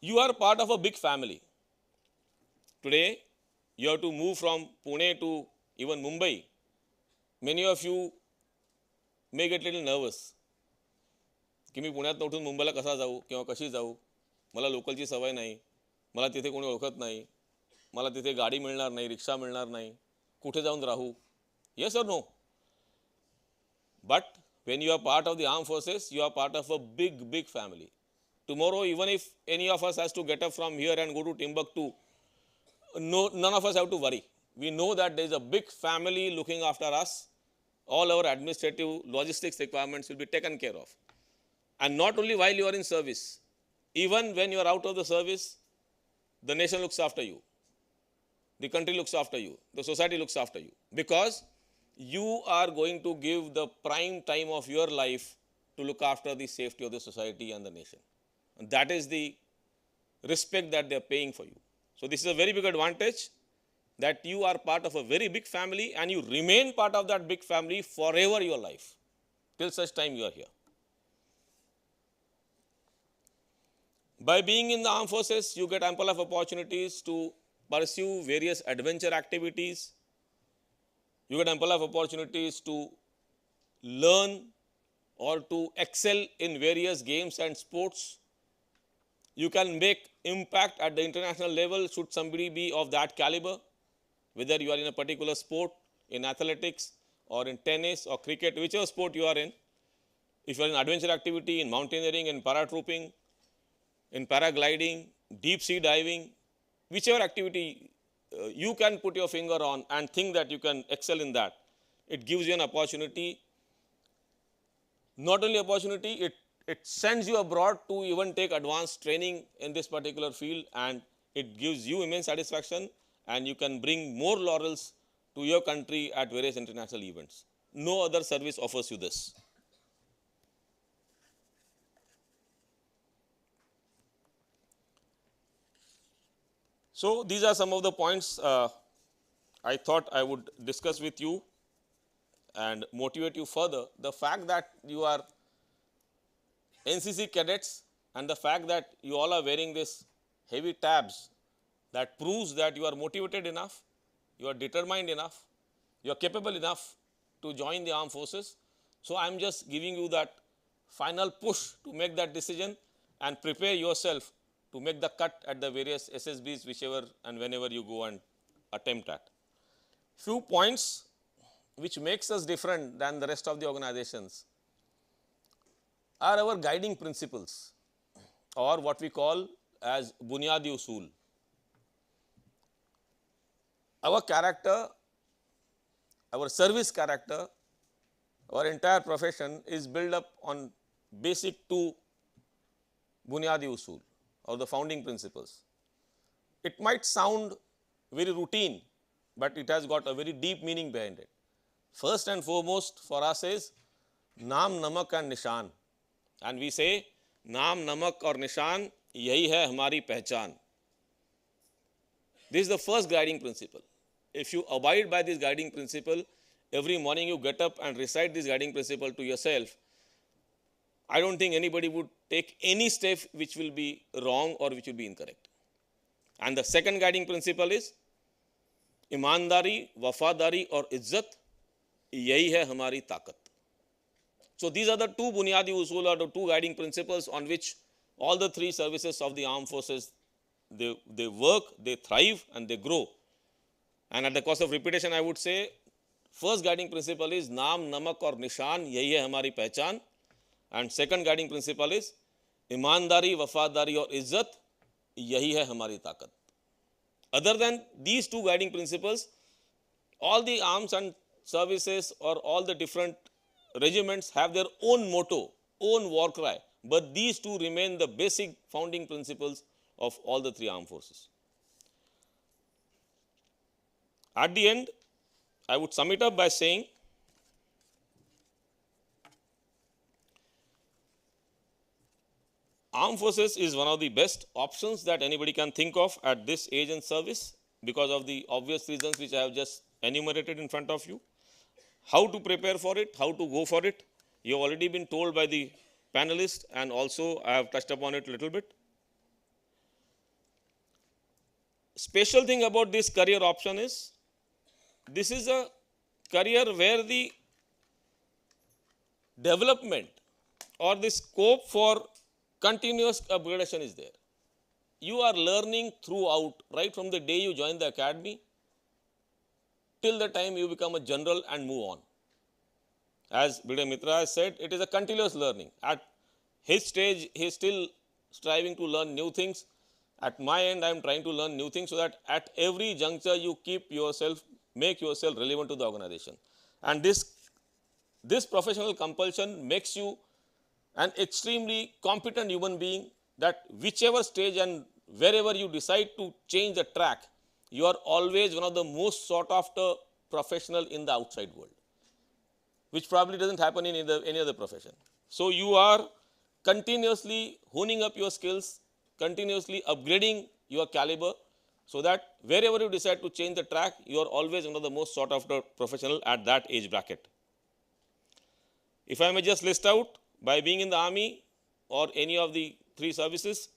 You are part of a big family. Today, you have to move from Pune to even Mumbai. Many of you may get a little nervous. की मी पुण्यात उठून मुंबईला कसा जाऊ किंवा कशी जाऊ, मला लोकलची सवय नाही, मला तिथे कोणी ओळखत नाही, मला तिथे गाडी मिळणार नाही, रिक्षा मिळणार नाही, कुठे जाऊन राहू? Yes or no? But when you are part of the armed forces, you are part of a big family. Tomorrow, even if any of us has to get up from here and go to Timbuktu, none of us have to worry. We know that there is a big family looking after us. All our administrative logistics requirements will be taken care of. And not only while you are in service, even when you are out of the service, the nation looks after you. The country looks after you. The society looks after you. Because you are going to give the prime time of your life to look after the safety of the society and the nation. And that is the respect that they are paying for you. So this is a very big advantage, that you are part of a very big family and you remain part of that big family forever your life, till such time you are here. By being in the armed forces, you get ample of opportunities to pursue various adventure activities. You get ample of opportunities to learn or to excel in various games and sports. You can make impact at the international level should somebody be of that caliber, whether you are in a particular sport, in athletics or in tennis or cricket, whichever sport you are in. If you are in adventure activity, in mountaineering, in paratrooping, in paragliding, deep sea diving, whichever activity you can put your finger on and think that you can excel in that, it gives you an opportunity. Not only opportunity, it sends you abroad to even take advanced training in this particular field, and it gives you immense satisfaction, and you can bring more laurels to your country at various international events. No other service offers you this. So these are some of the points I thought I would discuss with you and motivate you further. The fact that you are NCC cadets and the fact that you all are wearing this heavy tabs, that proves that you are motivated enough, you are determined enough, you are capable enough to join the armed forces. So I am just giving you that final push to make that decision and prepare yourself to make the cut at the various SSBs, whichever and whenever you go and attempt at. Few points which makes us different than the rest of the organizations are our guiding principles. or what we call as Bunyadi Usul. Our character, our service character, our entire profession is built up on basic two Bunyadi Usul, or the founding principles. It might sound very routine, but it has got a very deep meaning behind it. First and foremost for us is Naam, Namak and Nishan. And we say, Naam, Namak or Nishan, yahi hai hamari pehchan. This is the first guiding principle. If you abide by this guiding principle, every morning you get up and recite this guiding principle to yourself, I don't think anybody would take any step which will be wrong or which will be incorrect. And the second guiding principle is Imandari, Wafadari or Izzat, yahi hai hamari taqat. So these are the two Bunyadi Usul, or the two guiding principles on which all the three services of the armed forces, they work, they thrive and they grow. And at the cost of repetition, I would say, first guiding principle is Naam, Namak or Nishan, yahi hai hamari pehchan. And second guiding principle is Imandari, Wafadari or Izzat, yahi hai hamari taqat. Other than these two guiding principles, all the arms and services or all the different regiments have their own motto, own war cry, but these two remain the basic founding principles of all the three armed forces. At the end, I would sum it up by saying, armed forces is one of the best options that anybody can think of at this age and service because of the obvious reasons which I have just enumerated in front of you. How to prepare for it, how to go for it, you have already been told by the panelists, and also I have touched upon it a little bit. Special thing about this career option is, this is a career where the development or the scope for continuous upgradation is there. You are learning throughout, right from the day you join the academy till the time you become a general and move on. As Brig. Mitra has said, it is a continuous learning. At his stage, he is still striving to learn new things. At my end, I am trying to learn new things so that at every juncture you keep yourself, make yourself relevant to the organization. And this professional compulsion makes you an extremely competent human being, that whichever stage and wherever you decide to change the track, you are always one of the most sought after professional in the outside world, which probably doesn't happen in any other profession. So you are continuously honing up your skills, continuously upgrading your caliber, so that wherever you decide to change the track, you are always one of the most sought after professional at that age bracket. If I may just list out, by being in the army or any of the three services,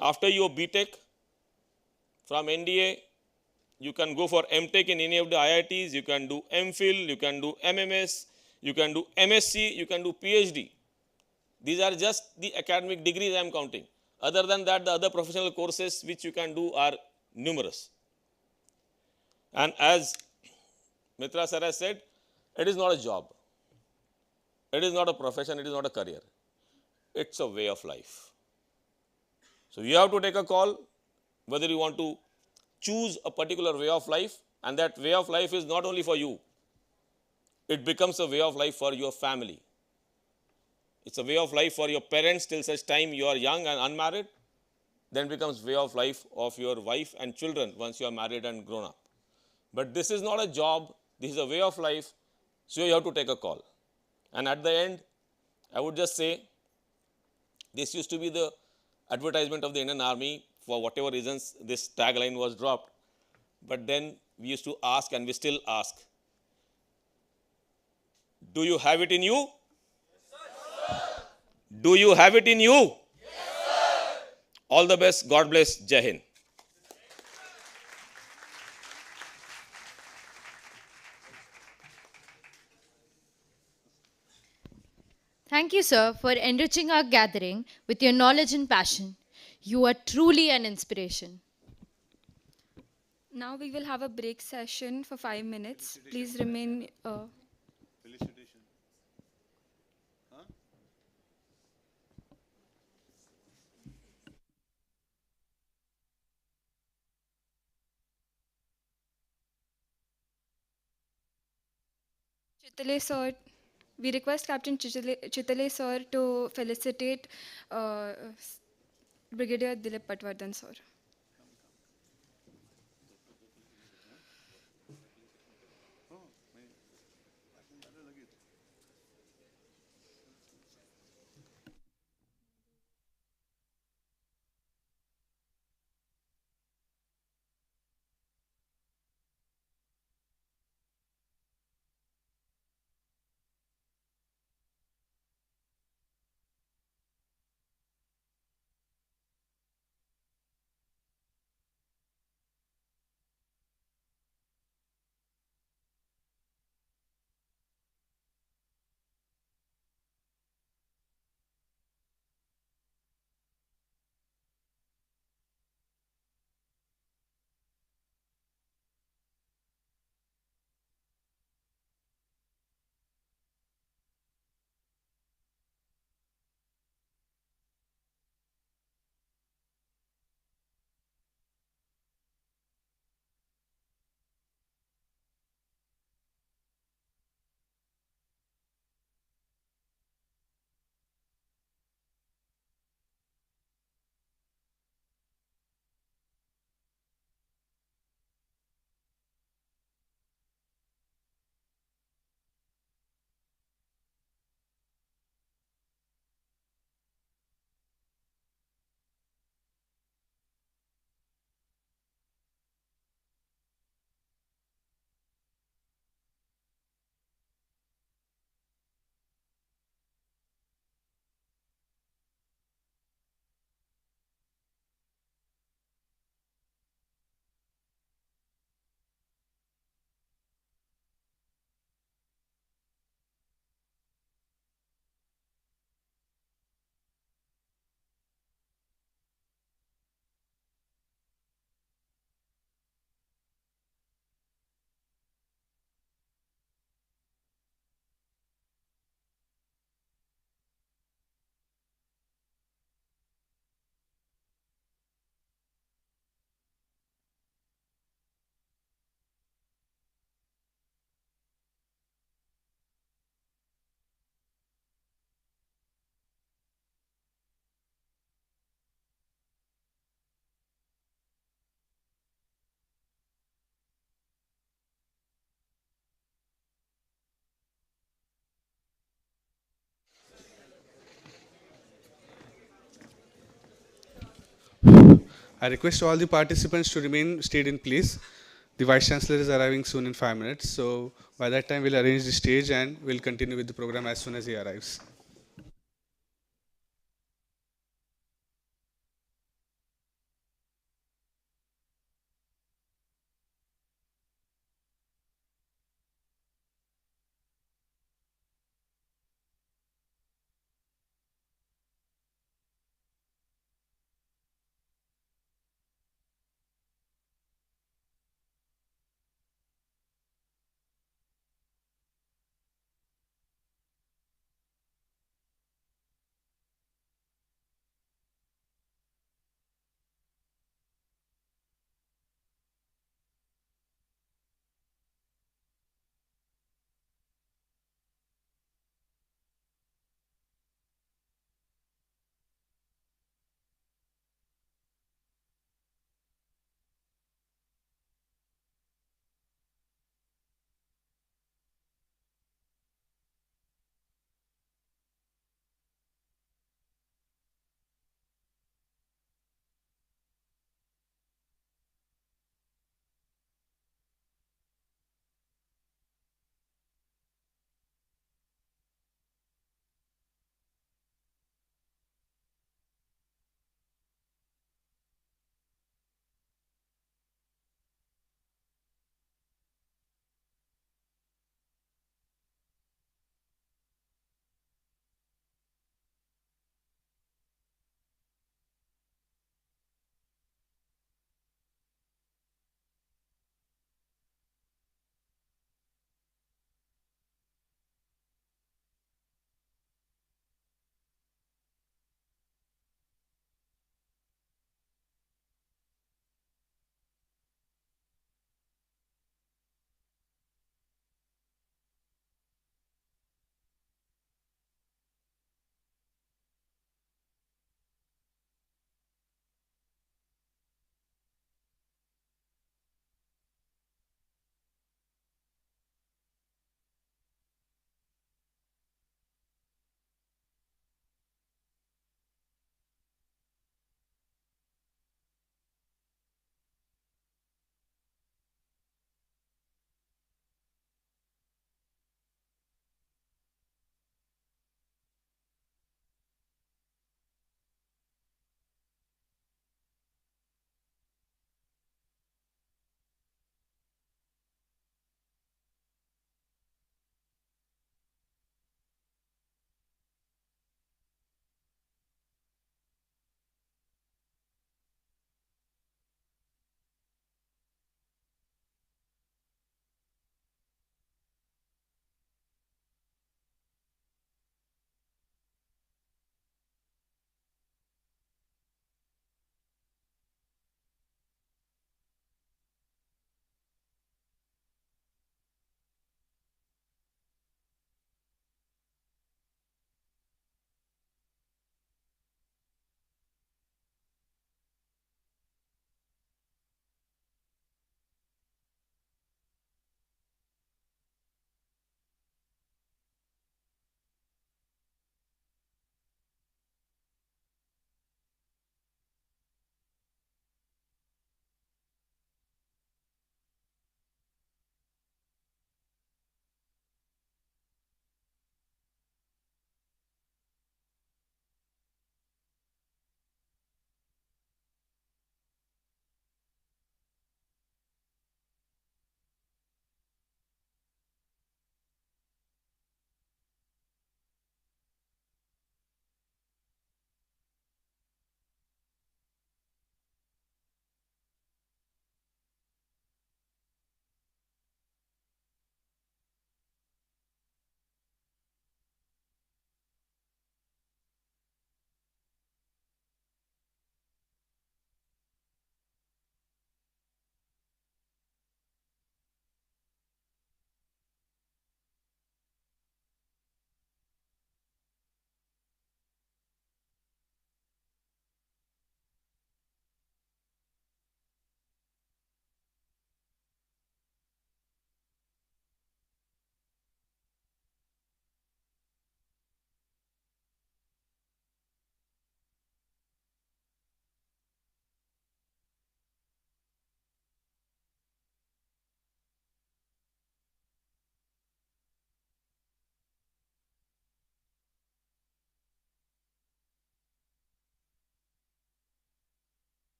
after your BTech from NDA, you can go for MTech in any of the IITs, you can do MPhil, you can do MMS, you can do MSc, you can do PhD. These are just the academic degrees I am counting. Other than that, the other professional courses which you can do are numerous. And as Mitra sir has said, it is not a job. It is not a profession, it is not a career. It's a way of life. So you have to take a call whether you want to choose a particular way of life, and that way of life is not only for you. It becomes a way of life for your family. It's a way of life for your parents till such time you are young and unmarried. Then becomes way of life of your wife and children once you are married and grown up. But this is not a job, this is a way of life, so you have to take a call. And at the end, I would just say, this used to be the advertisement of the Indian Army. For whatever reasons, this tagline was dropped. But then we used to ask, and we still ask, do you have it in you? Yes, sir. Do you have it in you? Yes, sir. All the best. God bless. Jai Hind. Thank you, sir, for enriching our gathering with your knowledge and passion. You are truly an inspiration. Now we will have a break session for 5 minutes. Please remain. Felicitation. Huh? Chitale sir, we request Captain Chitale sir to felicitate Brigadier Dilip Patwardhan sir. I request all the participants to remain stayed in place. The Vice Chancellor is arriving soon in 5 minutes, so by that time we'll arrange the stage and we'll continue with the program as soon as he arrives.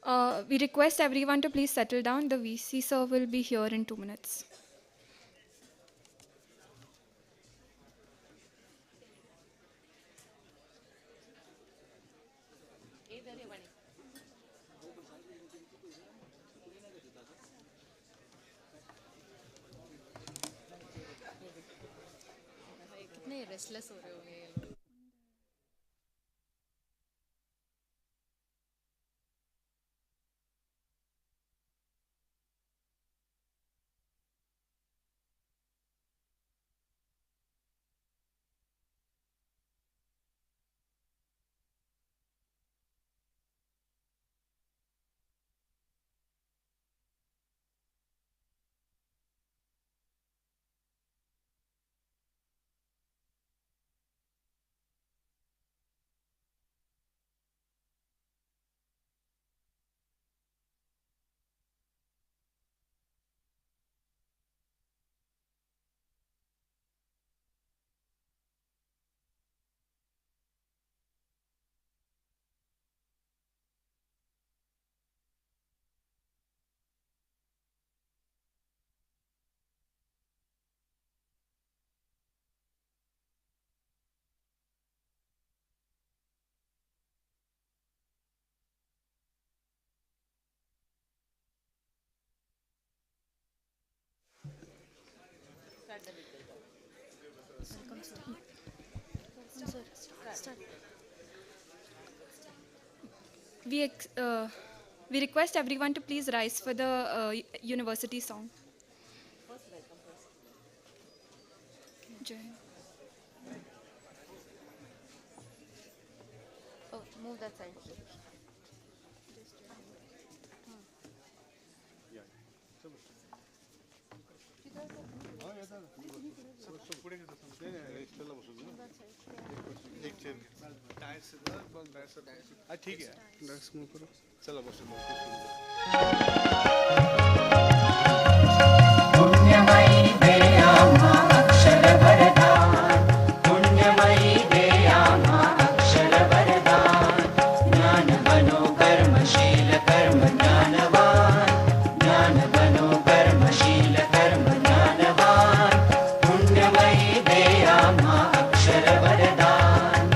We request everyone to please settle down. The VC sir will be here in 2 minutes. कितने restless हो रहे होंगे ये लोग. We request everyone to please rise for the university song. Jai. Oh, move that side. ठीक है direct move करो चलो बस पुण्यमयी देया मा अक्षर वरदान पुण्यमयी देया मा अक्षर वरदान ज्ञान बनो कर्मशील कर्म ज्ञानवान ज्ञान बनो कर्मशील कर्म ज्ञानवान पुण्यमयी देया मा अक्षर वरदान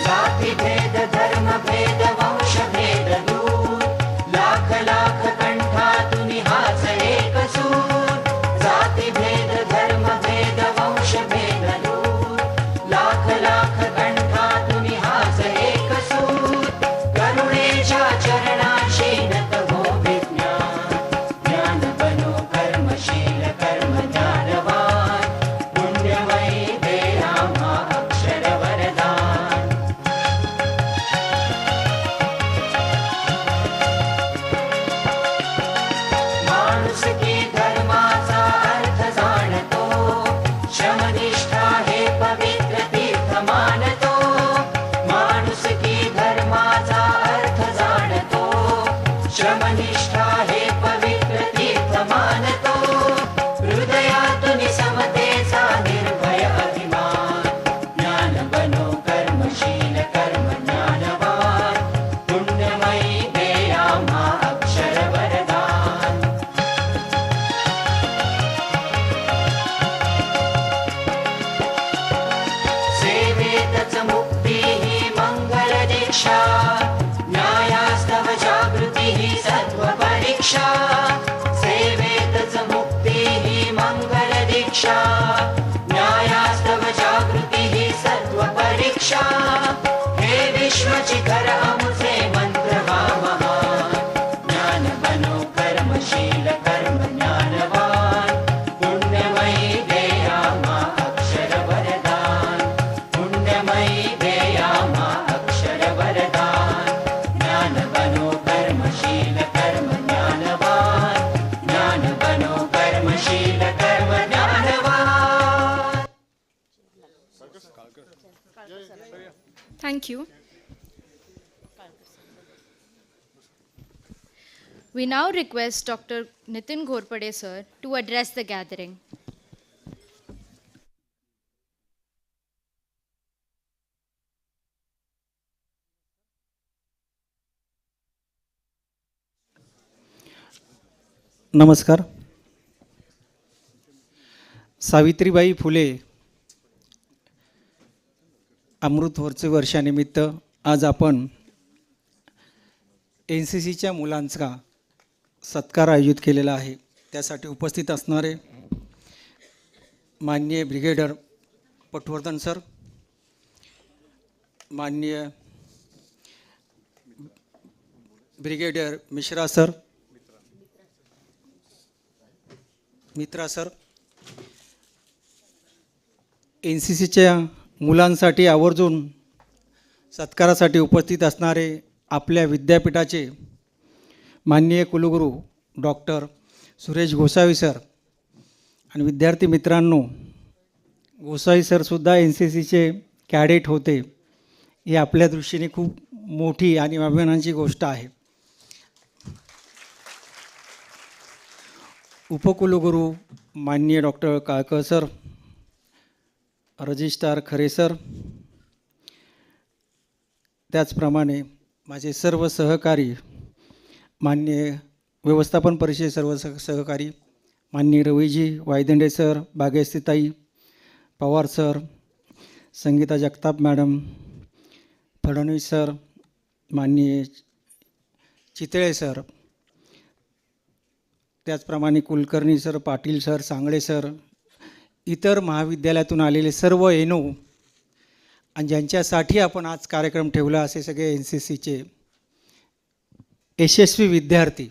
जाति भेद धर्म भेद वंश भेद दूर लाख लाख कंठा तुनि हाच एक सूर जाति भेद धर्म भेद वंश भेद दूर लाख लाख कंठा तुनि हाच एक सूर करुणेच्या चरणाशी नत हो विज्ञान ज्ञान बनो कर्मशील कर्म ज्ञानवान पुण्यमयी देया मा अक्षर वरदान माणूस की धर्माचा अर्थ जाणतो श्रमनिष्ठा हे पवित्र तीर्थ मानतो माणूस की धर्माचा अर्थ जाणतो श्रमनिष्ठा हे पवित्र तीर्थ मानतो हृदयातून समतेचा निर्भय अभिमान ज्ञान बनो कर्मशील कर्म ज्ञानवान पुण्यमयी देया मा अक्षर वरदान सेवेतच मुक्ती ही मंगल दीक्षा न्यायास्तव जागृती ही सत्व परीक्षा सेवेतच मुक्ती ही मंगल दीक्षा न्यायास्तव जागृती ही सत्व परीक्षा हे विश्वचिखर अमुचे मंत्र हा महान ज्ञान बनो कर्मशील कर्म ज्ञानवान पुण्यमयी देया मा अक्षर वरदान पुण्यमयी देया मा अक्षर वरदान ज्ञान बनो कर्मशील कर्म ज्ञानवान ज्ञान बनो कर्मशील कर्म ज्ञानवान Thank you. We now request Dr. Nitin Ghorpade sir to address the gathering. नमस्कार. सावित्रीबाई फुले अमृत वर्षानिमित्त आज आपण NCCच्या मुलांचा सत्कार आयोजित केलेला आहे. त्यासाठी उपस्थित असणारे माननीय ब्रिगेडियर पटवर्धन सर, माननीय ब्रिगेडियर मिश्रा सर, मित्रा सर, NCCच्या मुलांसाठी आवर्जून सत्कारासाठी उपस्थित असणारे आपल्या विद्यापीठाचे माननीय कुलगुरू डॉक्टर सुरेश गोसावी सर आणि विद्यार्थी मित्रांनो, गोसावी सरसुद्धा NCCचे कॅडेट होते. ही आपल्या दृष्टीने खूप मोठी आणि अभिमानाची गोष्ट आहे. उपकुलगुरू माननीय डॉक्टर काळकर सर, रजिस्ट्रार खरे सर, त्याचप्रमाणे माझे सर्व सहकारी, माननीय व्यवस्थापन परिषद सर्व सहकारी, माननीय रवीजी वायदंडे सर, बागेस्थिताई Pawar sir, Sangeeta Jagtap madam, Fadnavis sir, माननीय चितळे सर, त्याचप्रमाणे Kulkarni sir, Patil sir, Sangle sir, इतर महाविद्यालयातून आलेले सर्व एनो आणि ज्यांच्यासाठी आपण आज कार्यक्रम ठेवला असे सगळे NCCचे यशस्वी विद्यार्थी.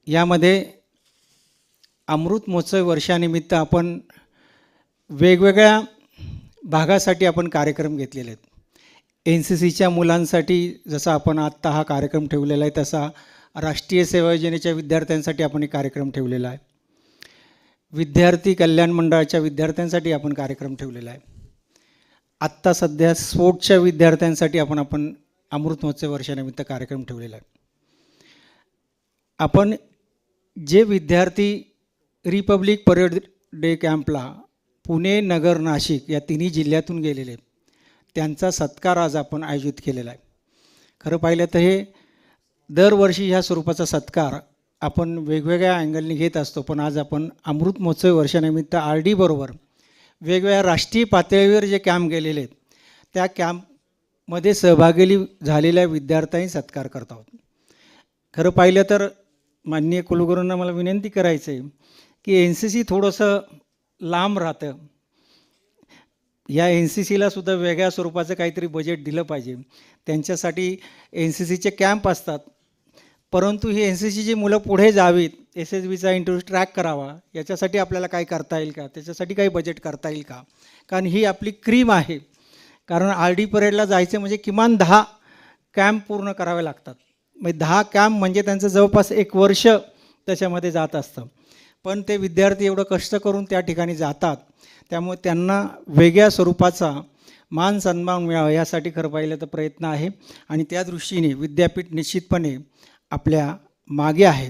यामध्ये अमृत महोत्सव वर्षानिमित्त आपण वेगवेगळ्या भागासाठी आपण कार्यक्रम घेतलेले आहेत. NCCच्या मुलांसाठी जसा आपण आत्ता हा कार्यक्रम ठेवलेला आहे, तसा राष्ट्रीय सेवा योजनेच्या विद्यार्थ्यांसाठी आपण एक कार्यक्रम ठेवलेला आहे. विद्यार्थी कल्याण मंडळाच्या विद्यार्थ्यांसाठी आपण कार्यक्रम ठेवलेला आहे. आत्ता सध्या स्पोर्ट्सच्या विद्यार्थ्यांसाठी आपण अमृत महोत्सव वर्षानिमित्त कार्यक्रम ठेवलेला आहे. आपण जे विद्यार्थी रिपब्लिक परेड डे कॅम्पला पुणे, नगर, नाशिक या तिन्ही जिल्ह्यातून गेलेले त्यांचा सत्कार आज आपण आयोजित केलेला आहे. खरं पाहिलं तर हे दरवर्षी ह्या स्वरूपाचा सत्कार आपण वेगवेगळ्या अँगलने घेत असतो, पण आज आपण अमृत महोत्सव वर्षानिमित्त RD बरोबर वेगवेगळ्या राष्ट्रीय पातळीवर जे कॅम्प गेलेले आहेत त्या कॅम्पमध्ये सहभागी झालेल्या विद्यार्थ्यांनी सत्कार करत आहोत. खरं पाहिलं तर माननीय कुलगुरूंना मला विनंती करायचं आहे की NCC थोडंसं लांब राहतं. या NCCला सुद्धा वेगळ्या स्वरूपाचं काहीतरी बजेट दिलं पाहिजे. त्यांच्यासाठी NCCचे कॅम्प असतात, परंतु ही NCCची मुलं पुढे जावीत, SSBचा इंटरव्ह्यू ट्रॅक करावा, याच्यासाठी आपल्याला काय करता येईल का, त्याच्यासाठी काही बजेट करता येईल का. कारण ही आपली क्रीम आहे. कारण RD परेडला जायचं म्हणजे किमान 10 कॅम्प पूर्ण करावे लागतात. म्हणजे 10 कॅम्प म्हणजे त्यांचं जवळपास 1 वर्ष त्याच्यामध्ये जात असतं. पण ते विद्यार्थी एवढं कष्ट करून त्या ठिकाणी जातात, त्यामुळे त्यांना वेगळ्या स्वरूपाचा मान सन्मान मिळावा यासाठी खरं पाहिलं तर प्रयत्न आहे. आणि त्या दृष्टीने विद्यापीठ निश्चितपणे आपल्या मागे आहे.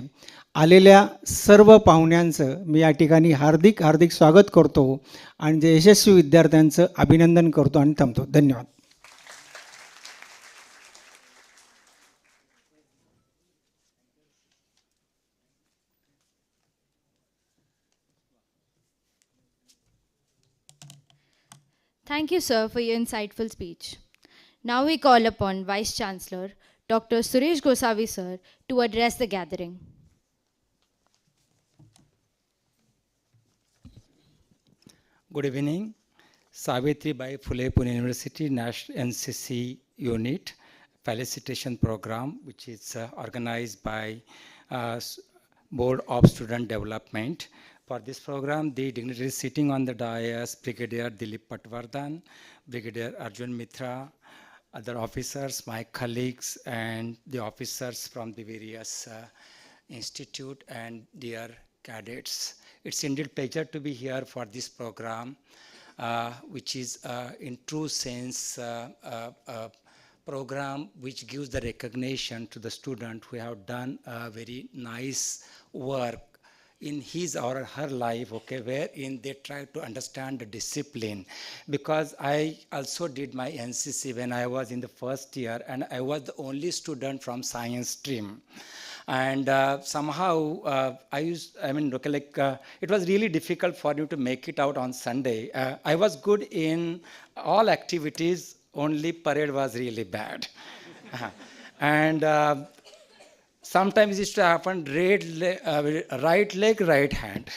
आलेल्या सर्व पाहुण्यांचं मी या ठिकाणी हार्दिक हार्दिक स्वागत करतो आणि जे यशस्वी विद्यार्थ्यांचं अभिनंदन करतो आणि थांबतो. धन्यवाद. Thank you, sir, for your insightful speech. Now we call upon Vice Chancellor, Dr. Suresh Gosavi, sir, to address the gathering. Good evening. Savitribai Phule, Pune University, National NCC Unit, Felicitation Program, which is organized by Board of Student Development. For this program, the dignitaries sitting on the dais, Brigadier Dilip Patwardhan, Brigadier Arjun Mitra, other officers, my colleagues, and the officers from the various institute, and dear cadets. It's indeed pleasure to be here for this program, which is in true sense program which gives the recognition to the student who have done a very nice work in his or her life, okay, wherein they try to understand the discipline. Because I also did my NCC when I was in the first year, and I was the only student from science stream. And somehow it was really difficult for me to make it out on Sunday. I was good in all activities, only parade was really bad. And sometimes it used to happen right leg, right hand.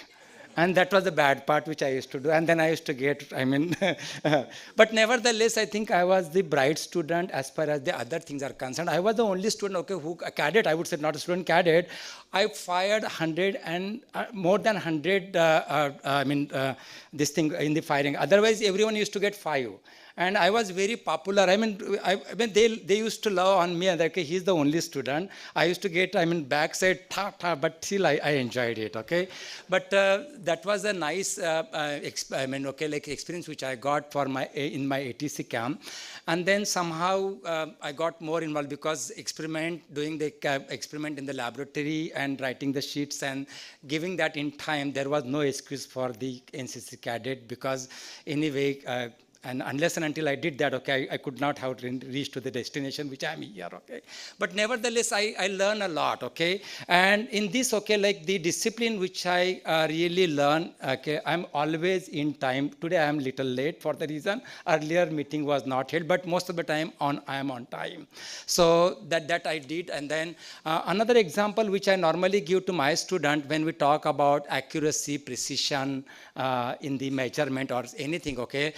And that was the bad part which I used to do. And then I used to get, but nevertheless, I think I was the bright student as far as the other things are concerned. I was the only student, a cadet, I would say, not a student, cadet. I fired 100 and more than 100, this thing in the firing. Otherwise, everyone used to get 5. And I was very popular. They used to love on me, and okay, he's the only student. I used to get, backside, but still I enjoyed it, okay? But that was a nice, experience which I got for in my ATC camp. And then somehow I got more involved because doing the experiment in the laboratory and writing the sheets and giving that in time, there was no excuse for the NCC cadet because anyway, and unless and until I did that, okay, I could not have reached to the destination which I'm here, okay. But nevertheless, I learn a lot, okay. And in this, okay, like the discipline which I really learn, okay, I'm always in time. Today I am little late for the reason earlier meeting was not held, but most of the time I am on time. So that I did. And then another example which I normally give to my student when we talk about accuracy, precision in the measurement or anything, okay.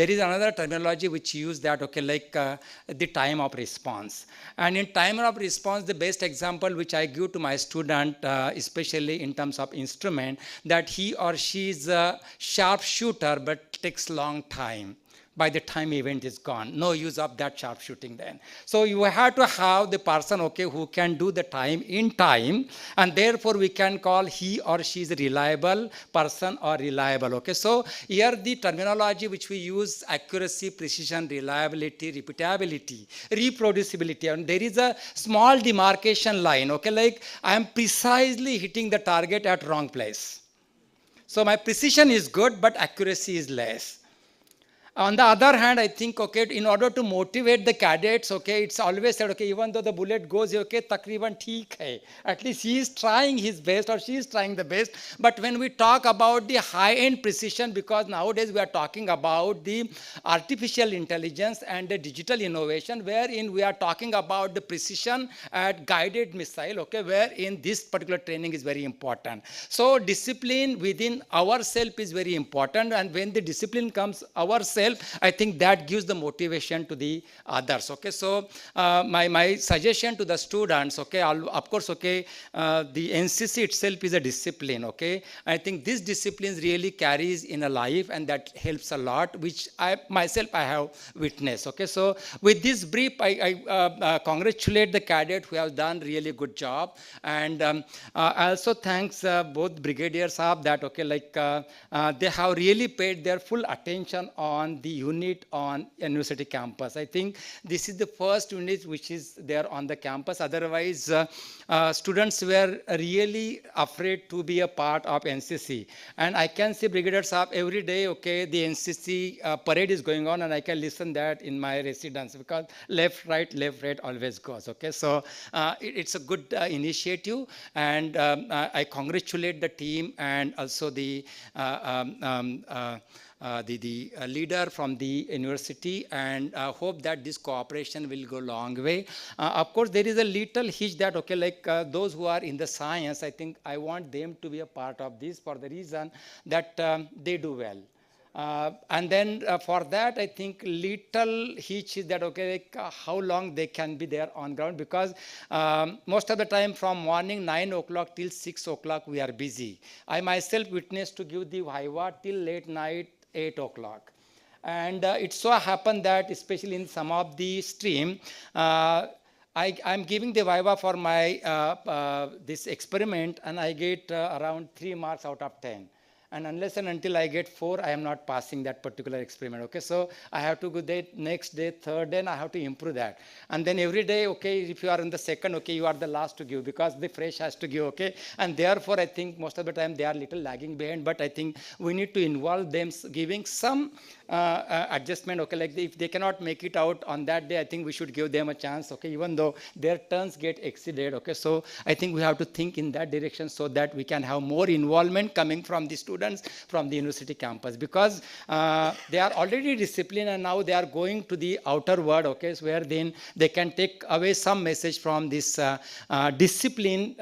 There is another terminology which use that, okay, like the time of response. And in time of response, the best example which I give to my student, especially in terms of instrument, that he or she is a sharpshooter but takes long time. By the time event is gone, no use of that sharpshooting then. So you have to have the person, okay, who can do the time in time, and therefore we can call he or she is a reliable person or reliable, okay. So here the terminology which we use, accuracy, precision, reliability, repeatability, reproducibility, and there is a small demarcation line, okay, like I am precisely hitting the target at wrong place. So my precision is good, but accuracy is less. On the other hand, I think, okay, in order to motivate the cadets, okay, it's always said, okay, even though the bullet goes, okay, takriban theek hai. At least he is trying his best or she is trying the best. But when we talk about the high-end precision, because nowadays we are talking about the artificial intelligence and the digital innovation, wherein we are talking about the precision at guided missile, okay, wherein this particular training is very important. So discipline within ourselves is very important, and when the discipline comes ourselves, I think that gives the motivation to the others, okay. So my suggestion to the students, okay, of course, okay, the NCC itself is a discipline, okay. I think this discipline really carries in a life, and that helps a lot, which I myself have witnessed, okay. So with this brief, I congratulate the cadet who have done really good job, and I also thanks both brigadier Saab that, okay, like they have really paid their full attention on the unit on university campus. I think this is the first unit which is there on the campus. Otherwise, students were really afraid to be a part of NCC. And I can see Brigadier Saab every day, okay, the NCC parade is going on, and I can listen that in my residence because left, right always goes, okay. So it's a good initiative, and I congratulate the team and also the leader from the university, and hope that this cooperation will go a long way. Of course, there is a little hitch that, okay, like those who are in the science, I think I want them to be a part of this for the reason that they do well. And then for that, I think little hitch is that, okay, like, how long they can be there on ground, because most of the time from morning 9 o'clock till 6 o'clock we are busy. I myself witnessed to give the viva till late night, 8 o'clock. And it so happened that, especially in some of the stream, I'm giving the viva for my this experiment, and I get around 3 marks out of 10. And unless and until I get 4, I am not passing that particular experiment, okay. So I have to go there next day, third day, and I have to improve that. And then every day, okay, if you are in the second, okay, you are the last to give, because the fresh has to give, okay. And therefore, I think most of the time they are little lagging behind, but I think we need to involve them, giving some adjustment. Okay, like if they cannot make it out on that day, I think we should give them a chance. Okay, even though their turns get exceeded. Okay, so I think we have to think in that direction so that we can have more involvement coming from the students from the university campus, because they are already disciplined and now they are going to the outer world. Okay, so where then they can take away some message from this discipline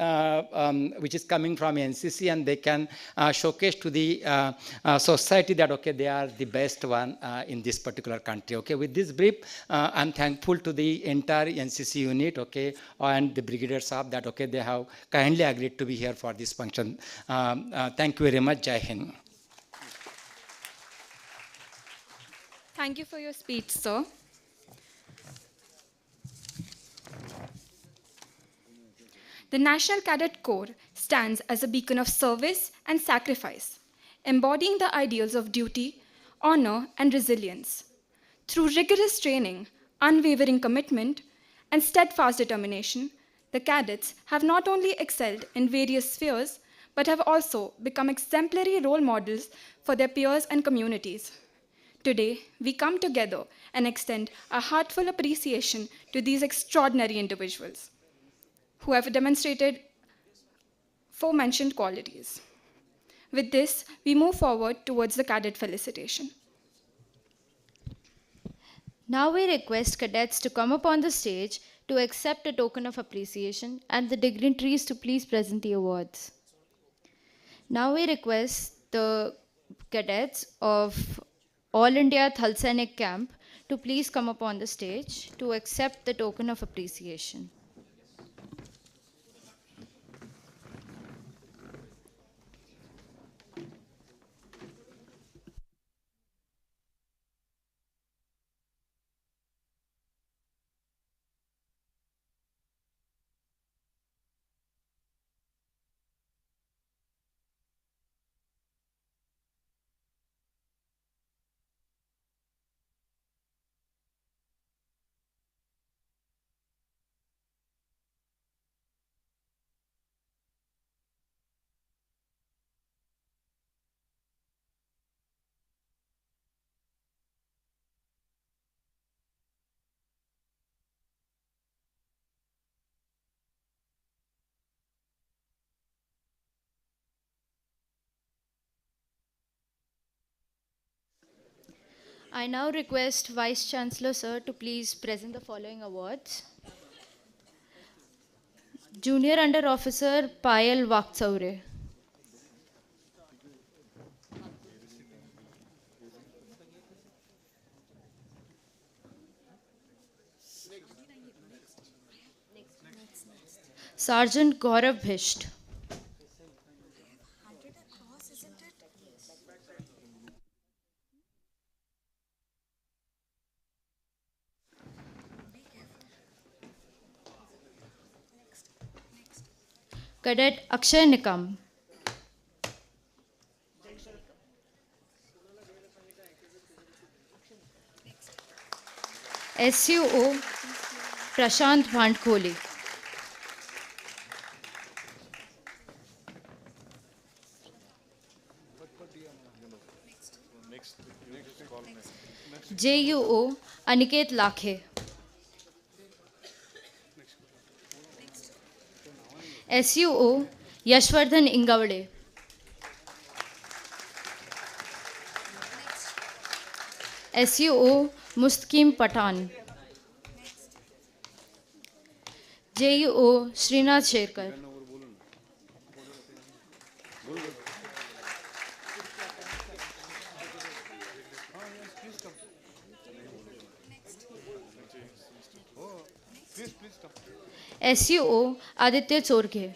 which is coming from NCC, and they can showcase to the society that okay, they are the best one in this particular country. Okay, with this brief, I'm thankful to the entire NCC unit, okay, and the brigadier staff that okay, they have kindly agreed to be here for this function. Thank you very much. Jai Hind. Thank you for your speech, sir. The National Cadet Corps stands as a beacon of service and sacrifice, embodying the ideals of duty, honor, and resilience. Through rigorous training, unwavering commitment, and steadfast determination, the cadets have not only excelled in various spheres, but have also become exemplary role models for their peers and communities. Today, we come together and extend a heartfelt appreciation to these extraordinary individuals who have demonstrated aforementioned qualities. With this, we move forward towards the cadet felicitation. Now we request cadets to come up on the stage to accept a token of appreciation and the dignitaries to please present the awards. Now we request the cadets of All India Thal Sainik Camp to please come up on the stage to accept the token of appreciation. I now request Vice Chancellor Sir to please present the following awards. Junior Under Officer Payal Vaksaure. Sergeant Gaurav Bhisht. Cadet Akshay Nikam. SUO Prashant Bhandkoli. JUO Aniket Lakhe. SUO Yashvardhan Ingavade. SUO Mustaqim Patan. JUO Srinath Sherkar. SUO Aditya Chorge.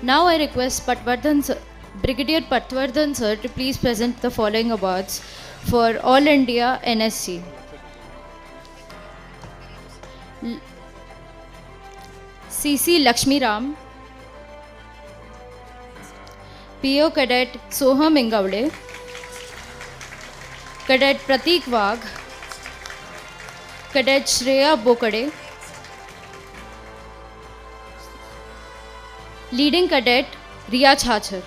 Now I request Brigadier Patwardhan sir to please present the following awards for All India NSC. CC Lakshmi Ram, PO Cadet Soham Ingavde, Cadet Pratik Wagh, Cadet Shreya Bokade, Leading Cadet Riya Chhachar.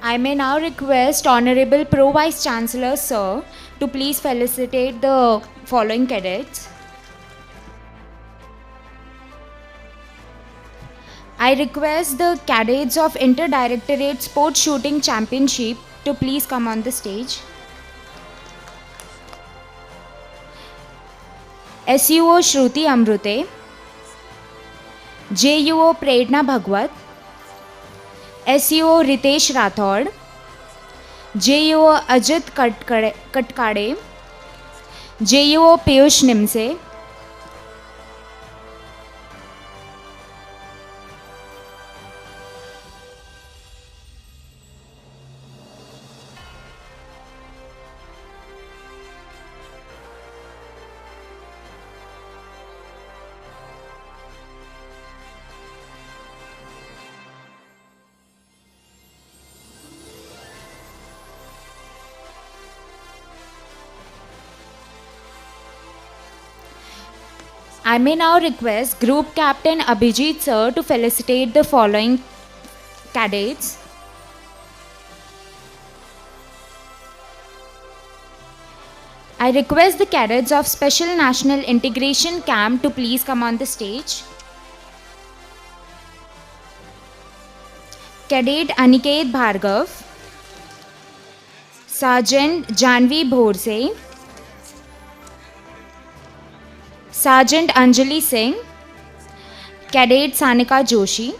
I may now request Honorable Pro Vice Chancellor Sir to please felicitate the following cadets. I request the cadets of Inter-Directorate Sports Shooting Championship to please come on the stage. SUO Shruti Amrute, JUO Predna Bhagwat, SUO Ritesh Rathod, JUO Ajit Katkade, JUO Piyush Nimse, I may now request Group Captain Abhijeet Sir to felicitate the following cadets. I request the cadets of Special National Integration Camp to please come on the stage. Cadet Aniket Bhargav, Sergeant Janvi Bhorse, Sergeant Anjali Singh, Cadet Sanika Joshi,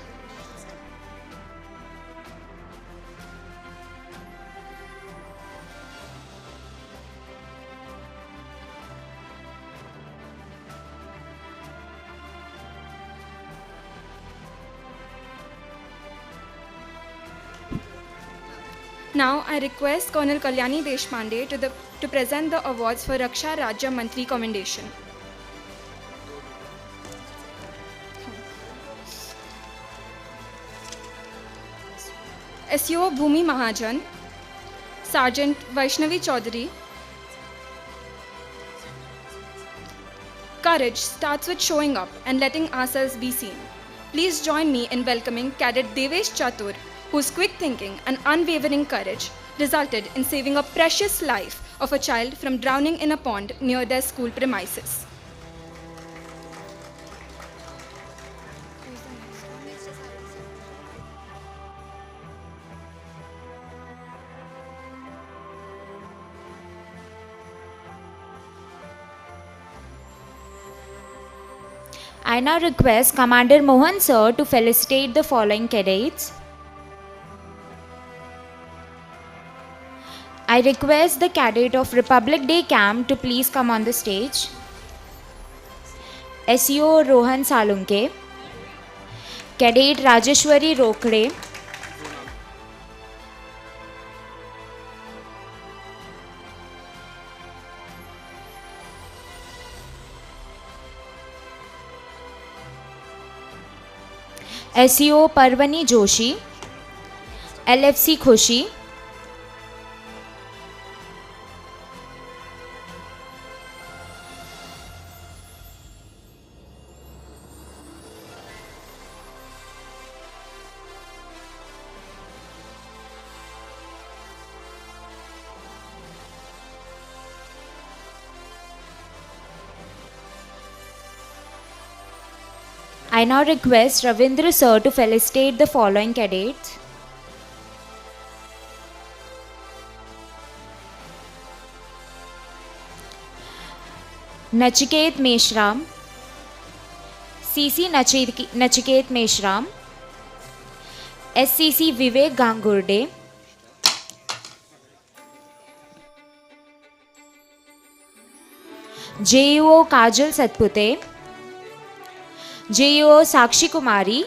Now I request Colonel Kalyani Deshpande to present the awards for Raksha Rajya Mantri Commendation. SUO Bhumi Mahajan, Sergeant Vaishnavi Chaudhary. Courage starts with showing up and letting ourselves be seen. Please join me in welcoming Cadet Devesh Chatur, whose quick thinking and unwavering courage resulted in saving a precious life of a child from drowning in a pond near their school premises. I now request Commander Mohan Sir to felicitate the following cadets. I request the cadet of Republic Day Camp to please come on the stage. SEO Rohan Salunke, Cadet Rajeshwari Rokhde, SEO Parvani Joshi, LFC Khushi, I I now request Ravindra sir to felicitate the following cadets. Nachiket Meshram, CC Nachiket Meshram, SCC Vivek Gangurde, JUO Kajal Satpute, JUO Sakshi Kumari,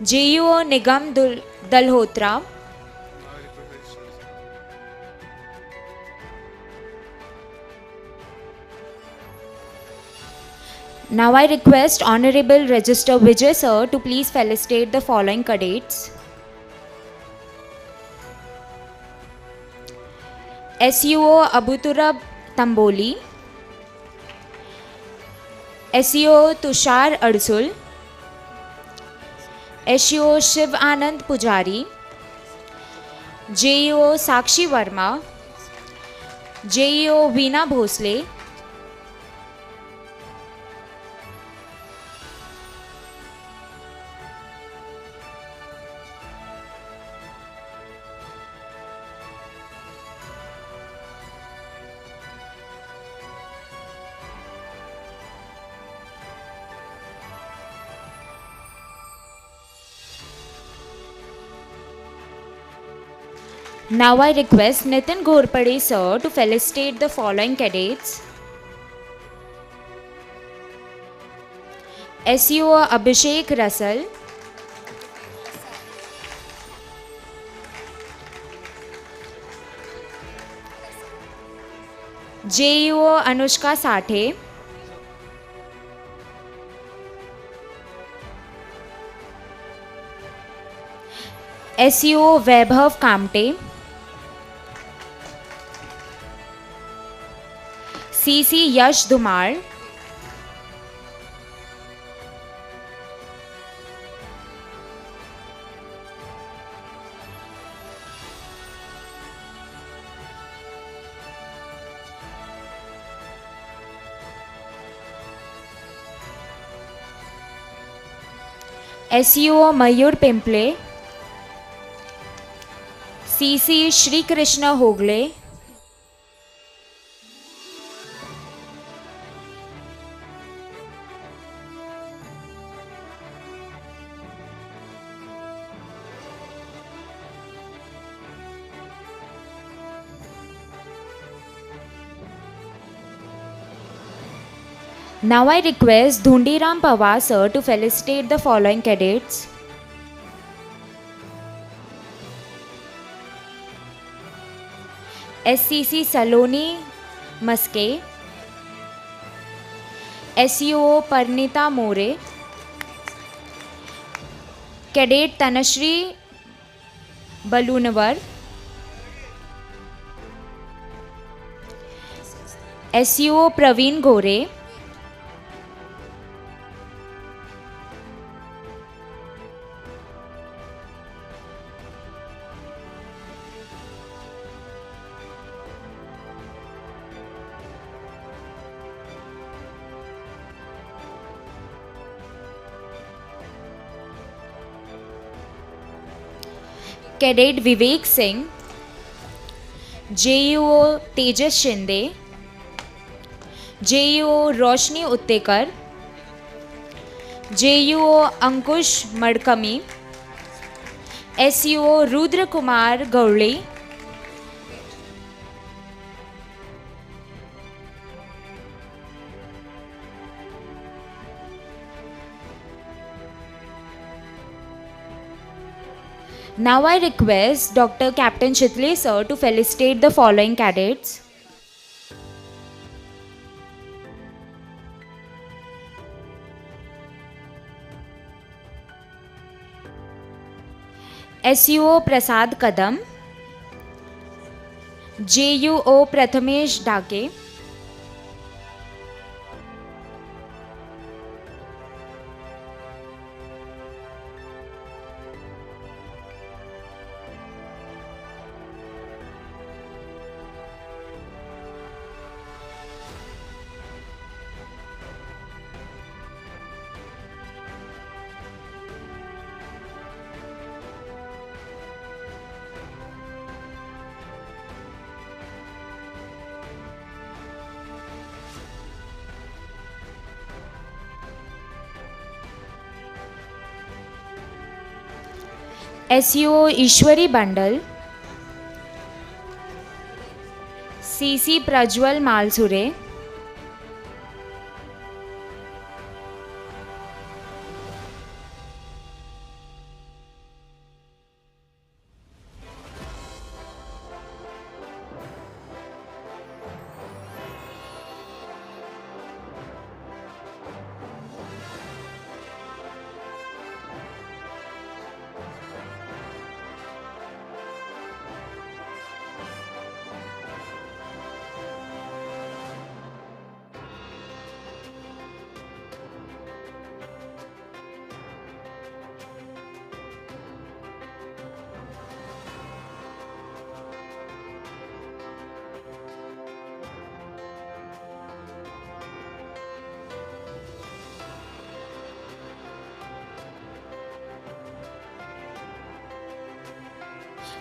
JUO Nigam Dalhotra, now I request Honorable Registrar Vijay sir to please felicitate the following cadets. SUO Abuturab Tamboli, SUO Tushar Arsul, SUO Shiv Anand Pujari, JUO Sakshi Verma, JUO Veena Bhosle, now I request Nitin Ghorpade sir to felicitate the following cadets. SUO Abhishek Russell, JUO Anushka Sathe, SUO Vaibhav Kamte, CC Yash Dumar, SUO Mayur Pimple, CC Shri Krishna Hogle, now I request Dhundiram Pawar sir to felicitate the following cadets. SCC Saloni Maske, SUO Parnita More, Cadet Tanashri Balunawar, SUO Praveen Gore, Cadet Vivek Singh, JUO Tejas Shinde, JUO Roshni Uttekar, JUO Ankush Madkami, SUO Rudra Kumar Gauli, Now I request Dr. Captain Chitale sir to felicitate the following cadets. SUO Prasad Kadam, JUO Prathamesh Dhake, SUO Ishwari Bandal, CC Prajwal Malsure,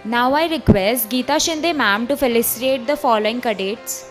Now I request Geeta Shinde ma'am to felicitate the following cadets.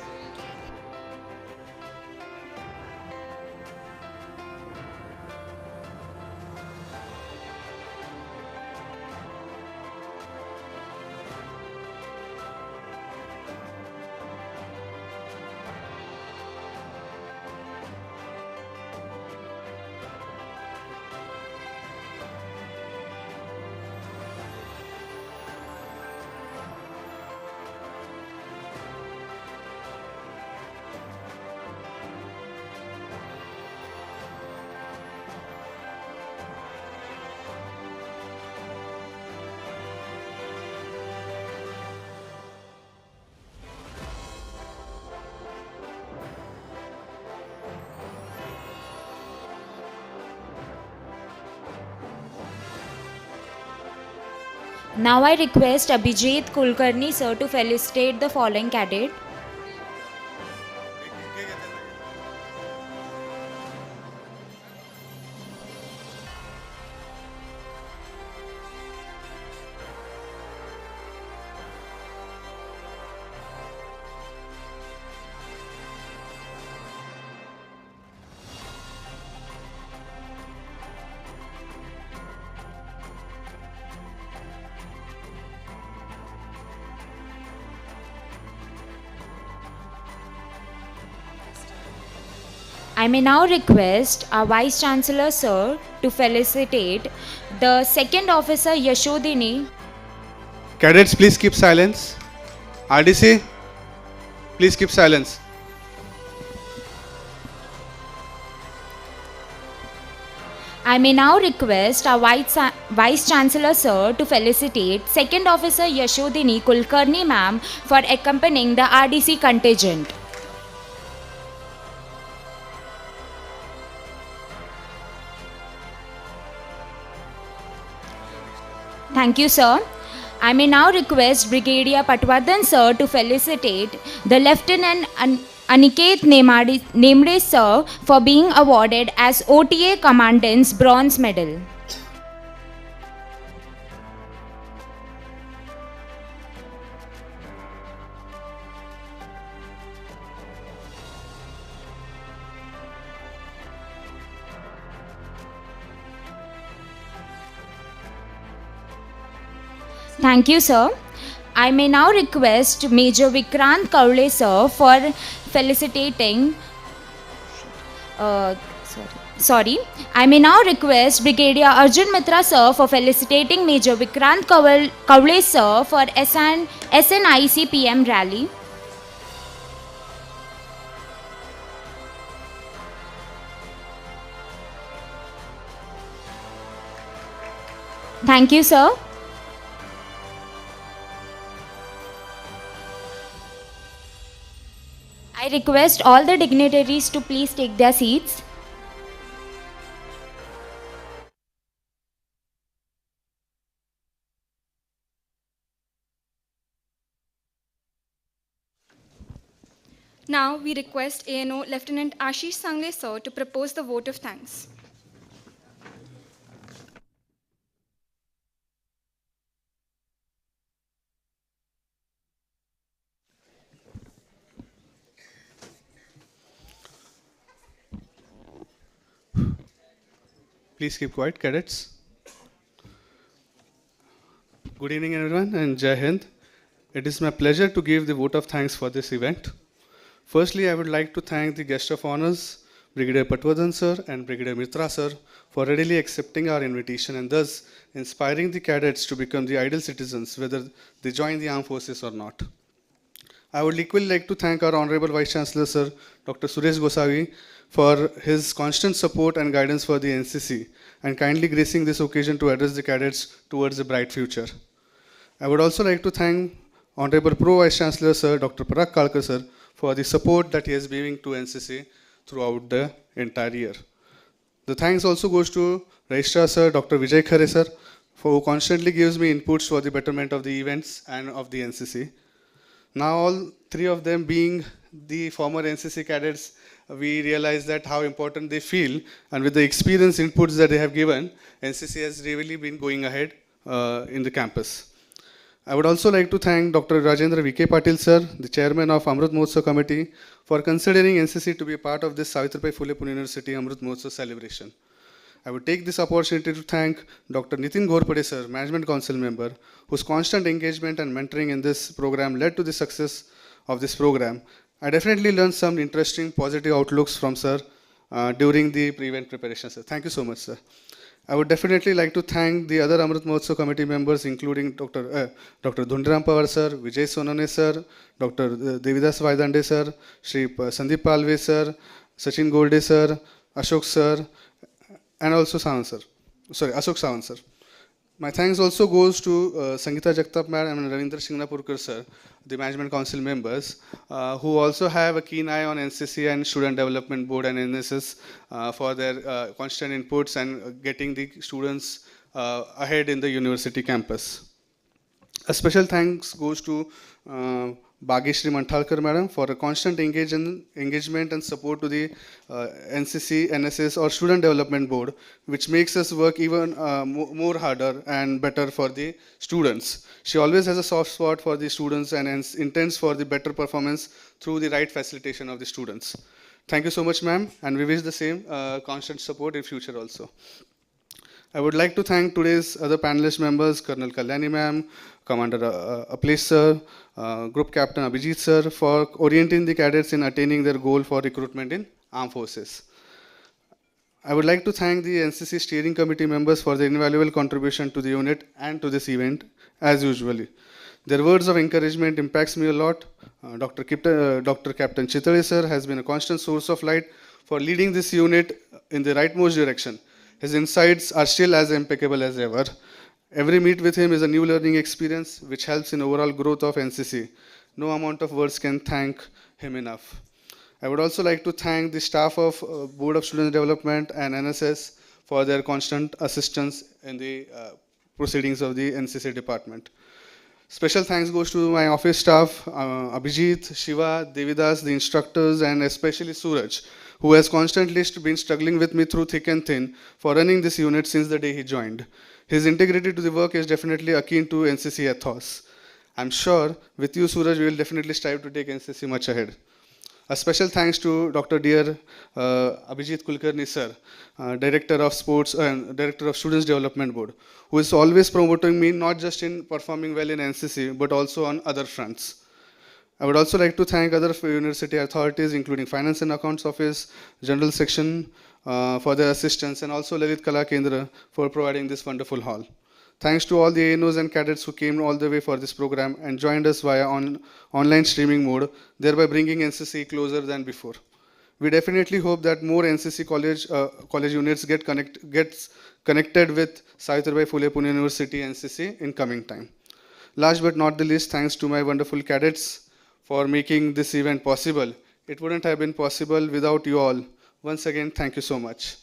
Now I request Abhijeet Kulkarni sir to felicitate the following cadet. I may now request our Vice Chancellor sir to felicitate the second officer Yashodhini. Cadets, please keep silence. RDC, please keep silence. I may now request our Vice Chancellor sir to felicitate second officer Yashodhini Kulkarni ma'am for accompanying the RDC contingent. Thank you, sir. I may now request Brigadier Patwardhan sir to felicitate the Lieutenant Aniket Nemde sir for being awarded as OTA Commandant's Bronze Medal. Thank you, sir. I may now request Major Vikrant Kaule sir for felicitating I may now request Brigadier Arjun Mitra sir for felicitating Major Vikrant Kavle sir for SNIC PM rally. Thank you, sir. I request all the dignitaries to please take their seats. Now we request ANO Lieutenant Ashish Sangle sir to propose the vote of thanks. Please keep quiet, cadets. Good evening, everyone, and Jai Hind. It is my pleasure to give the vote of thanks for this event. Firstly, I would like to thank the guest of honors, Brigadier Patwardhan sir and Brigadier Mitra sir, for readily accepting our invitation and thus inspiring the cadets to become the ideal citizens, whether they join the armed forces or not. I would equally like to thank our Honorable Vice Chancellor sir, Dr. Suresh Gosavi, for his constant support and guidance for the NCC and kindly gracing this occasion to address the cadets towards a bright future. I would also like to thank Honorable Pro Vice Chancellor sir, Dr. Parag Kalkar sir, for the support that he has been giving to NCC throughout the entire year. The thanks also goes to Registrar sir, Dr. Vijay Khare sir, who constantly gives me inputs for the betterment of the events and of the NCC. Now all three of them being the former NCC cadets, we realize that how important they feel, and with the experience inputs that they have given, NCC has really been going ahead in the campus. I would also like to thank Dr. Rajendra Vikhe-Patil sir, the chairman of Amrut Mahotsav committee, for considering NCC to be a part of this Savitribai Phule Pune University Amrut Mahotsav celebration. I would take this opportunity to thank Dr. Nitin Ghorpade sir, management council member, whose constant engagement and mentoring in this program led to the success of this program. I definitely learned some interesting positive outlooks from sir during the pre-event preparation, sir. Thank you so much, sir. I would definitely like to thank the other Amrut Mahotsav committee members, including Dr. Dhundiram Pawar sir, Vijay Sonane sir, Dr. Devidas Vaidande sir, Shri Sandeep Palve sir, Sachin Golde sir, Ashok sir, and also Sawant sir. Sorry, Ashok Sawant sir. My thanks also goes to Sangeeta Jagtap madam and Ravindra Shingnapurkar sir, the management council members, who also have a keen eye on NCC and Student Development Board and NSS for their constant inputs and getting the students ahead in the university campus. A special thanks goes to Bhageshri Manthalkar madam for a constant engagement and support to the NCC, NSS or Student Development Board, which makes us work even more harder and better for the students. She always has a soft spot for the students and intends for the better performance through the right facilitation of the students. Thank you so much, ma'am, and we wish the same constant support in future also. I would like to thank today's other panelist members, Colonel Kalyani ma'am, Commander Aplesh sir, Group Captain Abhijeet sir, for orienting the cadets in attaining their goal for recruitment in armed forces. I would like to thank the NCC Steering Committee members for their invaluable contribution to the unit and to this event, as usually. Their words of encouragement impacts me a lot. Dr. Captain Chitale sir has been a constant source of light for leading this unit in the rightmost direction. His insights are still as impeccable as ever. Every meet with him is a new learning experience which helps in overall growth of NCC. No amount of words can thank him enough. I would also like to thank the staff of Board of Student Development and NSS for their constant assistance in the proceedings of the NCC department. Special thanks goes to my office staff, Abhijeet, Shiva, Devidas, the instructors, and especially Suraj, who has constantly been struggling with me through thick and thin for running this unit since the day he joined. His integrity to the work is definitely akin to NCC ethos. I'm sure with you, Suraj, we will definitely strive to take NCC much ahead. A special thanks to Dr. Dear Abhijeet Kulkarni sir, Director of Sports and Director of Students Development Board, who is always promoting me not just in performing well in NCC, but also on other fronts. I would also like to thank other university authorities, including Finance and Accounts Office, General Section, for their assistance, and also Lalit Kala Kendra for providing this wonderful hall. Thanks to all the ANOs and cadets who came all the way for this program and joined us via online streaming mode, thereby bringing NCC closer than before. We definitely hope that more NCC college units gets connected with Savitribai Phule Pune University NCC in coming time. Last but not the least, thanks to my wonderful cadets for making this event possible. It wouldn't have been possible without you all. Once again, thank you so much.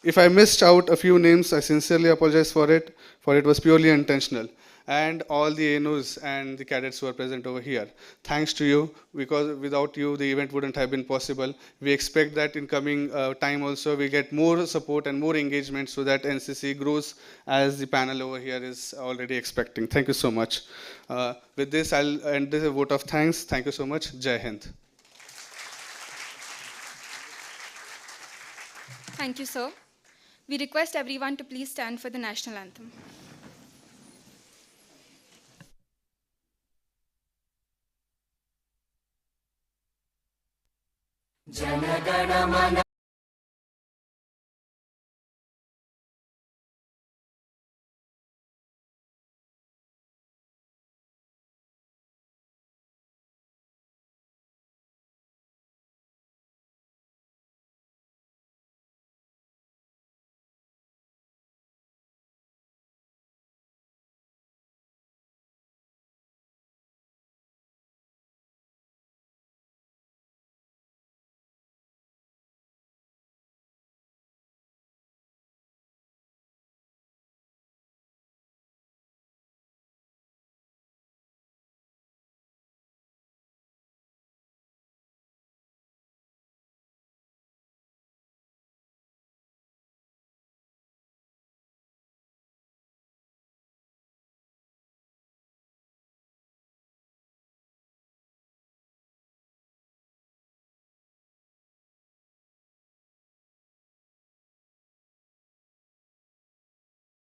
If I missed out a few names, I sincerely apologize for it was purely intentional. And all the ANOs and the cadets who are present over here, thanks to you, because without you, the event wouldn't have been possible. We expect that in coming time also, we get more support and more engagement so that NCC grows as the panel over here is already expecting. Thank you so much. With this, I'll end this vote of thanks. Thank you so much. Jai Hind. Thank you, sir. We request everyone to please stand for the national anthem. Jana Gana Mana